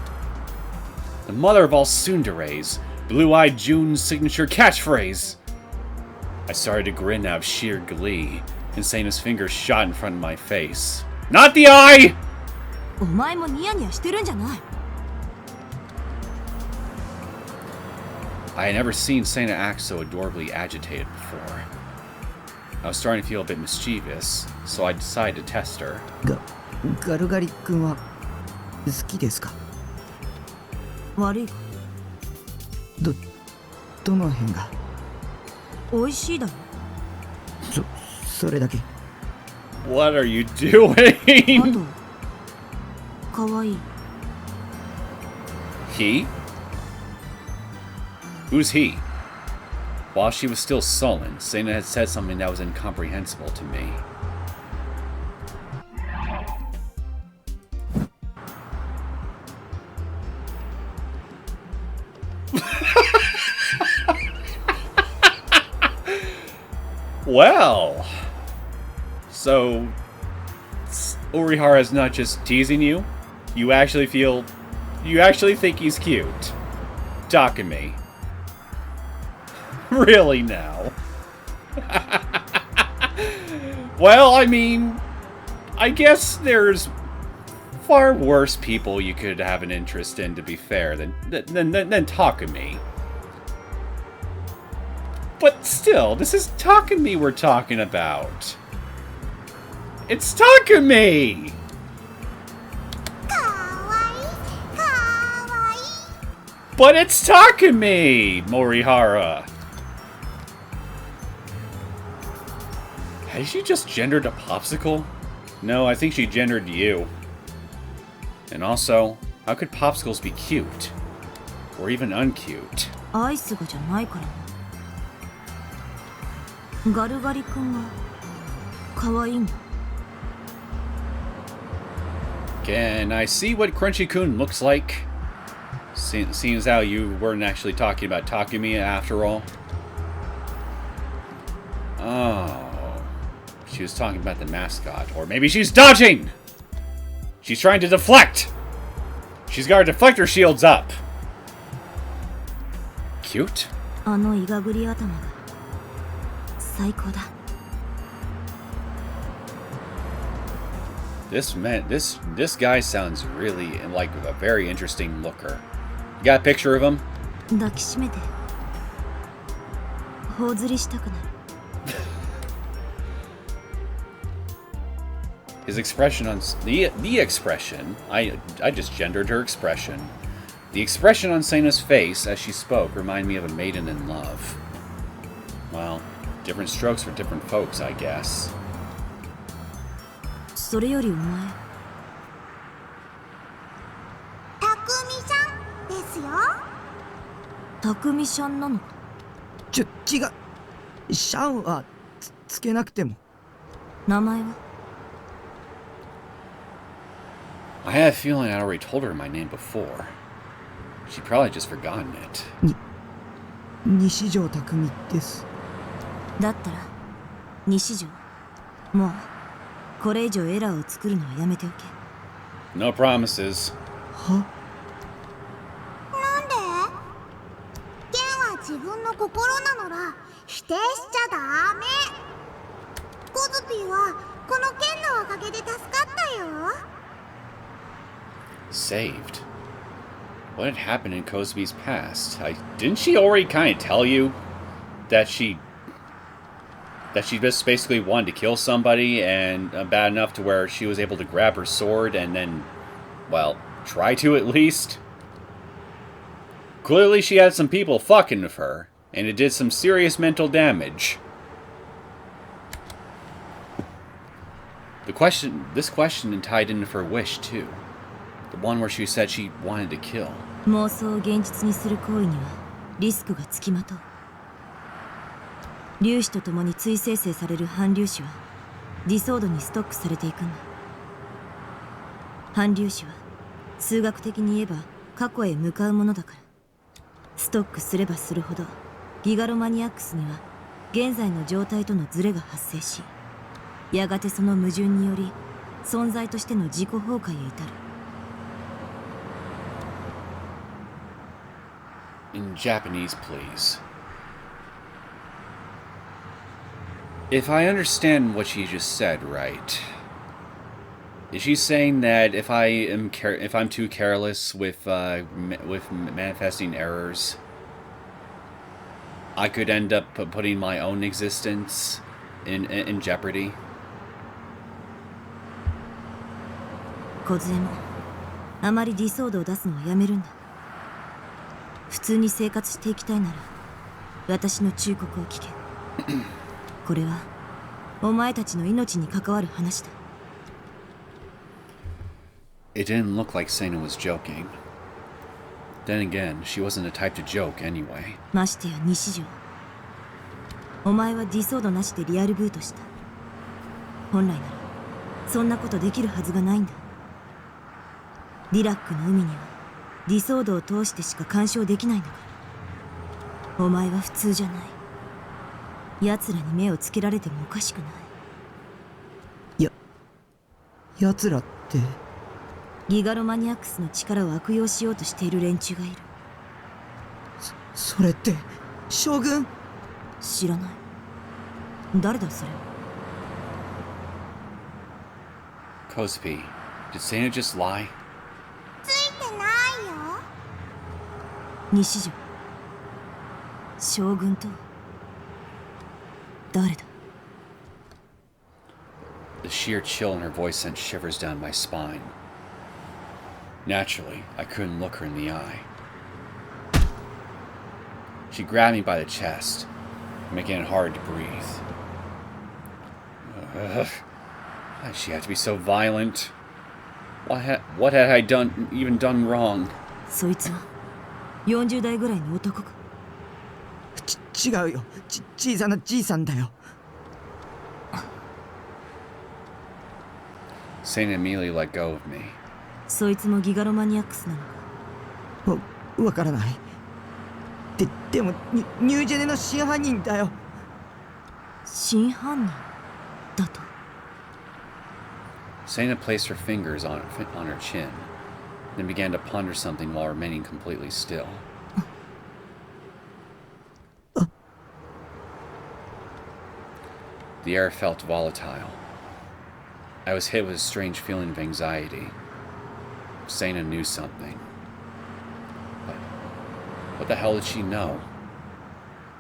The mother of all tsunderes, blue-eyed June's signature catchphrase. I started to grin out of sheer glee, and Sena's fingers shot in front of my face. Not the eye! お前もニヤニヤしてるんじゃない。 I had never seen Sena act so adorably agitated before. I was starting to feel a bit mischievous, so I decided to test her. ガルガリ君は好きですか？悪い。どの辺が？美味しいだろ。それだけ。 What are you doing? あと、可愛い。 He? Who's he? While she was still sullen, Sena had said something that was incomprehensible to me. Well, so Orihara is not just teasing you? You actually think he's cute. Takumi. Really now? Well, I mean, I guess there's far worse people you could have an interest in, to be fair, than Takumi. But still, this is Takumi we're talking about. It's Takumi! But it's Takumi, Orihara. Has she just gendered a popsicle? No, I think she gendered you. And also, how could popsicles be cute? Or even uncute? アイスがじゃないからな。ガルガリ君が可愛いんだ。Can I see what Crunchy-kun looks like? Seems how you weren't actually talking about Takumi after all. Oh. She was talking about the mascot. Or maybe she's dodging! She's trying to deflect! She's got her deflector shields up. Cute? あのイガグリ頭が最高だ。This guy sounds really like a very interesting looker. You got a picture of him? 抱きしめて頬ずりしたくなる。His expression on the expression, I just gendered her expression. The expression on Sena's face as she spoke reminded me of a maiden in love. Well, different strokes for different folks, I guess. それよりお前。たくみさんですよ。たくみちゃんなの？違う。シャンはつけなくても。名前は？ I have a feeling I already told her my name before. She'd probably just forgotten it. 西條匠です。だったら西条、もうこれ以上エラーを作るのはやめておけ。 No promises. は？なんで？剣は自分の心なのら否定しちゃダメ。コズピーはこの剣のおかげで助かったよ。 Saved. What had happened in Kozumi's past? Didn't she already kind of tell you that she just basically wanted to kill somebody and bad enough to where she was able to grab her sword and then, well, try to at least? Clearly she had some people fucking with her, and it did some serious mental damage. This question tied into her wish too. The one where she said she wanted to kill. 妄想を現実にする行為にはリスクがつきまとう。粒子とともに追生成される反粒子はディソードにストックされていくんだ。反粒子は数学的に言えば過去へ向かうものだから、ストックすればするほどギガロマニアックスには現在の状態とのズレが発生し、やがてその矛盾により存在としての自己崩壊へ至る。 In Japanese, please. If I understand what she just said right, is she saying that if I'm too careless with manifesting errors, I could end up putting my own existence in jeopardy? 小杖もあまりディソードを出すのはやめるんだ。 普通に生活していきたいなら私の忠告を聞け。これはお前たちの命に関わる話だ。 It didn't look like Sena was joking. Then again, she wasn't the type to joke anyway. ましてや西条、お前はディソードなしでリアルブートした。本来ならそんなことできるはずがないんだ。リラックの海には ディソードを通してしか干渉できないんだから。お前は普通じゃない。奴らに目をつけられてもおかしくない。奴らってギガロマニアックスの力を悪用しようとしている連中がいる。それって将軍？知らない。誰だそれ。 Kozue, did Sena just lie? ついてないよ。西条。将軍とは誰だ。 The sheer chill in her voice sent shivers down my spine. Naturally, I couldn't look her in the eye. She grabbed me by the chest, making it hard to breathe. Ugh. Why did she have to be so violent? What had I even done wrong? そいつは40代ぐらいの男か。違うよ。小さなじいさんだよ。Sena immediately let go of me. そいつもギガロマニアックスなのか。わからない。でもニュージェネの真犯人だよ。真犯人だと。 Sena placed her fingers on her chin, then began to ponder something while remaining completely still. The air felt volatile. I was hit with a strange feeling of anxiety. Sena knew something. But what the hell did she know?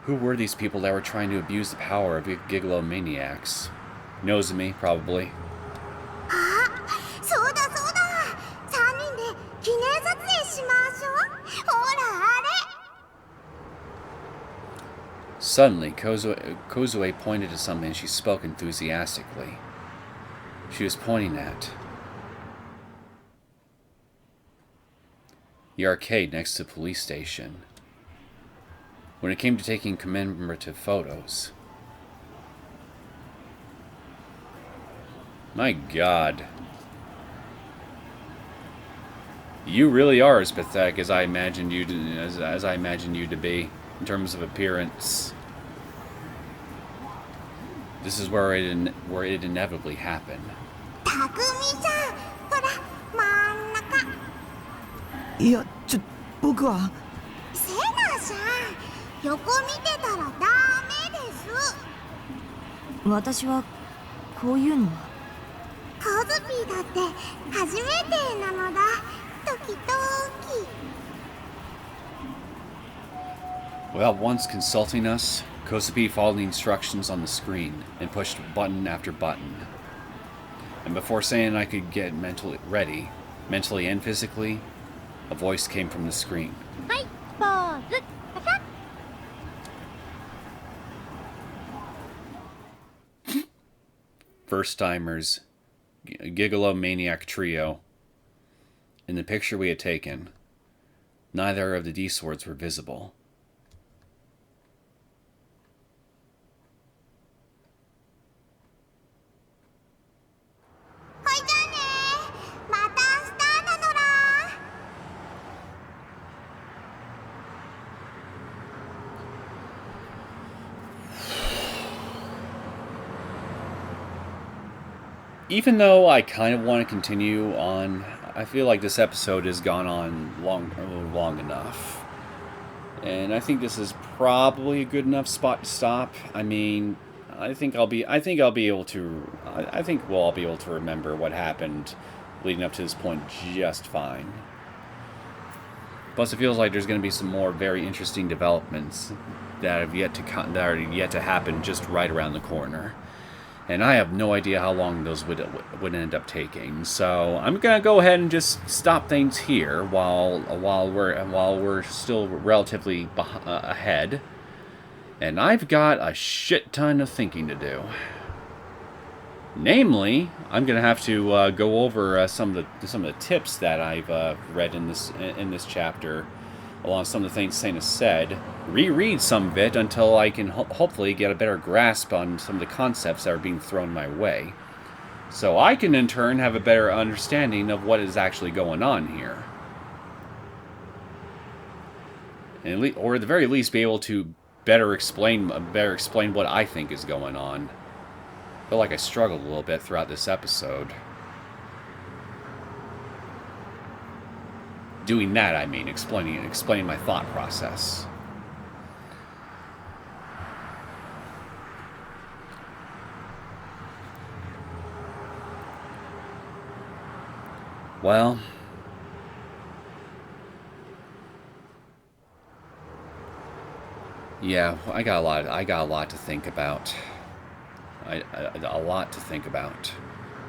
Who were these people that were trying to abuse the power of gigolomaniacs? Neosekken, probably. そうだそうだ。3人で記念撮影しましょう。ほらあれ。 Suddenly, Kozue pointed to something and she spoke enthusiastically. She was pointing at the arcade next to the police station. When it came to taking commemorative photos. My God. You really are as pathetic as I imagined you to, as I imagined you to be in terms of appearance. This is where it inevitably happened. たくみさん、ほら真ん中。いや、僕は。セナさん、横見てたらダメです。私はこういうのは。コズピーだって初めてなのだ。時々。Without once consulting us, Kozue followed the instructions on the screen and pushed button after button. And before saying I could get mentally ready, mentally and physically, a voice came from the screen. はい、ポーズ。パサッ。 First-timers, Gigolomaniac trio. In the picture we had taken, neither of the D-swords were visible. ほいじゃあね。また明日なのら。Even though I kind of want to continue on, I feel like this episode has gone on long enough. And I think this is probably a good enough spot to stop. I mean, I think we'll all be able to remember what happened leading up to this point just fine. Plus, it feels like there's going to be some more very interesting developments that are yet to happen just right around the corner. And I have no idea how long those would end up taking. So I'm gonna go ahead and just stop things here while we're still relatively ahead. And I've got a shit ton of thinking to do. Namely, I'm gonna have to go over some of the tips that I've read in this chapter, along with some of the things Sena said. Reread some of it until I can hopefully get a better grasp on some of the concepts that are being thrown my way, so I can in turn have a better understanding of what is actually going on here, and or at the very least be able to better explain what I think is going on. I feel like I struggled a little bit throughout this episode. Doing that, I mean, explaining my thought process. Well, yeah, I got a lot to think about. A lot to think about.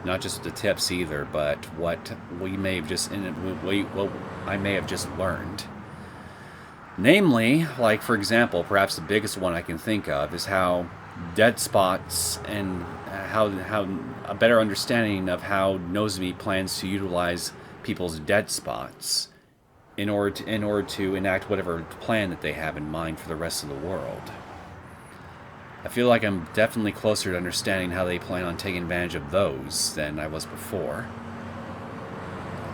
Not just the tips either, but what we may have just what I may have just learned. Namely, like for example, perhaps the biggest one I can think of is how dead spots and how a better understanding of how Nozomi plans to utilize people's dead spots in order to enact whatever plan that they have in mind for the rest of the world. I feel like I'm definitely closer to understanding how they plan on taking advantage of those than I was before.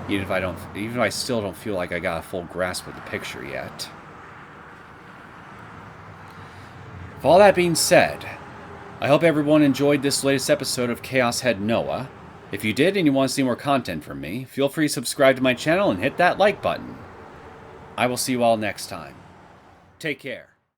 Even if I still don't feel like I got a full grasp of the picture yet. With all that being said, I hope everyone enjoyed this latest episode of Chaos Head Noah. If you did and you want to see more content from me, feel free to subscribe to my channel and hit that like button. I will see you all next time. Take care.